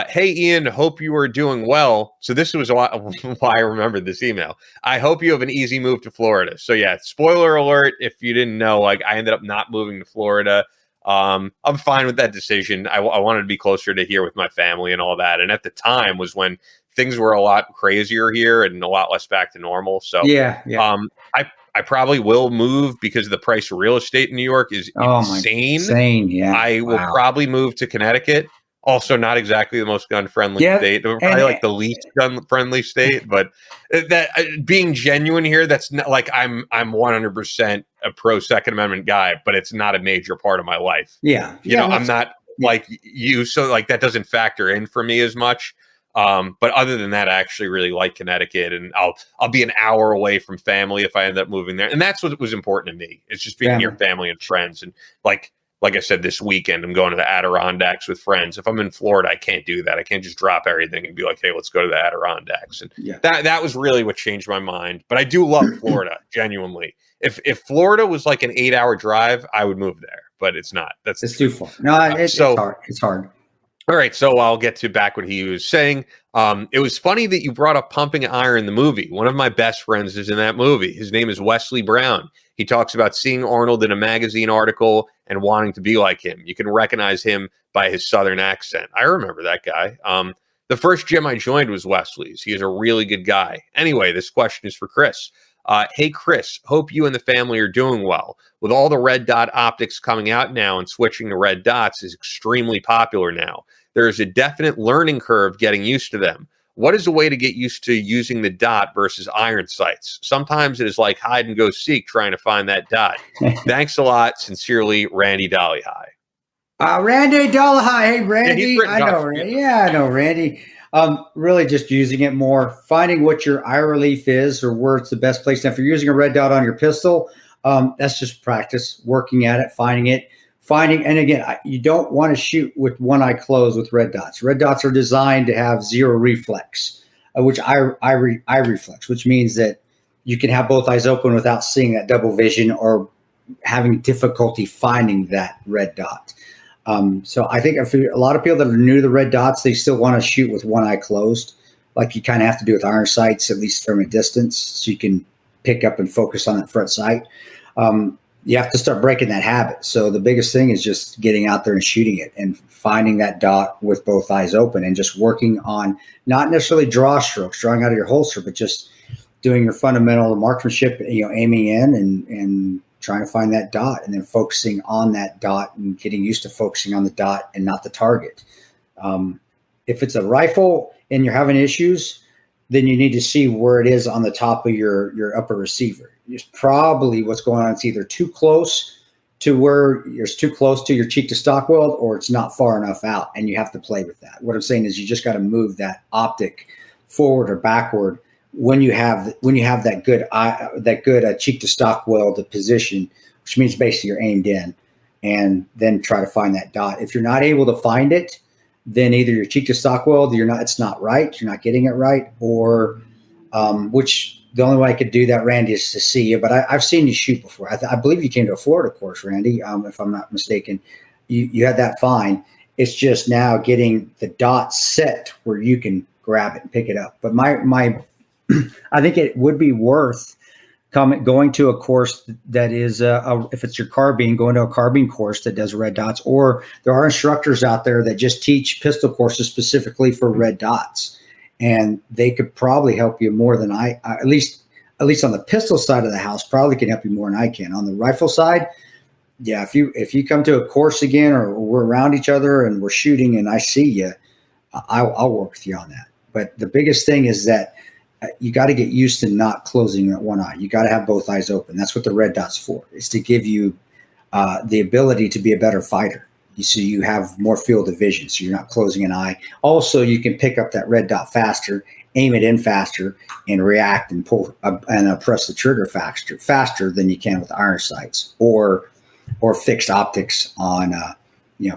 Hey, Ian, hope you are doing well. So this was why I remembered this email. I hope you have an easy move to Florida. So yeah, spoiler alert. If you didn't know, I ended up not moving to Florida. I'm fine with that decision. I wanted to be closer to here with my family and all that. And at the time was when things were a lot crazier here and a lot less back to normal. So I probably will move because the price of real estate in New York is insane. Insane, yeah. I will probably move to Connecticut. Also, not exactly the most gun-friendly state. Probably like the least gun-friendly state. But that being genuine here, that's not like I'm 100% a pro Second Amendment guy, but it's not a major part of my life. Yeah, I'm not like you, so like that doesn't factor in for me as much. But other than that, I actually really like Connecticut, and I'll be an hour away from family if I end up moving there, and that's what was important to me. It's just being near family and friends, and like I said, this weekend, I'm going to the Adirondacks with friends. If I'm in Florida, I can't do that. I can't just drop everything and be like, hey, let's go to the Adirondacks. And that was really what changed my mind. But I do love Florida, genuinely. If Florida was like an 8-hour drive, I would move there. But it's not. It's too far. No, it's hard. It's hard. All right, so I'll get to back what he was saying. It was funny that you brought up Pumping Iron, the movie. One of my best friends is in that movie. His name is Wesley Brown. He talks about seeing Arnold in a magazine article and wanting to be like him. You can recognize him by his Southern accent. I remember that guy. The first gym I joined was Wesley's. He is a really good guy. Anyway, this question is for Chris. Hey, Chris, hope you and the family are doing well. With all the red dot optics coming out now and switching to red dots is extremely popular now. There is a definite learning curve getting used to them. What is a way to get used to using the dot versus iron sights? Sometimes it is like hide and go seek trying to find that dot. Thanks a lot. Sincerely, Randy Dollyhigh. Randy Dollyhigh. Hey, Randy. I know, Randy. Really just using it more, finding what your eye relief is or where it's the best place. Now, if you're using a red dot on your pistol, that's just practice, working at it, finding it. And again, you don't want to shoot with one eye closed with red dots. Red dots are designed to have zero reflex, which eye reflex, which means that you can have both eyes open without seeing that double vision or having difficulty finding that red dot. So I think a lot of people that are new to the red dots, they still want to shoot with one eye closed, like you kind of have to do with iron sights, at least from a distance, so you can pick up and focus on that front sight. You have to start breaking that habit. So the biggest thing is just getting out there and shooting it and finding that dot with both eyes open and just working on not necessarily draw strokes, drawing out of your holster, but just doing your fundamental marksmanship, aiming in and trying to find that dot and then focusing on that dot and getting used to focusing on the dot and not the target. If it's a rifle and you're having issues, then you need to see where it is on the top of your upper receiver. It's probably what's going on. It's either too close to where it's too close to your cheek to stock weld, or it's not far enough out, and you have to play with that. What I'm saying is you just got to move that optic forward or backward when you have that good cheek to stock weld position, which means basically you're aimed in, and then try to find that dot. If you're not able to find it, then either you're cheek to stock weld, it's not right, you're not getting it right, or which the only way I could do that, Randy, is to see you. But I've seen you shoot before. I believe you came to a Florida course, Randy, if I'm not mistaken. You had that fine. It's just now getting the dot set where you can grab it and pick it up. But my I think it would be worth going to a course that is, if it's your carbine, going to a carbine course that does red dots, or there are instructors out there that just teach pistol courses specifically for red dots. And they could probably help you more than at least on the pistol side of the house, probably can help you more than I can. On the rifle side, yeah, if you come to a course again, or we're around each other and we're shooting and I see you, I'll work with you on that. But the biggest thing is that you got to get used to not closing that one eye. You got to have both eyes open. That's what the red dot's for. It's to give you the ability to be a better fighter. So you have more field of vision, so you're not closing an eye. Also, you can pick up that red dot faster, aim it in faster, and react and pull and press the trigger faster than you can with iron sights or fixed optics on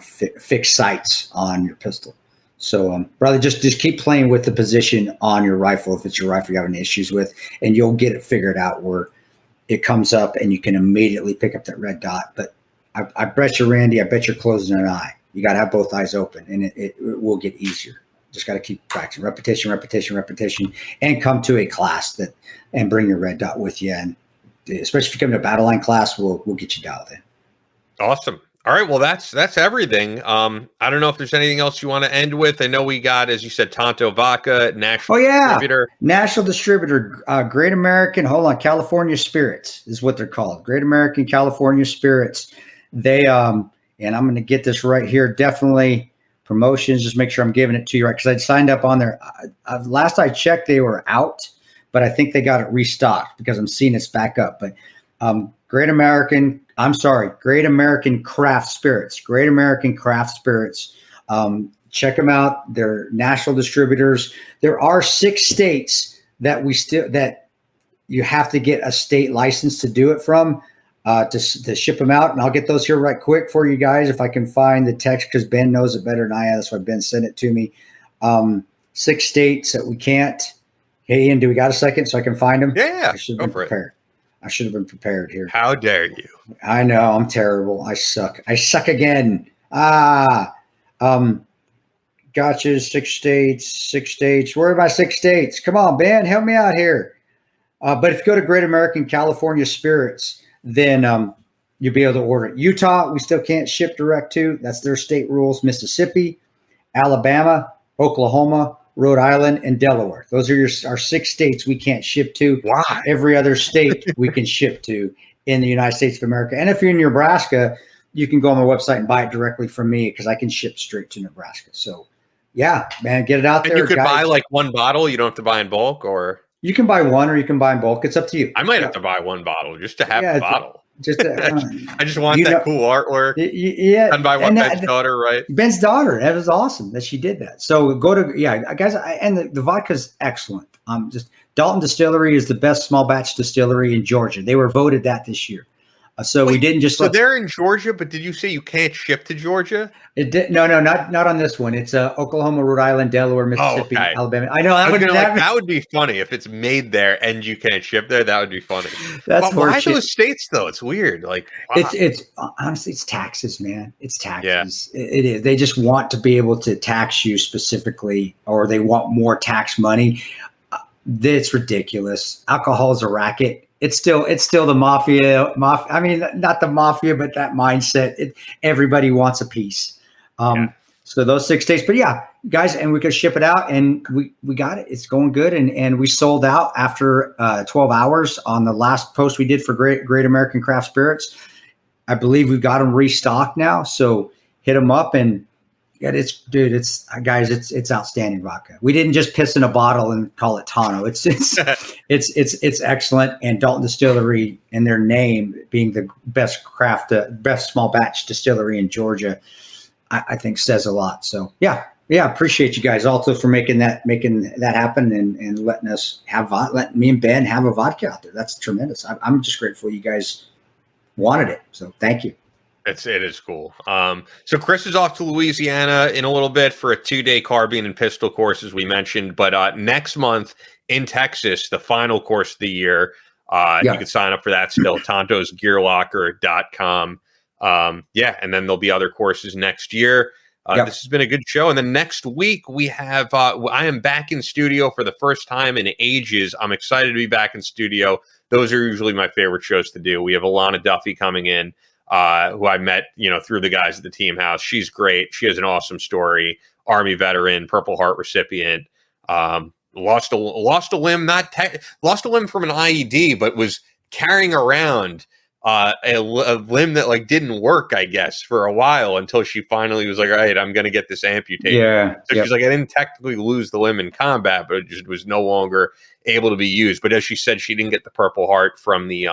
fixed sights on your pistol. So, brother, just keep playing with the position on your rifle if it's your rifle you have any issues with, and you'll get it figured out where it comes up and you can immediately pick up that red dot. But I bet you, Randy, I bet you're closing an eye. You got to have both eyes open, and it will get easier. Just got to keep practicing, repetition, and come to a class and bring your red dot with you. And especially if you come to a Battleline class, we'll get you dialed in. Awesome. All right. Well, that's everything. I don't know if there's anything else you want to end with. I know we got, as you said, Tonto Vodka, National Distributor. National Distributor, Great American, California Spirits is what they're called. Great American California Spirits. They, and I'm going to get this right here, definitely promotions, just make sure I'm giving it to you right, because I signed up on there. Last I checked, they were out, but I think they got it restocked because I'm seeing it's back up. But Great American Craft Spirits. Great American Craft Spirits. Check them out. They're national distributors. There are 6 states that you have to get a state license to do it from, to ship them out. And I'll get those here right quick for you guys if I can find the text, because Ben knows it better than I am. That's why Ben sent it to me. 6 states that we can't. Hey, Ian, do we got a second so I can find them? Yeah, I should have been prepared. I should have been prepared here. How dare you? I know, I'm terrible. I suck again. Gotcha. 6 states. Where are my 6 states? Come on, Ben, help me out here. But if you go to Great American California Spirits, then you'll be able to order it. Utah, we still can't ship direct to. That's their state rules. Mississippi, Alabama, Oklahoma, Rhode Island, and Delaware. Those are our 6 states we can't ship to. Why? Every other state we can ship to in the United States of America. And if you're in Nebraska, you can go on my website and buy it directly from me, because I can ship straight to Nebraska. So, yeah, man, get it out there. And you could buy like one bottle. You don't have to buy in bulk, or you can buy one, or you can buy in bulk. It's up to you. I might have to buy one bottle just to have a bottle. I just want that cool artwork. Yeah, done by Ben's daughter, right? Ben's daughter. That was awesome that she did that. So go to guys, and the vodka's excellent. Just Dalton Distillery is the best small batch distillery in Georgia. They were voted that this year. So we didn't just. So they're in Georgia, but did you say you can't ship to Georgia? No, not on this one. It's Oklahoma, Rhode Island, Delaware, Mississippi, Alabama. I know that would be funny if it's made there and you can't ship there. That would be funny. That's why those states though? It's weird. Like wow. It's honestly, it's taxes, man. It's taxes. Yeah. It is. They just want to be able to tax you specifically, or they want more tax money. It's ridiculous. Alcohol is a racket. It's still the mafia. I mean, not the mafia, but that mindset. Everybody wants a piece. So those 6 states, but yeah, guys, and we could ship it out, and we got it. It's going good, and we sold out after 12 hours on the last post we did for Great American Craft Spirits. I believe we've got them restocked now, so hit them up, and yeah, it's outstanding vodka. We didn't just piss in a bottle and call it Tano. It's excellent, and Dalton Distillery, and their name being the best small batch distillery in Georgia, I think says a lot. So yeah, appreciate you guys also for making that happen and letting me and Ben have a vodka out there. That's tremendous. I'm just grateful you guys wanted it. So thank you. It is cool. So Chris is off to Louisiana in a little bit for a 2-day carbine and pistol course, as we mentioned. But next month in Texas, the final course of the year, you can sign up for that still. TontosGearLocker.com. And then there'll be other courses next year. This has been a good show. And then next week we have, I am back in studio for the first time in ages. I'm excited to be back in studio. Those are usually my favorite shows to do. We have Alana Duffy coming in, who I met, through the guys at the Team House. She's great. She has an awesome story. Army veteran, Purple Heart recipient. Lost a limb, lost a limb from an IED, but was carrying around a limb that didn't work, I guess, for a while until she finally was like, all right, I'm going to get this amputated. Yeah. So she's like, I didn't technically lose the limb in combat, but it just was no longer able to be used. But as she said, she didn't get the Purple Heart from the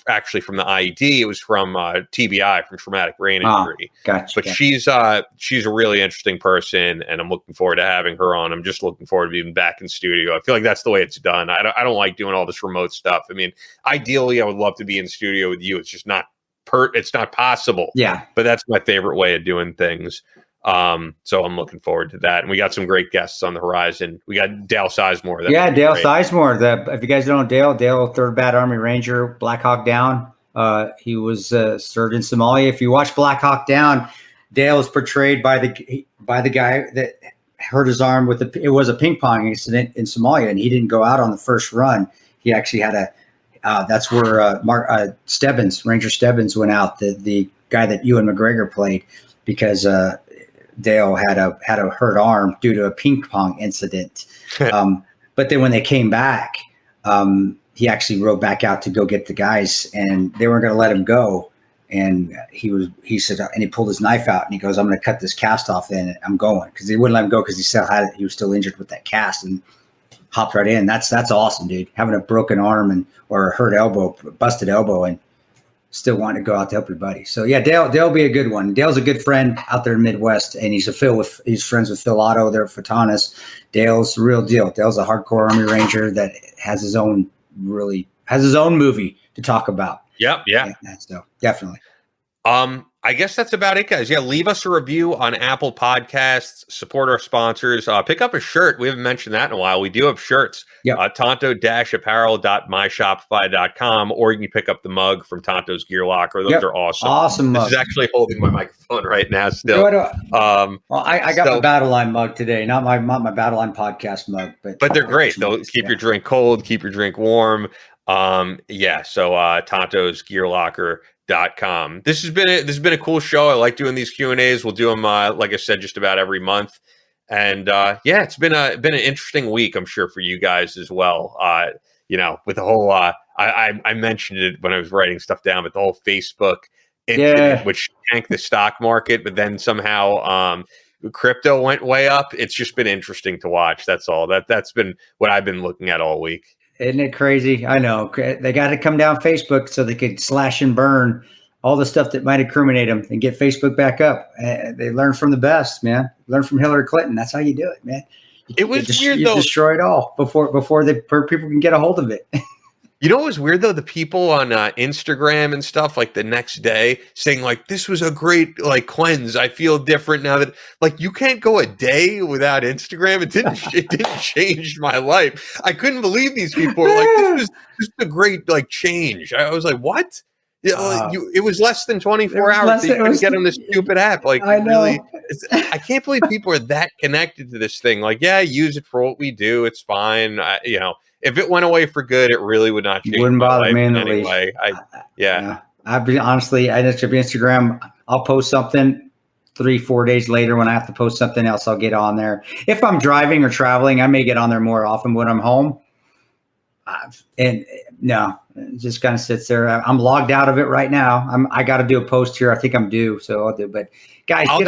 actually from the IED. It was from TBI, from traumatic brain injury. Gotcha. But she's a really interesting person, and I'm looking forward to having her on. I'm just looking forward to being back in studio. I feel like that's the way it's done. I don't like doing all this remote stuff. I mean, ideally, I would love to be in studio with you. It's just not it's not possible. Yeah. But that's my favorite way of doing things. So I'm looking forward to that. And we got some great guests on the horizon. We got Dale Sizemore. Dale Sizemore. If you guys don't know Dale, 3rd Bat Army Ranger, Black Hawk Down. He was served in Somalia. If you watch Black Hawk Down, Dale is portrayed by the guy that hurt his arm it was a ping pong incident in Somalia, and he didn't go out on the first run. He actually had that's where Ranger Stebbins went out, the guy that Ewan McGregor played, because Dale had a hurt arm due to a ping pong incident. But then when they came back, he actually rode back out to go get the guys, and they weren't going to let him go. And he said, and he pulled his knife out and he goes, I'm going to cut this cast off and I'm going, because they wouldn't let him go because he still had it. He was still injured with that cast, and hopped right in. That's awesome, dude. Having a broken arm or a hurt elbow, busted elbow, and still wanting to go out to help your buddy. So yeah, Dale'll be a good one. Dale's a good friend out there in the Midwest, and he's friends with Phil Otto there at Fatanis. Dale's the real deal. Dale's a hardcore Army Ranger that has his own movie to talk about. Yep. Yeah. So definitely. I guess that's about it, guys. Yeah, leave us a review on Apple Podcasts. Support our sponsors. Pick up a shirt. We haven't mentioned that in a while. We do have shirts. Yep. Tonto-apparel.myshopify.com, or you can pick up the mug from Tonto's Gear Locker. Those are awesome. Awesome mug. This is actually holding my microphone right now still. I got my Battleline mug today, not my Battleline Podcast mug. But they're great. They'll keep your drink cold, keep your drink warm. So Tonto's Gear Locker.com. This has been a cool show. I like doing these Q&As. We'll do them, like I said, just about every month. And it's been an interesting week, I'm sure, for you guys as well. With the whole I mentioned it when I was writing stuff down, but the whole Facebook incident, which tanked the stock market, but then somehow crypto went way up. It's just been interesting to watch. That's all. That's been what I've been looking at all week. Isn't it crazy? I know. They got to come down Facebook so they could slash and burn all the stuff that might incriminate them and get Facebook back up. They learn from the best, man. Learn from Hillary Clinton. That's how you do it, man. It was weird, though. You destroy it all before people can get a hold of it. You know what was weird, though? The people on Instagram and stuff, like the next day, saying like, this was a great cleanse. I feel different now that you can't go a day without Instagram. It didn't change my life. I couldn't believe these people were like, this was a great change. I was like, what? Yeah, it was less than 24 hours that you couldn't get on this stupid app. I know. Really, I can't believe people are that connected to this thing. Use it for what we do. It's fine. If it went away for good, it really would not change. It wouldn't bother me in the least. I'd be honestly, I just Instagram. I'll post something 3-4 days later. When I have to post something else, I'll get on there. If I'm driving or traveling, I may get on there more often when I'm home. It just kind of sits there. I'm logged out of it right now. I got to do a post here. I think I'm due, so I'll do. But guys, I'll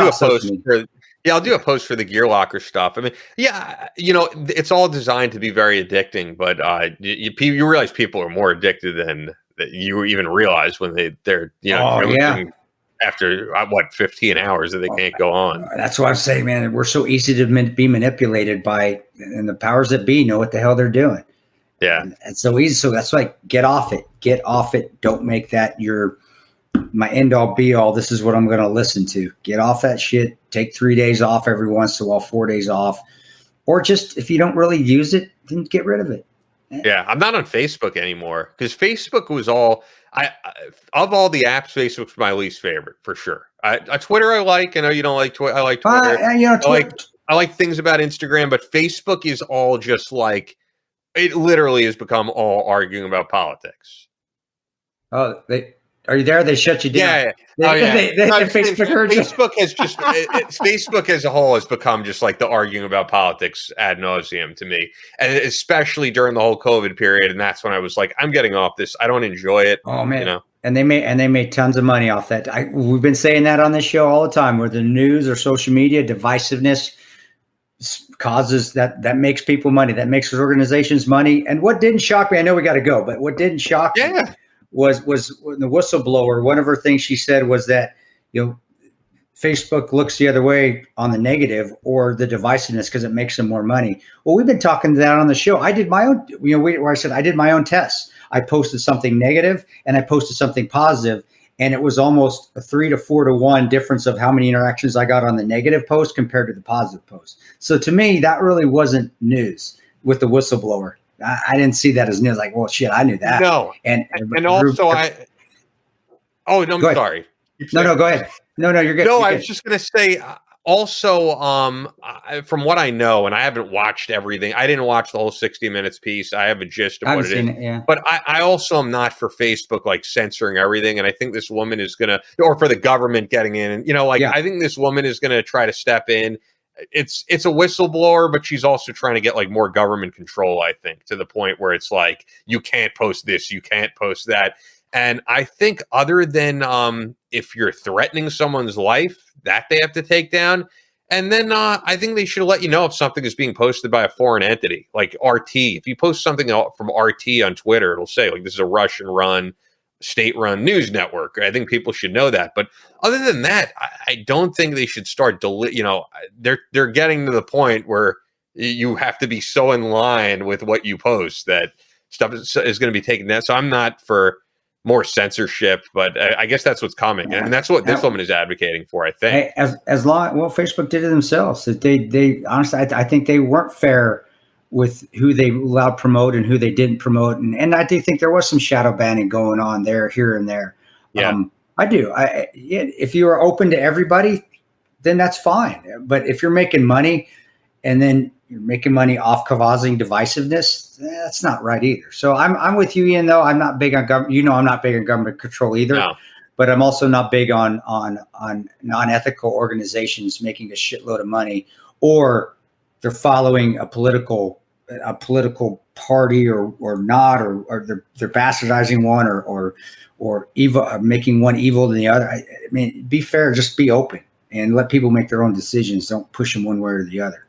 do a post for the Gear Locker stuff. I mean, it's all designed to be very addicting, but you realize people are more addicted than you even realize when they're after 15 hours that they can't go on. That's what I'm saying, man. We're so easy to be manipulated by, and the powers that be know what the hell they're doing. Yeah. It's so easy. So that's get off it. Get off it. Don't make that your my end all be all. This is what I'm going to listen to. Get off that shit. Take 3 days off every once in a while, 4 days off, or just if you don't really use it, then get rid of it. Yeah, I'm not on Facebook anymore because Facebook was all of all the apps. Facebook's my least favorite for sure. Twitter I like. I know you don't like Twitter. I like Twitter. I like things about Instagram, but Facebook is all just like it. Literally has become all arguing about politics. Oh, are you there? They shut you down. Yeah. Facebook has just Facebook as a whole has become just like the arguing about politics ad nauseum to me, and especially during the whole COVID period. And that's when I was like, I'm getting off this. I don't enjoy it. Oh man, you know. And they made tons of money off that. We've been saying that on this show all the time. Where the news or social media divisiveness causes that makes people money. That makes organizations money. And what didn't shock me, I know we got to go, but what didn't shock me was the whistleblower. One of her things she said was that, Facebook looks the other way on the negative or the divisiveness because it makes them more money. Well, we've been talking that on the show. I did my own, where I said I did my own tests. I posted something negative and I posted something positive, and it was almost a 3 to 4 to 1 difference of how many interactions I got on the negative post compared to the positive post. So to me, that really wasn't news with the whistleblower. I didn't see that as news. Like, well, shit, I knew that. No, and also I'm sorry. No, go ahead. No, you're good. No, I was just going to say also, from what I know, and I haven't watched everything. I didn't watch the whole 60 Minutes piece. I have a gist of what it is. But I also am not for Facebook like censoring everything. And I think this woman is going to, or for the government getting in. And, I think this woman is going to try to step in. It's a whistleblower, but she's also trying to get like more government control, I think, to the point where it's like, you can't post this, you can't post that. And I think other than if you're threatening someone's life, that they have to take down. And then I think they should let you know if something is being posted by a foreign entity, like RT. If you post something from RT on Twitter, it'll say like this is a Russian-run, state-run news network. I think people should know that. But other than that, I don't think they should start. They're getting to the point where you have to be so in line with what you post that stuff is going to be taken down. So I'm not for more censorship, but I guess that's what's coming, and that's what this woman is advocating for. I think Facebook did it themselves. That they honestly, I think they weren't fair with who they allowed promote and who they didn't promote, and I do think there was some shadow banning going on there, here and there. Yeah, I do. If you are open to everybody, then that's fine. But if you're making money, and then you're making money off causing divisiveness, that's not right either. So I'm with you, Ian, though. I'm not big on government. I'm not big on government control either. No. But I'm also not big on non-ethical organizations making a shitload of money, or they're following a political party or not, or they're bastardizing one or evil, or making one evil than the other. I mean, be fair, just be open and let people make their own decisions. Don't push them one way or the other.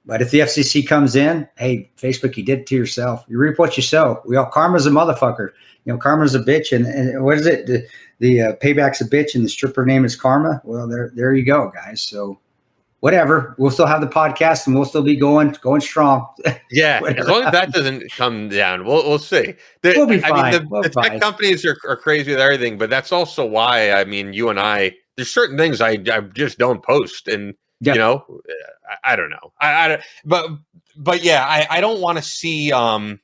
But if the FCC comes in, hey, Facebook, you did it to yourself. You reap what you sow. Karma's a motherfucker. Karma's a bitch. And what is it? The payback's a bitch, and the stripper name is Karma. Well, there you go, guys. So whatever. We'll still have the podcast, and we'll still be going strong. Yeah, as long as that doesn't come down, we'll see. We'll be fine. The tech companies are crazy with everything, but that's also why, I mean, you and I, there's certain things I just don't post, and I don't know. But yeah, I don't want to see them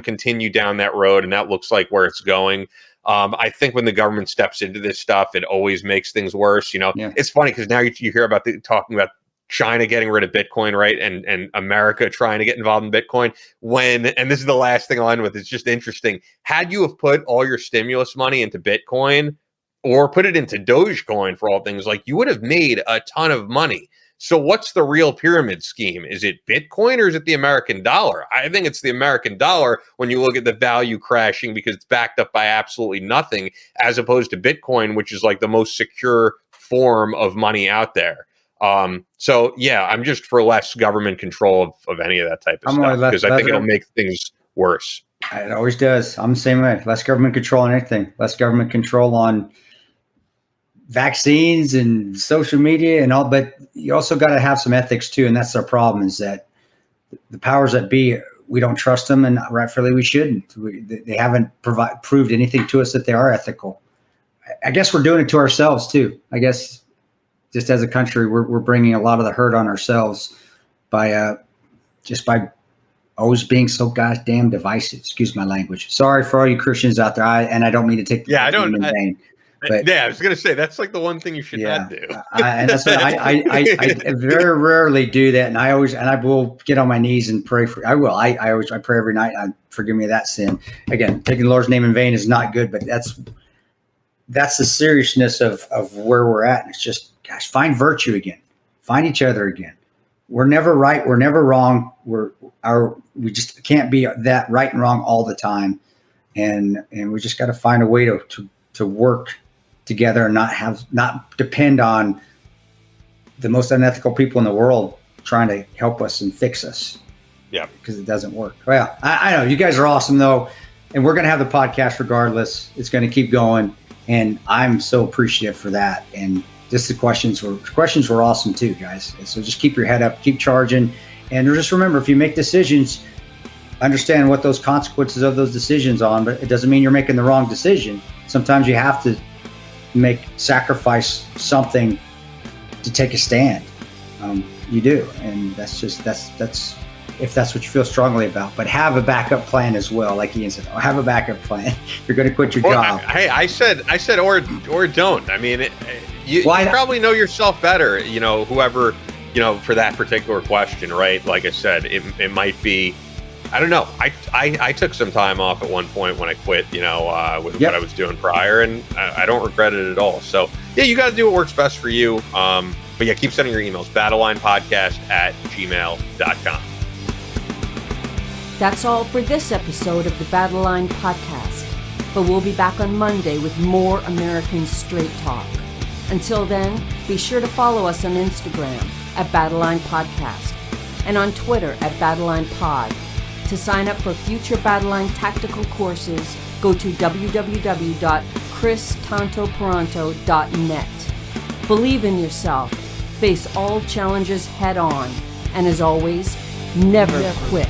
continue down that road, and that looks like where it's going. I think when the government steps into this stuff, it always makes things worse. It's funny because now you hear about talking about China getting rid of Bitcoin, right? And America trying to get involved in Bitcoin. And this is the last thing I'll end with. It's just interesting. Had you have put all your stimulus money into Bitcoin, or put it into Dogecoin, for all things, like, you would have made a ton of money. So what's the real pyramid scheme? Is it Bitcoin or is it the American dollar? I think it's the American dollar when you look at the value crashing because it's backed up by absolutely nothing, as opposed to Bitcoin, which is like the most secure form of money out there. So yeah, I'm just for less government control of any of that type of stuff, because I think it'll make things worse. It always does. I'm the same way. Less government control on anything. Less government control on vaccines and social media and all, but you also got to have some ethics too. And that's our problem, is that the powers that be we don't trust them, and rightfully we shouldn't. They haven't proved anything to us that they are ethical. I guess we're doing it to ourselves too. I guess just as a country, we're bringing a lot of the hurt on ourselves by always being so goddamn divisive. Excuse my language. Sorry for all you Christians out there. I don't mean to take the name in vain. But, I was going to say, that's like the one thing you should not do. And that's what I very rarely do that. And I will get on my knees and pray for, I pray every night. Forgive me of that sin. Again, taking the Lord's name in vain is not good, but that's the seriousness of where we're at. And it's just, gosh, find virtue again, find each other again. We're never right. We're never wrong. We just can't be that right and wrong all the time. And we just got to find a way to work together and not depend on the most unethical people in the world trying to help us and fix us. Yeah. Because it doesn't work. Well, I know you guys are awesome though. And we're going to have the podcast regardless. It's going to keep going. And I'm so appreciative for that. And just the questions were awesome too, guys. And so just keep your head up, keep charging. And just remember, if you make decisions, understand what those consequences of those decisions are, but it doesn't mean you're making the wrong decision. Sometimes you have to sacrifice something to take a stand. You do. And that's if that's what you feel strongly about, but have a backup plan as well. Like Ian said, have a backup plan. You're going to quit your job. I said, or don't. I mean, you probably know yourself better, whoever, for that particular question, right? Like I said, it might be, I don't know. I took some time off at one point when I quit, with what I was doing prior, and I don't regret it at all. So yeah, you got to do what works best for you. But yeah, keep sending your emails, battlelinepodcast@gmail.com. That's all for this episode of the Battleline Podcast, but we'll be back on Monday with more American Straight Talk. Until then, be sure to follow us on Instagram at Battleline Podcast and on Twitter at Battleline Pod. To sign up for future Battleline tactical courses, go to www.christantoparanto.net. Believe in yourself, face all challenges head on, and as always, never quit.